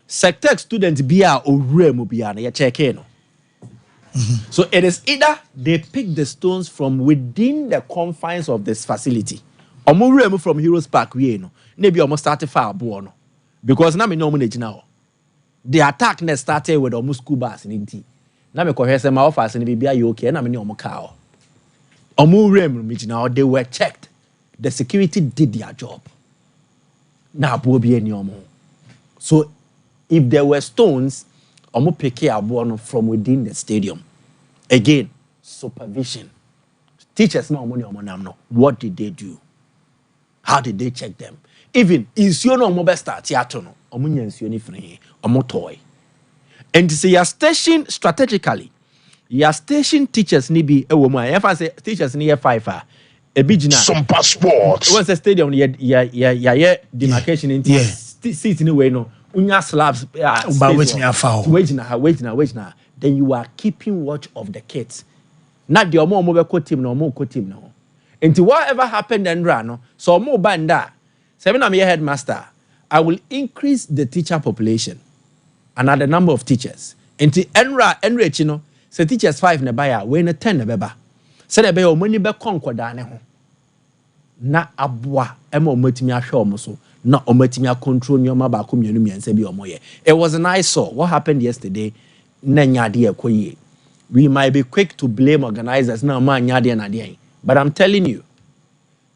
sectec students bia owure mu bia na ye check no. So it is either they pick the stones from within the confines of this facility. Or from Heroes Park, we no. Maybe almost started fire no. Because now me no money now. The attack net started with almost school bus in Inti. Now me call my office and be you okay, and I mean car. Now they were checked. The security did their job. Now Bobby and so if there were stones, omo pick a from within the stadium. Again, supervision. Teachers no money no. What did they do? How did they check them? Even insure no mobile start theater no. Omo nyansio ni free. Omo toy. And to say your station strategically. Your station teachers ni bi ewo mu. If I say teachers ni year 5 e bi gina some passports. Once the stadium ya demarcation into seat ni way no. Unya slabs but waiting a foul. Waiting now. Then you are keeping watch of the kids. Not the omo be team no team no. Until whatever happened and ran, so more banda. 7 I'm your headmaster. I will increase the teacher population. Another number of teachers. Until enrich, say teachers 5 na baya, when a 10 na beba. Say the be money be conquer ho. Na abwa emo matimi ahwe omo so. Na omatimi control nyoma ba ko mienu miense bi omo ye. It was an eyesore. What happened yesterday? Na nyade ekoye. We might be quick to blame organizers na ma nyade na de. But I'm telling you,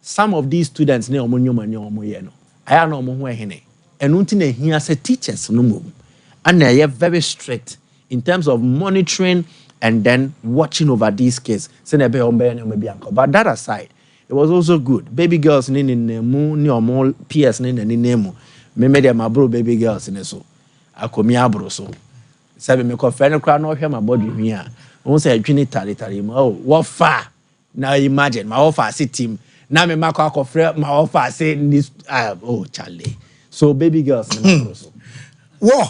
some of these students ne omo nyoma ye no. Aya na omo ho ehene. Enu nti na hia se teachers no mum. And they are very strict in terms of monitoring and then watching over these kids. But that aside, it was also good. Baby girls in the PS in the name. Me made my bro baby girls in so. I come here bro so. Sabi me ko friend crowd no hear my body here. Won say adwini tari. Oh, what far? Now imagine my offer say team. Now me ma ko friend my offer say this oh Charlie. So baby girls in my bro so. Whoa,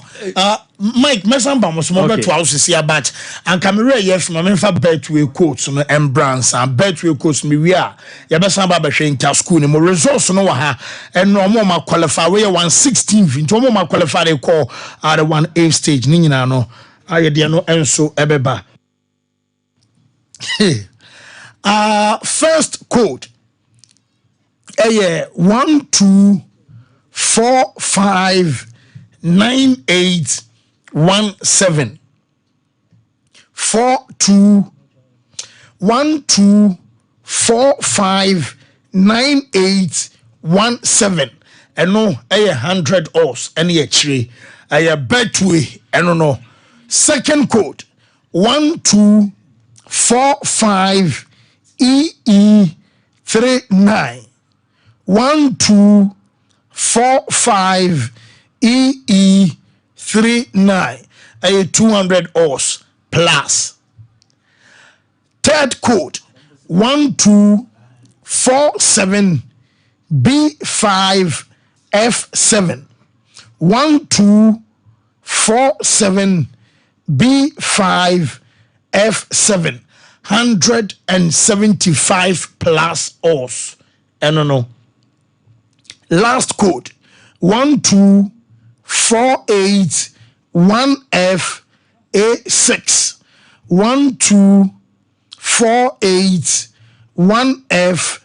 Mike, Messamba was more to house here, but and camera yes, my men for betway quotes and brands and betway quotes me we are. Yabasamba Bashin school, more resource no ha, and no more qualify. We are 116th into more qualify they call at the 1A stage. Nina no, I dear no enso ebeba. First quote. 1 2 4 5 9817 42 1 2 4 5 9817 and no 100 os any actually a betway and no second code 1 2 4 5 EE39 1 2 4 5 EE39 a 200 os plus. Third code 1247 B5F7 1247 B5F7 175 plus os. And no. Last code 1248 1F A6 1248 1F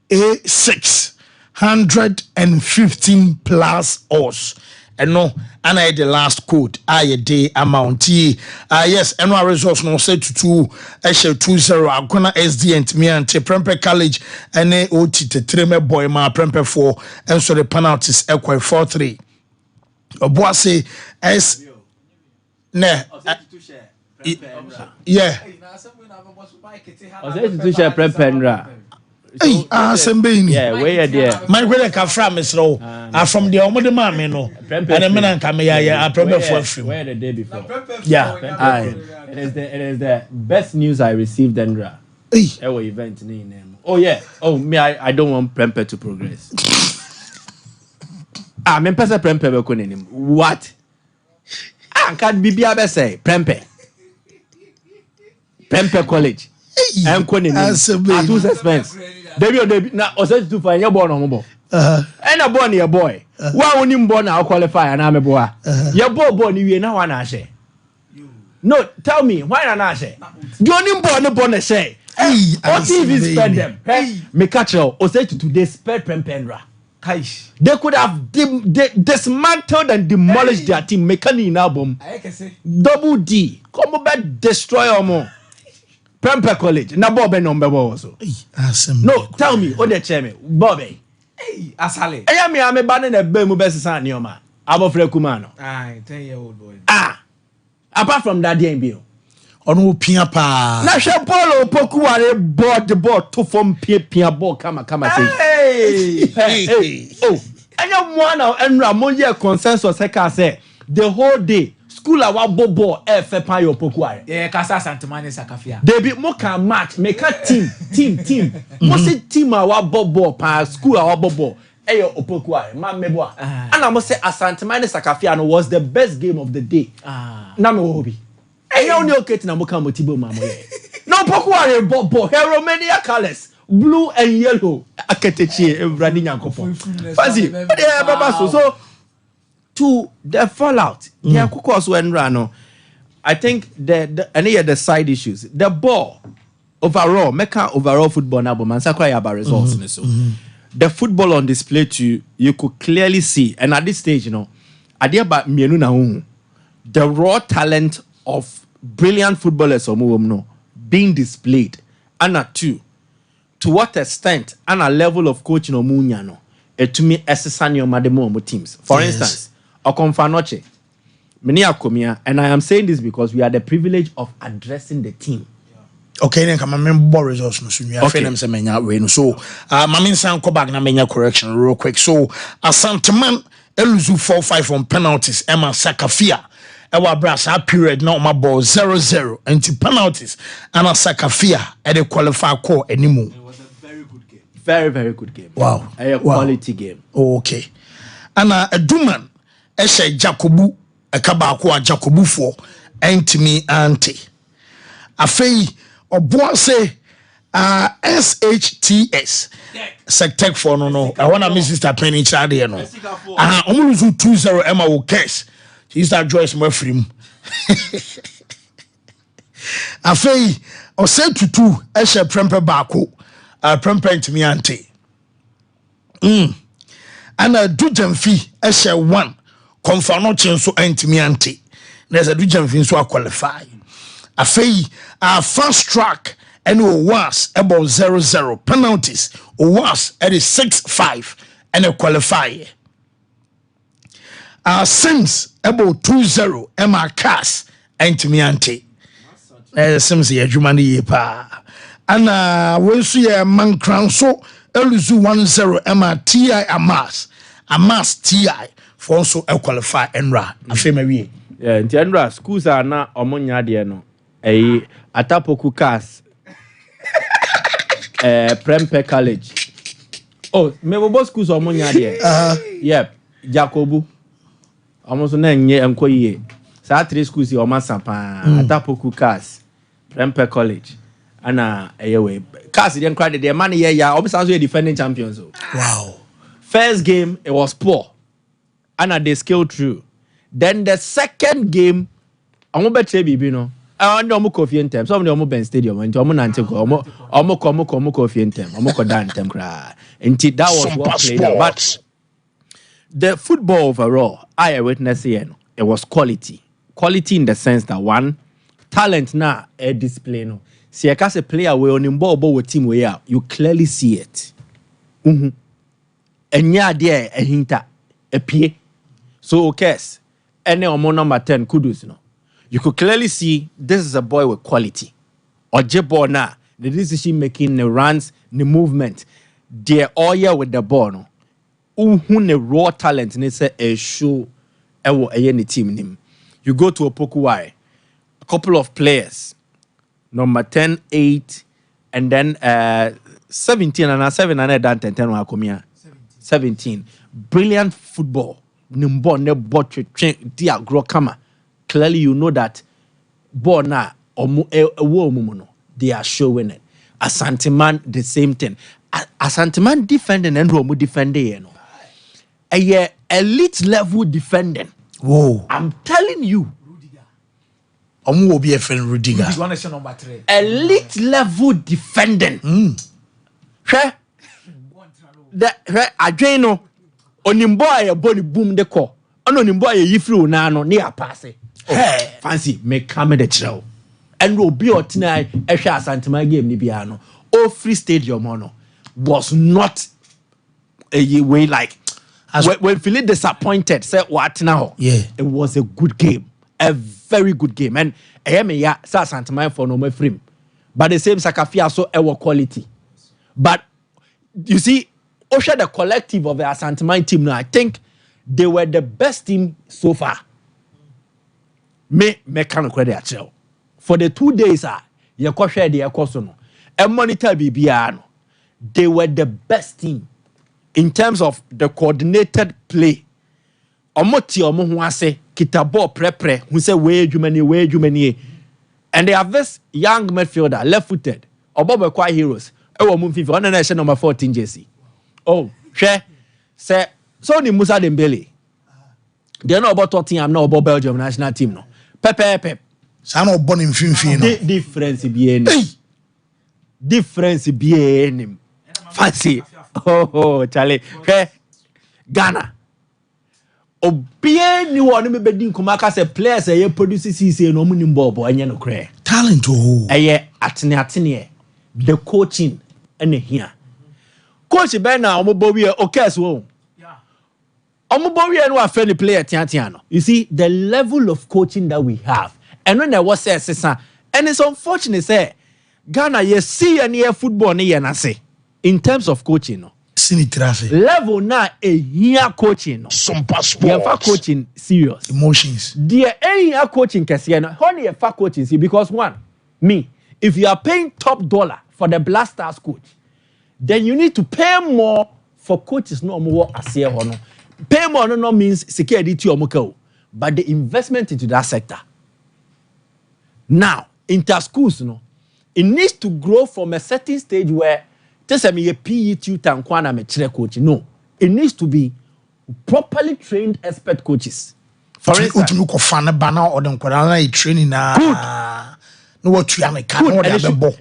A6 115 plus os. And no, and I the last code. I day amount. Yes, and our results no say to 2 20 I'm gonna SD and me and Prempe College and OT to 3 boy ma Prempe 4 and so the penalties equal 4-3. Obuase S ne Yeah. I said to share prep Pendra. Hey, Sembini. Yeah, where you there? My brother come from is low. I'm from the Omo de Mame, no. And the man come here, I prepare for film. Where the day before? Yeah. It is the best news I received, Dendra. Our event name. Oh yeah. Oh me, I don't want Prempe to progress. Me pesa Prempe be konenim. What? Can't be say Prempe. Prempe College. I'm konenim. At whose expense? Debbie na osetu to find your born on mo. And a born your boy. Why only born now qualify and I'm a boy. Your boy you na wana share. No, tell me why not say? Do you born a say? Hey, what TV spend them? Hey, me catch you. Or say to today spend Prempendra. They could have dismantled and demolished their team. Making an album. Double D. Come back destroy more. Prempe College. Na Bobby number also. No, tell me. What they tell me, Bobby. Hey, Asale. I'm a banner a bemu best son Nioma. Abo Frekumano. 10-year-old boy. Apart from that, DMB. On pia pa. Na Shapolo Pokuare board the board to form pia ball kama say. Hey. Oh. And you one and Ramonia consensus say the whole day school our bobo FP your Pokuare. Yeah, Casa Santamani Sakafia. They be more can match make a team. Most team our bobo pa school our bobo. Eyo Opokuare, man meboa. And I must say Asantemane Sakafiano was the best game of the day. Na me hobi. Eyo ni oketi na muka motibo mamo ye. No Opokuare bobo, hero many colors, blue and yellow. Aketechi Evrani Nyankopon. Fancy, yeah, baba so to the fallout. Yeah, kukos when rano. I think the side issues. The ball overall, Mecca overall football na bo man sakwa ya ba results so. The football on display to you could clearly see, and at this stage, the raw talent of brilliant footballers being displayed, and to what extent and a level of coaching to me essential teams. For instance, Okonfanoche, and I am saying this because we are the privilege of addressing the team. Okay, then come remember results no so okay. Them say menya we no so mamin san ko back na menya correction real quick. So Asanteman eluzu 4-5 on penalties Emma Sakafia ewa brasa period na my ball 0-0 anti penalties and Sakafia e dey qualify call anymore. It was a very good game. Very good game. Wow. A quality game. Okay. And Eduman e she Jacobu e ka ba ko Jacobu for entimi anti. Afei Obuase SHTS Sectec for no. I want to miss Sister Penny child here no. Omuluzu 2-0 Emma will curse. Sister Joyce Murphy. Afei o say to 2 Eshe Prempe Bako Prempe ntimi ante. And do Jamfi Eshe 1 Confano Chenso ntimi ante. There's a do Jamfi so qualify. Afei fast track and was about 0-0 penalties was at 6-5 and a qualifier. Sims about 2-0 Emma Cass and Timiante. Sims ye Jumani pa. And when see a man crown so Eluzu 1-0 Emma TI Amas TI for also a qualifier Enra. Afei yeah, Enra schools are na omonya de no. Atapoku Cass Prempe College. Oh, me both schools are money there. Yep, Jacobu. Almost na nye enkoye. Sa 3 schools you almost sapa. Atapoku Cass Prempe College. Ana eyewe. Cass didn't cry the money yeah. Almost sounds like defending champions. Wow. First game it was poor. Ana they scaled through. Then the second game, I'm bet you know. No coffee in time. Some of them Ben Stadium and Tomonante coffee in time. Dantem cry. And that was what played out. But the football overall, I witnessed here, it was quality. Quality in the sense that one, talent now a display no. See, as a player we on in ball with team we are, you clearly see it. And yeah, there a hinter, a pie. So okay, any number 10 kudus no. you could clearly see this is a boy with quality. Or ball now, the decision making, the runs, the movement, they're all here with the ball. No? Who the raw talent and it's a show any team name. You go to Opokuwai, a couple of players, number 10, 8, and then 17 and 7 and then 10 17. Brilliant football. Clearly, you know that ball now they are showing it. Asanteman, the same thing. Asanteman defending and Romu defending, you know. A elite level defending. Whoa. I'm telling you. Will be a friend Rudiger. Elite level defending. Adreno onimbo aye body boom de ko. Ono nimbo aye yifri na no ne apase. Fancy make come the trail. And will be otina ehwe Asantema game ni bia no. O free stadium ono was not a way like when feeling disappointed say what now. Yeah, it was a good game, a very good game, and Asantema for no frame, but the same Sakafia so our quality. But you see, Osha the collective of the Asantema team now, I think they were the best team so far. Me kind of credit actually. For the 2 days, you could share the no, and monitor BBR. They were the best team in terms of the coordinated play. Omoti omuhuase kitabo prepre who say way many, and they have this young midfielder left-footed. Obobo quite heroes. Number 14 JC. Oh, share say so ni Musa Dembele. They know about Tottenham, not about Belgium national team no. Pep. Sano born in Finfin. Difference bien. Difference bien. Fancy. Oh, Charlie. Okay. Ghana. Obie ni one me bedin kumaka say players e produce CC no munim bobo anya no kre. Talent oh. Eye atene the coaching ene here. Coach Ben na omobo wi okes wo. Yeah. Omobo wi no afa ni player tian no. You see the level of coaching that we have. And when there was a and it's unfortunate say Ghana you see any football ni na say in terms of coaching no. Level na a here coaching no. Sompa sports. Yeah, coaching serious. Emotions. Dear a coaching kesiya no. Honey a coaching see because one me if you are paying top dollar for the Blasters coach then you need to pay more for coaches no more as here no. Pay more no means security to your but the investment into that sector. Now, inter schools, it needs to grow from a certain stage where just a PE tutor and kwana me coach. No, it needs to be properly trained expert coaches. For instance, training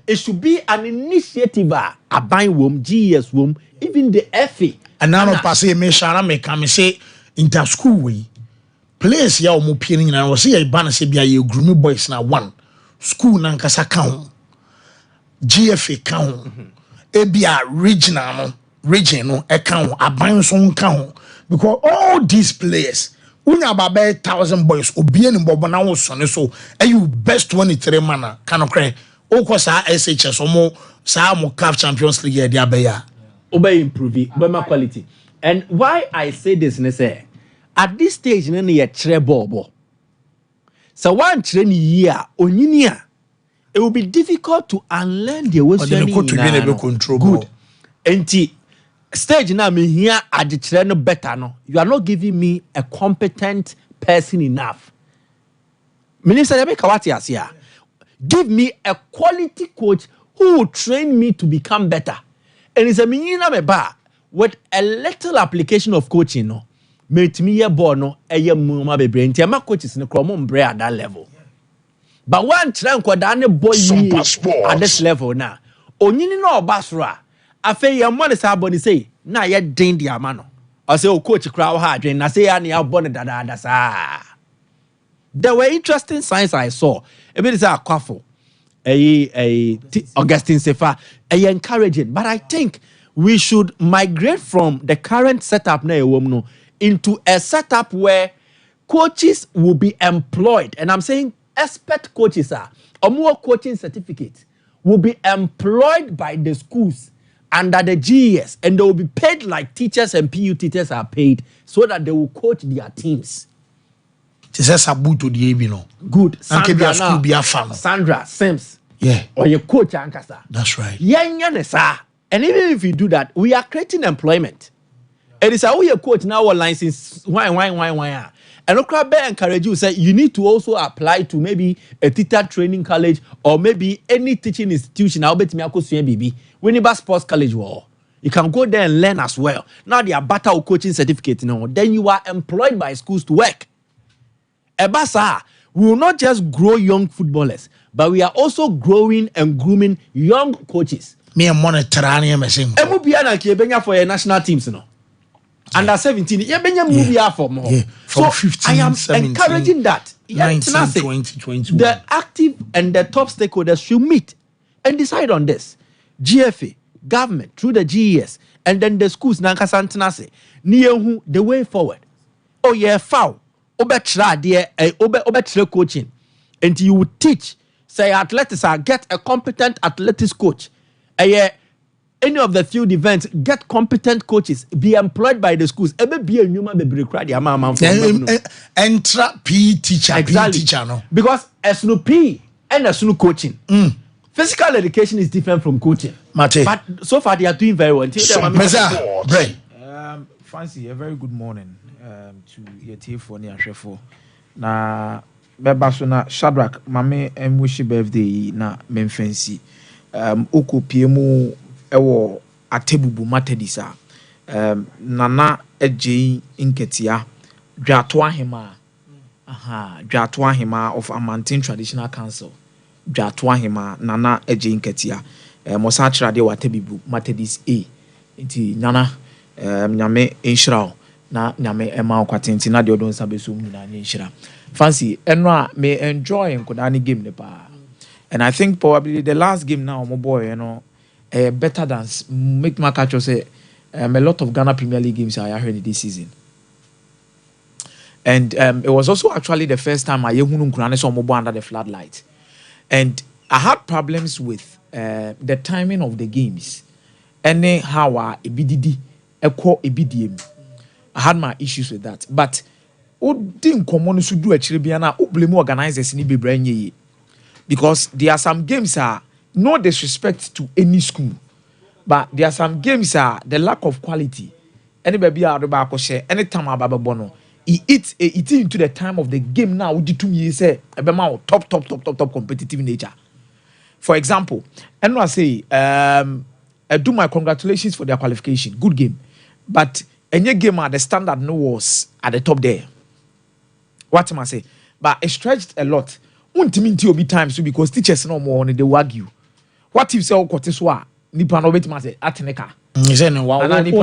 it should be an initiative. A buying womb, GS womb, even the FA. And now no pass me shana me come say inter school way. Place ya omo piering na was say ban say bia ye groom boys na one school na nkasa count GFA count ebia region no account aban so count because all these players unya about 1,000 boys obie ni bobo na wo so you best 23 man kind of cry o sa SHS omo sa mo CAF Champions League dia be ya obey improve my quality. And why I say this ne say at this stage, no near treble. So one train year, oninia, it will be difficult to unlearn the way control. Good. And stage now me here at the train better no. You are not giving me a competent person enough. Minister, give me a quality coach who will train me to become better. And it's a minina me ba with a little application of coaching no. Mate me ye born no eye muma be brain tia ma coaches no kromo mbre at that level. But one try nkwada ne boy at this level now. Onyini no obasra afa ye mo ne sa boni say na ye den dia ma no. I say o coach kra ha adwen na say ya ne abone dada sa. There were interesting signs I saw. E be say akwafo. Augustine Sefa encouraging, but I think we should migrate from the current setup now into a setup where coaches will be employed, and I'm saying expert coaches are or more coaching certificate will be employed by the schools under the GES, and they will be paid like teachers and PU teachers are paid, so that they will coach their teams. Good. Sandra now. Sandra Sims. Yeah. Or your coach Ankasa. That's right. Yeah. And even if you do that, we are creating employment. And it's how your coach now online since why. And Okrabe encourage you say you need to also apply to maybe a teacher training college or maybe any teaching institution. I'll bet me I could see BB. Whenever sports college war, you can go there and learn as well. Now they are better coaching certificate, then you are employed by schools to work. Ebasa, we will not just grow young footballers, but we are also growing and grooming young coaches. Me and monetary messing. Emubiana Kibenya for your national teams, Under 17, for more. Yeah. So 15, I am 17, encouraging that. 19, 20, 21. The active and the top stakeholders should meet and decide on this. GFA, government, through the GES, and then the schools, Nankasantanase, Niyehu, the way forward. Oh, yeah, foul. Obetra, dear, obetra coaching. And you would teach, say, athletics, get a competent athletics coach. Any of the field events, get competent coaches, be employed by the schools. Be a human baby cry Entra PE teacher, exactly. PE teacher, no. Because SNU PE and SNU coaching. Physical education is different from coaching. Mate. But so far they are doing very well. Fancy, a very good morning to your team for near Sheffield. Na Bebasuna Shadrach, Mame and wish birthday na Memfancy. Oko PMO ewo atebubu matedisa. Nana eje inketia. Dratwa hima. Dratwa hima of Amantin Traditional Council. Dratwa hima nana eje inketia. Mosa trade watebubu matedis A. Inti nana nyame enshirao na nyame ema kwatenti na de odon sabeso mu na enshira. Fancy enwa me enjoy nkodani game ne pa. And I think probably the last game now, my boy, better than make my catch say a lot of Ghana Premier League games I heard this season. And it was also actually the first time I saw Mobo under the floodlight. And I had problems with the timing of the games. Anyhow, EBDD, EBDM. I had my issues with that. But didn't common should do actually be an blame organizers in the brain. Because there are some games no disrespect to any school, but there are some games the lack of quality. Any baby out the back share anytime about bono. It into the time of the game now. Would you 2 years say about top competitive nature? For example, and I say I do my congratulations for their qualification. Good game, but any game the standard no was at the top there. What am I say? But it stretched a lot. Untiminti obi times too because teachers no more they argue. What if say okoteswa nipa no betima say ateneka. Say no wa nipa no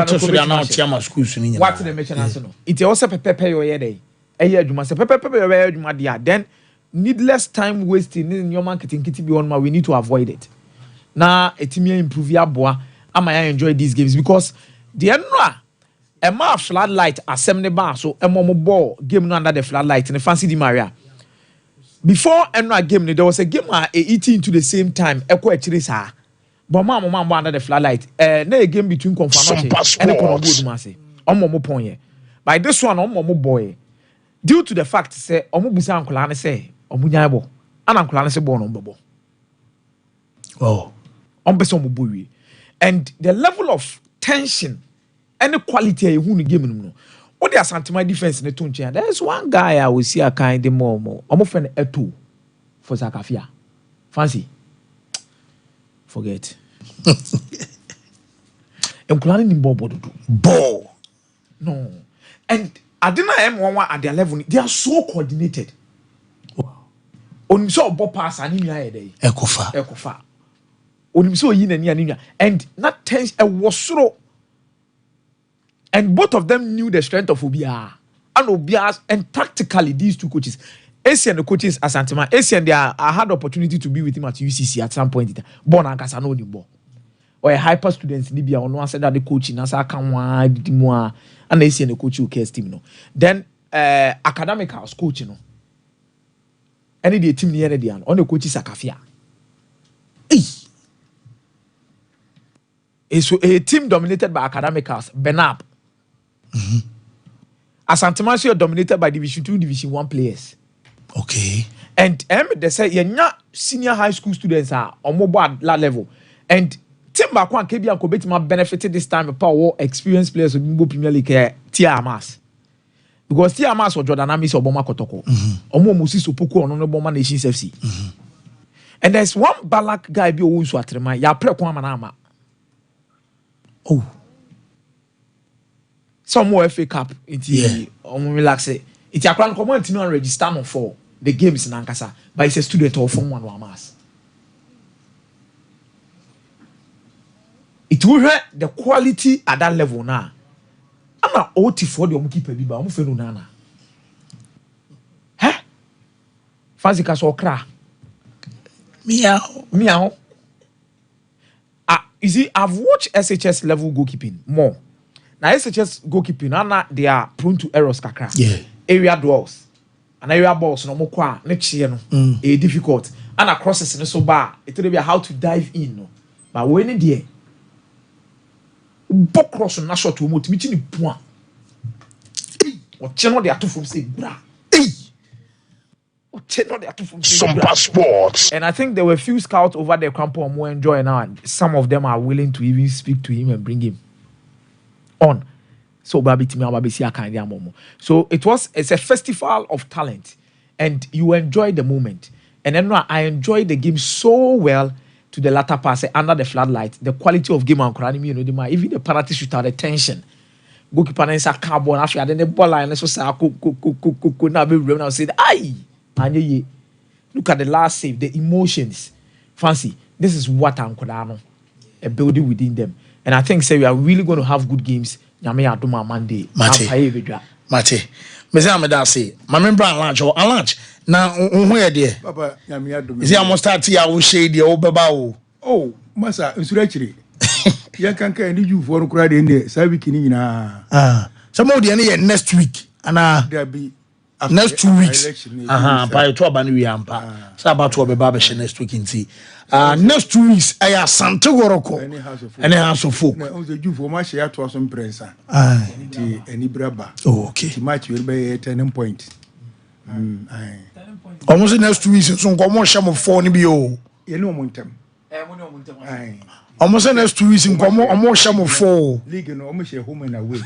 na tiama schools ni. What the mention answer no. It also pepe yo ye dey. Eye adwuma say pepe yo adwuma dia. Then needless time wasting in your marketing kiti bi on ma we need to avoid it. Na etimi improve ya boa am I enjoy these games because the enra a ma floodlight assembly bar so e mo ball game no under the floodlight in the fancy di Maria. Before another game, there was a game eating to the same time. Echo Chirisa. But mama under the floodlight. No game between Confanoche and Economou. Omo ponye. By this one, Omo boy. Due to the fact, say, Omo Busa Uncle say, Omunyabo. And Uncle say, born on Bobo. Oh. Ombesomubui. And the level of tension and the quality of the game. What they are Santima defense in the Tunchi. There's one guy I will see a kind of more. I'm offering a two for Zakafia. Fancy. Forget. I'm planning in Bobo. No. And I didn't know at their level. They are so coordinated. Wow. On so Bob pass anemia day. Ekofa. On so yin and anemia. And not tense a was so. And both of them knew the strength of Obia and Obia, and tactically these two coaches, Asian the coaches as Santima, Asian I had the opportunity to be with him at UCC at some point. Born and Casano the ball. Or a hyper students in Libya on one side that the coaching as I can wide more and Asian the coach who cares team. Then academic house coaching. any the team near the on the coach Sakafia. It's a team dominated by academicals, Benab. Asantemanso are dominated by Division 2, Division 1 players. Okay. And they say you're senior high school students are on mobile level. And team back one KB and Kobetima benefited this time of power experienced players of Mbo Premier League TRMAS. Because TRMAS or Jordan Amis or Boma Kotoko. Omo Musi Sopuku on Boma Nations FC. And there's one Balak guy be always watrema. Ya pre kwa manama. Oh. Some more FA Cup. It's relax it. It's a plan common to register no for the games in Ankasa, but it's a student or Form 1 mass. It will hurt the quality at that level now. I'm not OT for the Omuki Biba, Omufenu Nana. Huh? Fancy Castle Cra. Meow. Meow. You see, I've watched SHS level goalkeeping more. Now, SHS goalkeeping, they are prone to errors, kakra. Yeah. Area dwells. An area balls no more next year no difficult and a crosses no so bad it will be how to dive in no but when in there book cross on national to motivate ni point or channel they are two from say bra or channel they are two from say Sompa Sports. and I think there were few scouts over there campo more enjoying now and some of them are willing to even speak to him and bring him on. So it's a festival of talent and you enjoy the moment. And then I enjoyed the game so well to the latter part under the floodlight. The quality of game and even the penalty shoot out the tension. Goalkeeper and sa carbon after then the ball line so say now be said aye and look at the last save, the emotions. Fancy, this is what I'm a building within them. And I think we are really going to have good games. Nyame adoma Monday. Mate. Mese ameda say, my member lunch na who e dey. Papa, nyame adoma. Is he must start here we shade there obeba o. Oh, masa nsura ya kanka ndi ju for kura de ndi sa week ni nyina. Some of the next week and there be next 2 weeks. By to aba ni wi ampa. Say about to obeba be next week nti. Next 2 weeks I am Sante Goroko. Any house of folk. Na onze ju for ma share to some prensa. Nti eni braba. Oh, okay. Ti match will be turning point. Almost next 2 weeks so nkomo sham 4 ni bi o. Ye no montem. Almost next 2 weeks nkomo omo sham 4. League no omo share home and away.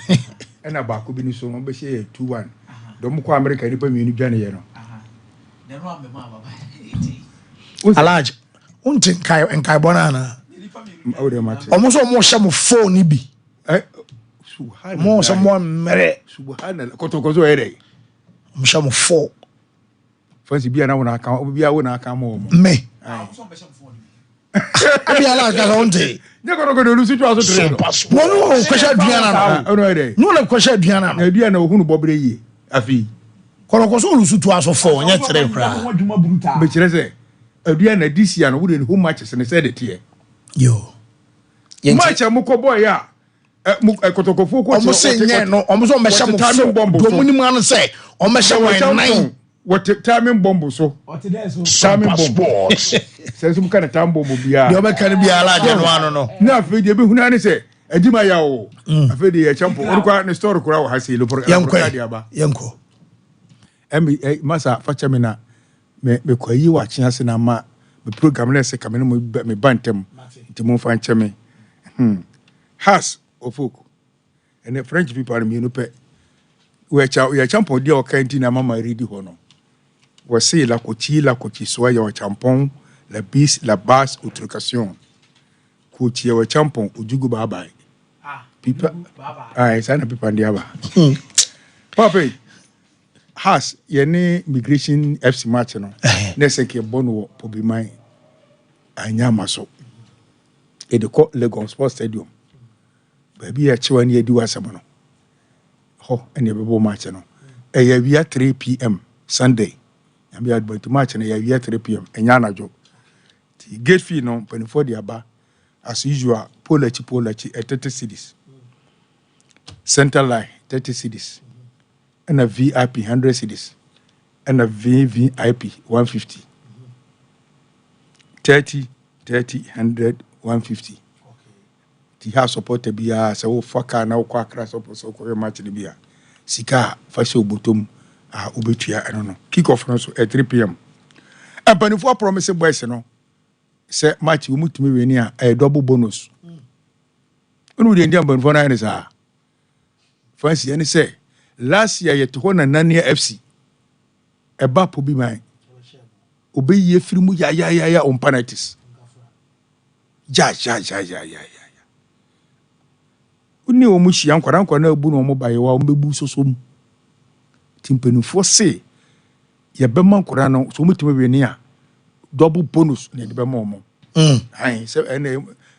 Na ba ko bi ni so no be share 2-1. Dom ko America ni pa mi ni dwane ye no. The no am baba. Alaj unti kai bonana. Almost sham 4 ni bi. Subhanallah. Mo someone mere. Subhanallah. Kotokozo ere. Mo sham 4. Fancy bia na wona aka bia wona aka mo. Me. Abi ala ka onte. Ne ko do lusu twa so tere. No kwesha aduana na. Ono ere. No na kwesha aduana na. Aduana ohunu bobre yi. Afi. Korokoso lusu twa so 4 nya tere kra. Be kire se aduana this year no wo dey home matches ne say de tie. Yo. Match am ko boy ya. Kotokofo ko omo se nye no omo so me sham do mu ni mu an say omo sham 9. What timing bomb so? What there so? Timing bomb. Says some kind of time bomb bia. The can be ala je no. Na fe de be huna ne say adima ya o. Afe de ya champo. O kwa ne store kura wo hase lo de aba. Yanko. Masa facha me na me kwayi wa kyen ase na ma me program na se kamene me bantem. Ntimo fa nche me. Has ofoko. And the French people are me no pe. We champo dia o kanti na mama ready ho no. Voici la coquille soit au champon, la bis, la basse, ou trucation. Coquille au champon, ou du baba. Pipa. Ah, ça n'a pas diaba. Papa, has yene migration FC match no. Nese ke bono pobimai. Anya maso. E de ko Lagos Sports Stadium. Baby ya chiwani ye diwa samono. Ho, ene bebo match no. E ya via 3 p.m. Sunday. We had to match and a 3 p.m. and Yanajo. The gate fee no 24 the aba as usual, Polachi 30 cities. Center line 30 cities. And a VIP 100 cities. and a VVIP 150. 30, 100, 150. He has supported Bia, so Faka now quackras up so much the beer. Sika, Fasho Butum, Ubitia, I don't know. Kick off at 3 p.m. And when you promise a boys, you know, say, Match, you move to me near a double bonus. When we the Indian Bonfona is fancy, and say, last year, you to one and Nania FC. A bap will be mine. Obey ye frimu ya on penalties. Ja. Uni omushi yankwa na ebu no mo baye wa ombebu sosom. Timpenufo se ye bema nkora no so mutime we ni a double bonus na de bema omo. So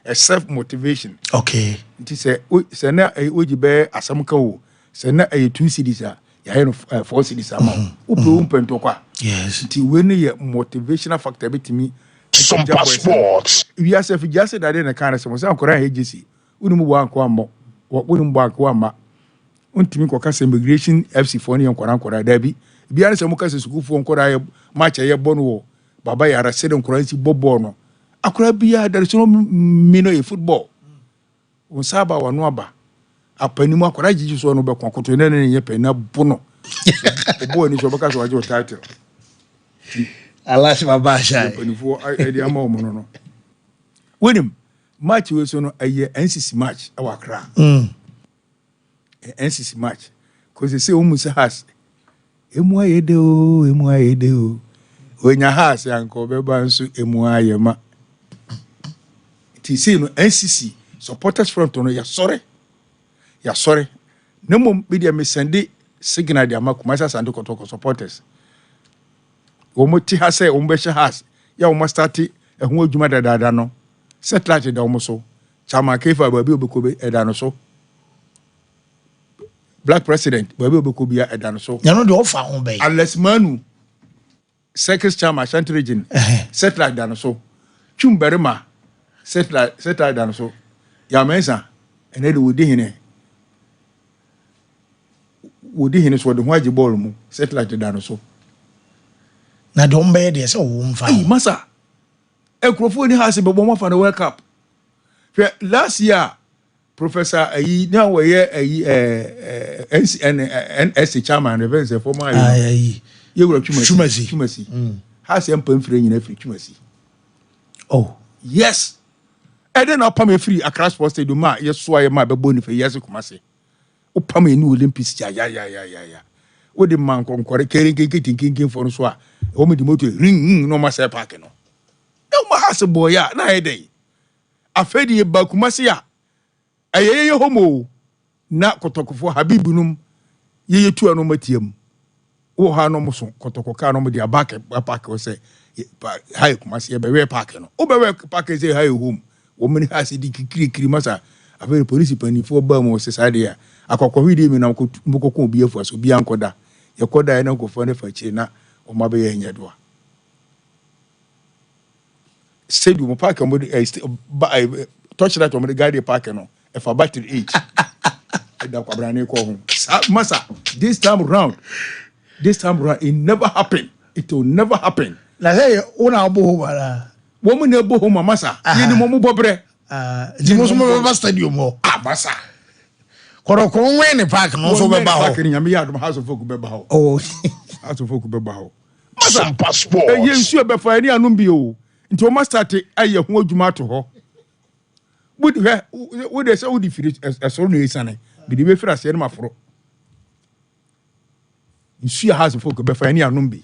a self motivation. Okay. Nti se na ojibe asam ka wo. Se na 2 cedis a ya no 4 cedis ama. Upe umpento kwa. Yes. Nti we ne motivational factor betimi Sompa Sports. We are self just that in the kind of some nkora agency. Uni mu wa nkwa mo. What mbak wama untimi koka immigration FC for ni nkora dabi bia se muka se suku fo nkora match ye bonu wo baba ya rasede nkora nsi bobo no akora bia there is no mino e football on saba wano aba apanimu akora jiji so no be konkoto ne ye pena bono obo ni so baka so waje title alash baba sha apanifo edi ama omo no wenim match we so no NCC match awakra NCC match cause say omu se has emu ayede o onya has anko beba nso emu ayema ti say no NCC supporters front no ya sorry nemo be dia me send signal dia makumasa sande kotoko supporters omo ti ha say omo be has ya omo start ehun adwuma dada no satellite da omo so chama kefa babi obekobe edano so black president babi obekobe edano so ya no de ofa ho be Alex Manu second chama Ashanti region satellite dano so Chumberima satellite dano so ya mensa ene de wodi hene so de ho agi ball mu satellite dano so na de ombe de se wo mfa masa Ekrofo ni ha se bebo mo fa the World Cup. Last year Professor ayi na we ye NS chairman events former ayi ye wura Chumasi. Ha se empam free nyina free Chumasi. Oh, yes. E dey na pam free Accra Sports Stadium ma ye so aye ma bebo ni fe yes Kumasi. O pam ni Olympics ya. O de man konkore kerinkin for so a o me di moto ring no ma se park no. No mahas boy ya na ede afedi bakumasi ya ayeye homo na kotokofo habibu num yeye tu anu matiem wo ha no muso kotokoka no de abake park wo se hai kumasi ya bewe park no wo bewe park ze hai home wo meni ha se di kikiri masa afedi police panifo ba mo se sade ya akokko hwidi mi na mbokoko obi afu aso bi ankoda yekoda ya na nkofo ne fa chi na o mabe ye nyedoa stadium park on touch that on the guide park no if a battery age da kwabrane ko ho masa this time round it never happen, it will never happen la say una obo bara wo mu na bo ho masa ye ni mo bobre di mo so mo ba stadium ho masa koroko nwe ne park no so be ba ho park ni nyame ya do house of folk be ba ho house of folk be ba ho masa passport ye nsu be fa ni anum bi o nti o ma start aye ho adwuma to ho wo de say wo di firi eso no isane bi di be fira se na maforo nsu ya house of folk be fa ni anum bi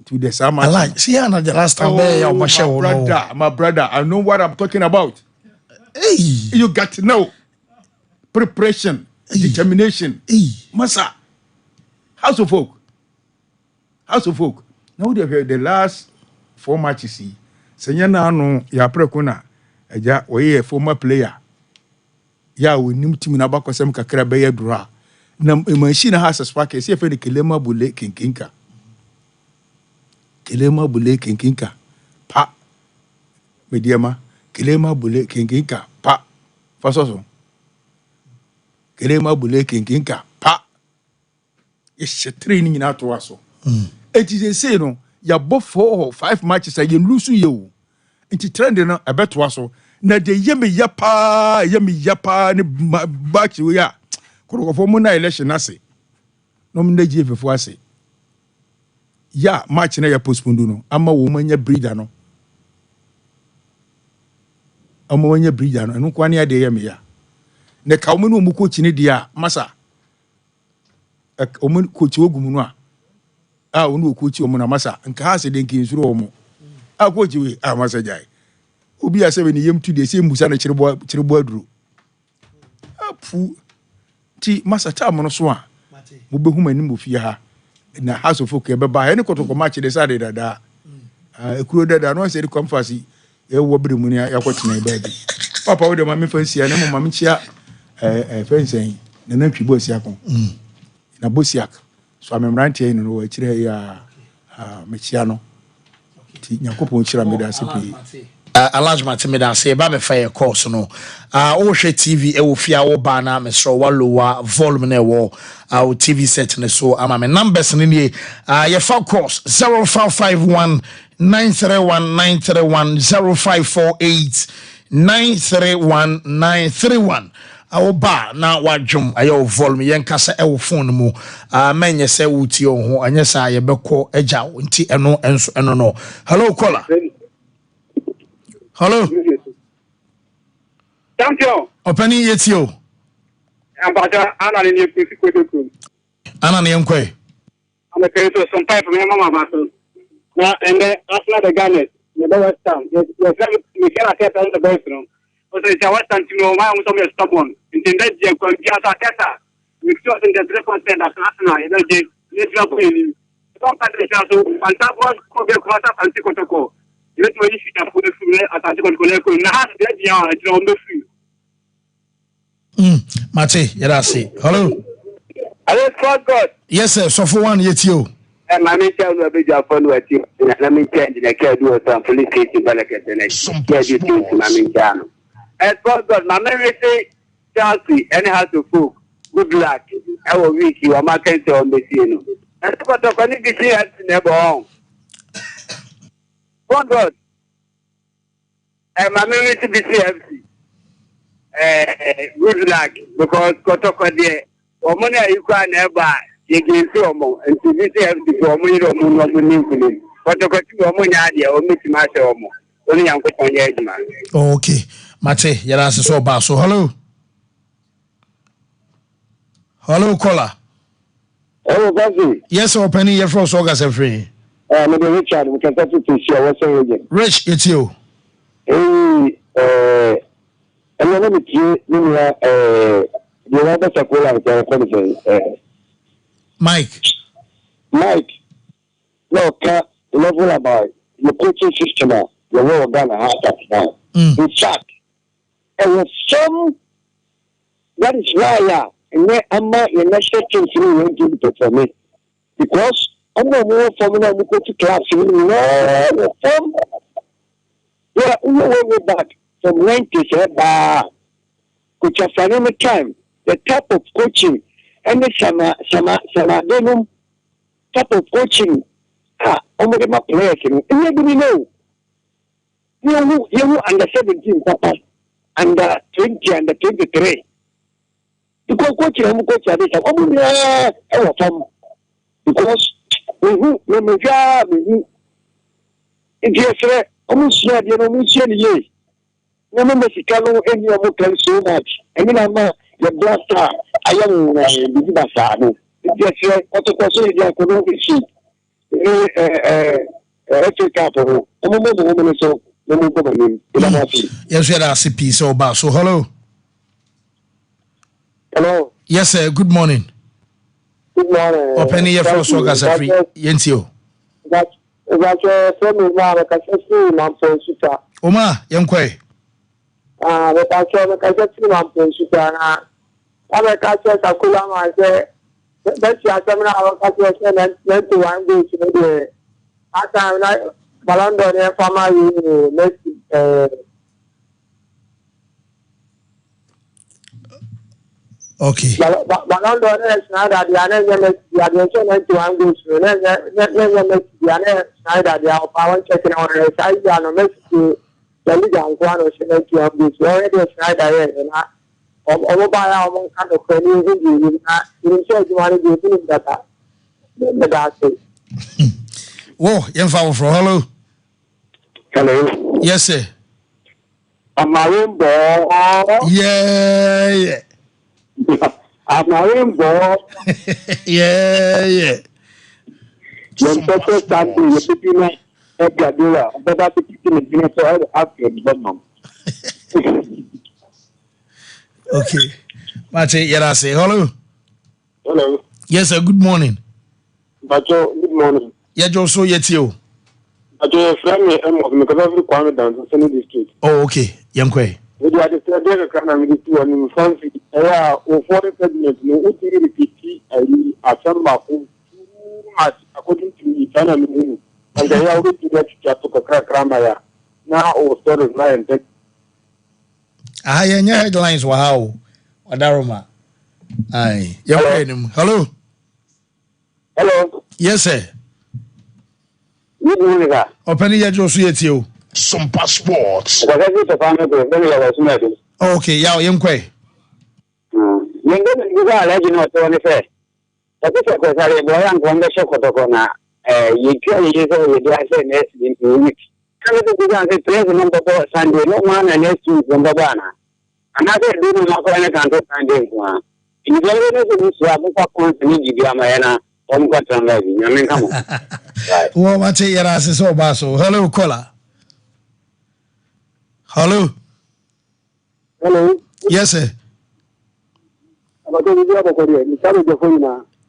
to the sama I like see na the last time be ya o ma share my brother I know what I'm talking about. Hey, you got to know preparation, determination. Masa house of folk now they have the last 4 matches. Senya na no ya prekuna eja we former player ya we nim team na bakosem kakra be ya dura na machine ha spark e se fe de kelema bule kinkinka pa mediama kelema bule kinkinka pa fasoso kelema bule kinkinka pa e se training na to aso It is a say no. Ya bo 4 or 5 matches a you lose you. Inti trend no ebeto so. Na de yemi yapa ni back we ya. Ko for mu na election ase. No mu na GF ase. Ya match na ya postpone no. Ama wo manya breeder no. Ama wanya breeder no. Eno kwa ne ade yemi ya. Ne ka omu no mu coach ni dia masa. Omu coach ogumu no a onu coach omu na masa. Nka ha se de nkin suru omu. A coach we a masa jai. Obi a se we ni yem tu de se musa na chirebo aduro. Apu ti masa ta mo no so a. Mo behu mani mo fie ha. Na house of folk e be ba he ne kotoko match de sa de dada. Ekuro dada no se de conference e wo bere mu ni yakotena e ba bi. Papa wo de ma me fancy na mo ma me chia fancy na na twibo sia kon. Na bosiak so amemrantie no wo akire ya me chia no. Ti Yakopon chira me da sepi. Alaj Matimida say ba me fa course no o hwe TV e wo fia wo ba na me sro wa lower volume na wo o TV set ne so ama me numbers ne ye fa course 0551 931 931 0548 931 931 awo ba na wadwom ayo volume yen kasa e wo phone mu menye se wuti o ho anye sa ye beko agya nti eno enso eno no. Hello caller. Hello. Champion. Openi yetio. Ambassador Anna ni Kwekwe. Anna ni Nkwe. I'm a person some pipe from mama battle. Now and then after the Ghana, the West Ham. Yes, we cannot get on the boys room. Also, it's a West Ham to know why I'm so stubborn. In the next year, when you are Tessa, we saw in the 3% that Arsenal, you know, they drop in. Some countries are so fantastic, and Tikotoko. You know, you should have put the food at Tikotoko. Now, they are on the food. Mate, Yadasi. Hello. Hello, Scott God. Yes, sir. So for one, yetio. And my main child will be your phone with you. Let me change the care do some police case to Balaka the next. Care you to my main child. And Scott God, my memory say Chelsea, any house of folk. Good luck. I will reach you. I'm not going to on the scene. And Scott God, when you see us never home. Scott God. And my memory to be CFC. Good luck. Because Scott God there. Or money you can never. You can see more, and to be able to go more than you but to go more idea or make my show more. Only I'm going to edge man. Okay, Mate, Yadasi so bad. So, hello. Hello, caller. Hello, Gazi. Yes, sir. Penny, you're from August free. Maybe Richard, we can talk to share what's again. Rich, it's you. And let me see, the other Sakola, Mike, look, level about your coaching system, your world Ghana has that now. In fact, there was some that is why and where I'm not your national team went to perform it. Because I'm not more formula we go to class from way back from 90s coach of any time, the type of coaching and the some type of coaching only my players you know you under 17 papa under 20 under 23 because coaching I'm coach at this because we if almost you remember Chicago any of them so much I mean I'm the blaster I am the Basano. Just what to consider the economic sheet. Yes, we are CP so bad. So, hello. Hello. Yes, sir. Good morning. Good morning. Open your first August free. Yentio. That's from me now. I can see my phone super. Oma, Yankwe. But I can see my phone super. I'm catch a cooler, I say, that's your seminar. I'll catch and to one day to the after like Balando, family, next. Okay. Ballon d'Or Schneider the are goals. Schneider they are power checking on the side and Mexico the league and one of goals. Already Schneider and over by our kind of you say you want to do that. Whoa, young fellow from Hello. Yes, sir. Amorim ball. Yeah. Amorim ball. Yeah. When Pep Guardiola, Pep Guardiola, but that's the team so I have to Okay. Mate, yeah, I say hello. Hello. Yes, sir. Good morning. Bacho, good morning. Yeah, Joe, so yet you. Bacho, friend me, because every Kwame down to Sunny District. Oh, okay. Young Quay. We are the third kind of two and fancy. Yeah, or 40 segments, no, we can repeat a summer too much according to me, and they are going to get to crack Ramaya. Now, or story of mine. Ah, yeah, headlines. Wow. Wadaroma. Aye. Hello. Hello. Yes, sir. Good morning, sir. Open your Joe, so yet you. Some passports. Oh, okay, yeah, young Quay. You are legend of 25. But if I was a boy and one the shock of the you can use the next in weeks. Can you do that? President of Sunday, no one and next week from Babana. Another doing not going to country Sunday. You don't know to swap up on the Giamana. Well, what's your ass so basso? Hello, caller. Hello. Hello. Yes, sir.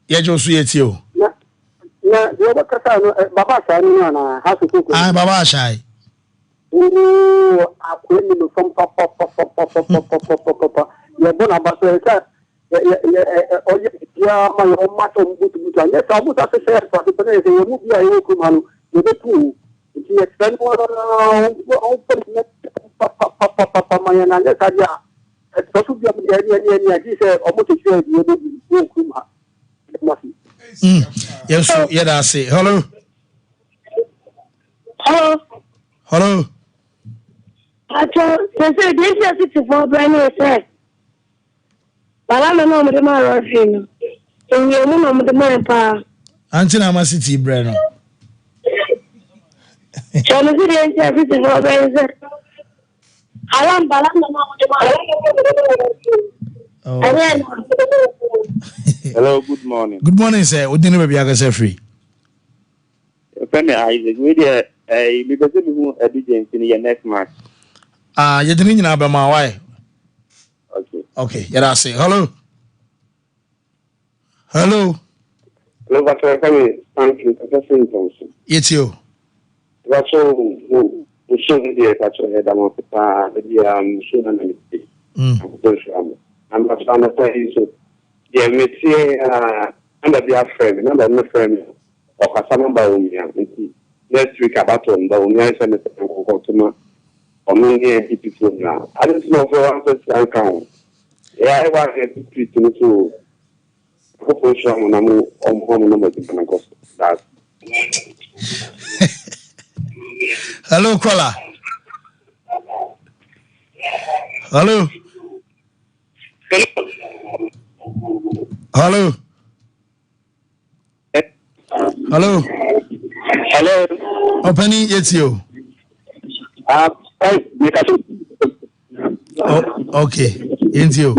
Yeah, Joe, sweet you. Yeah, the other Kata, Baba Sani, has to cook. I'm Baba Shy. Oh, I couldn't from Papa. You're going to yeah, my own matter of good. Yes, I would have to say, but the place will move your command with the two. If you extend one open, Papa, my and he said, almost yes, so yeah, I say hello. Hello. Hello. I told this is 64 brand new set. But I don't know what the matter of him. And you know what the man pa. Antina City Breno. So the video is 64 brand set. Alam balam no what the matter. Hello, good morning. Good morning, sir. What dinner baby I can free? Penny Isaac, we there because we have a DJ in your next match. You didn't know about my wife. Okay, yeah, I say hello. Hello. Hello, but I can answer. It's you. That's all. We shouldn't be a catch of head. I'm on the shouldn't be. I'm not trying to say so. Yeah, me see, under the friend, under my friend, or Cassandra Baumia. Next week about on Baumia, and the or me, people now. I don't know for one person count. Yeah, I want to treat you to proportion on home number to that. Hello, caller. Hello. Hello. Hello. Hello. Opening it's you. Oh, okay. It's you.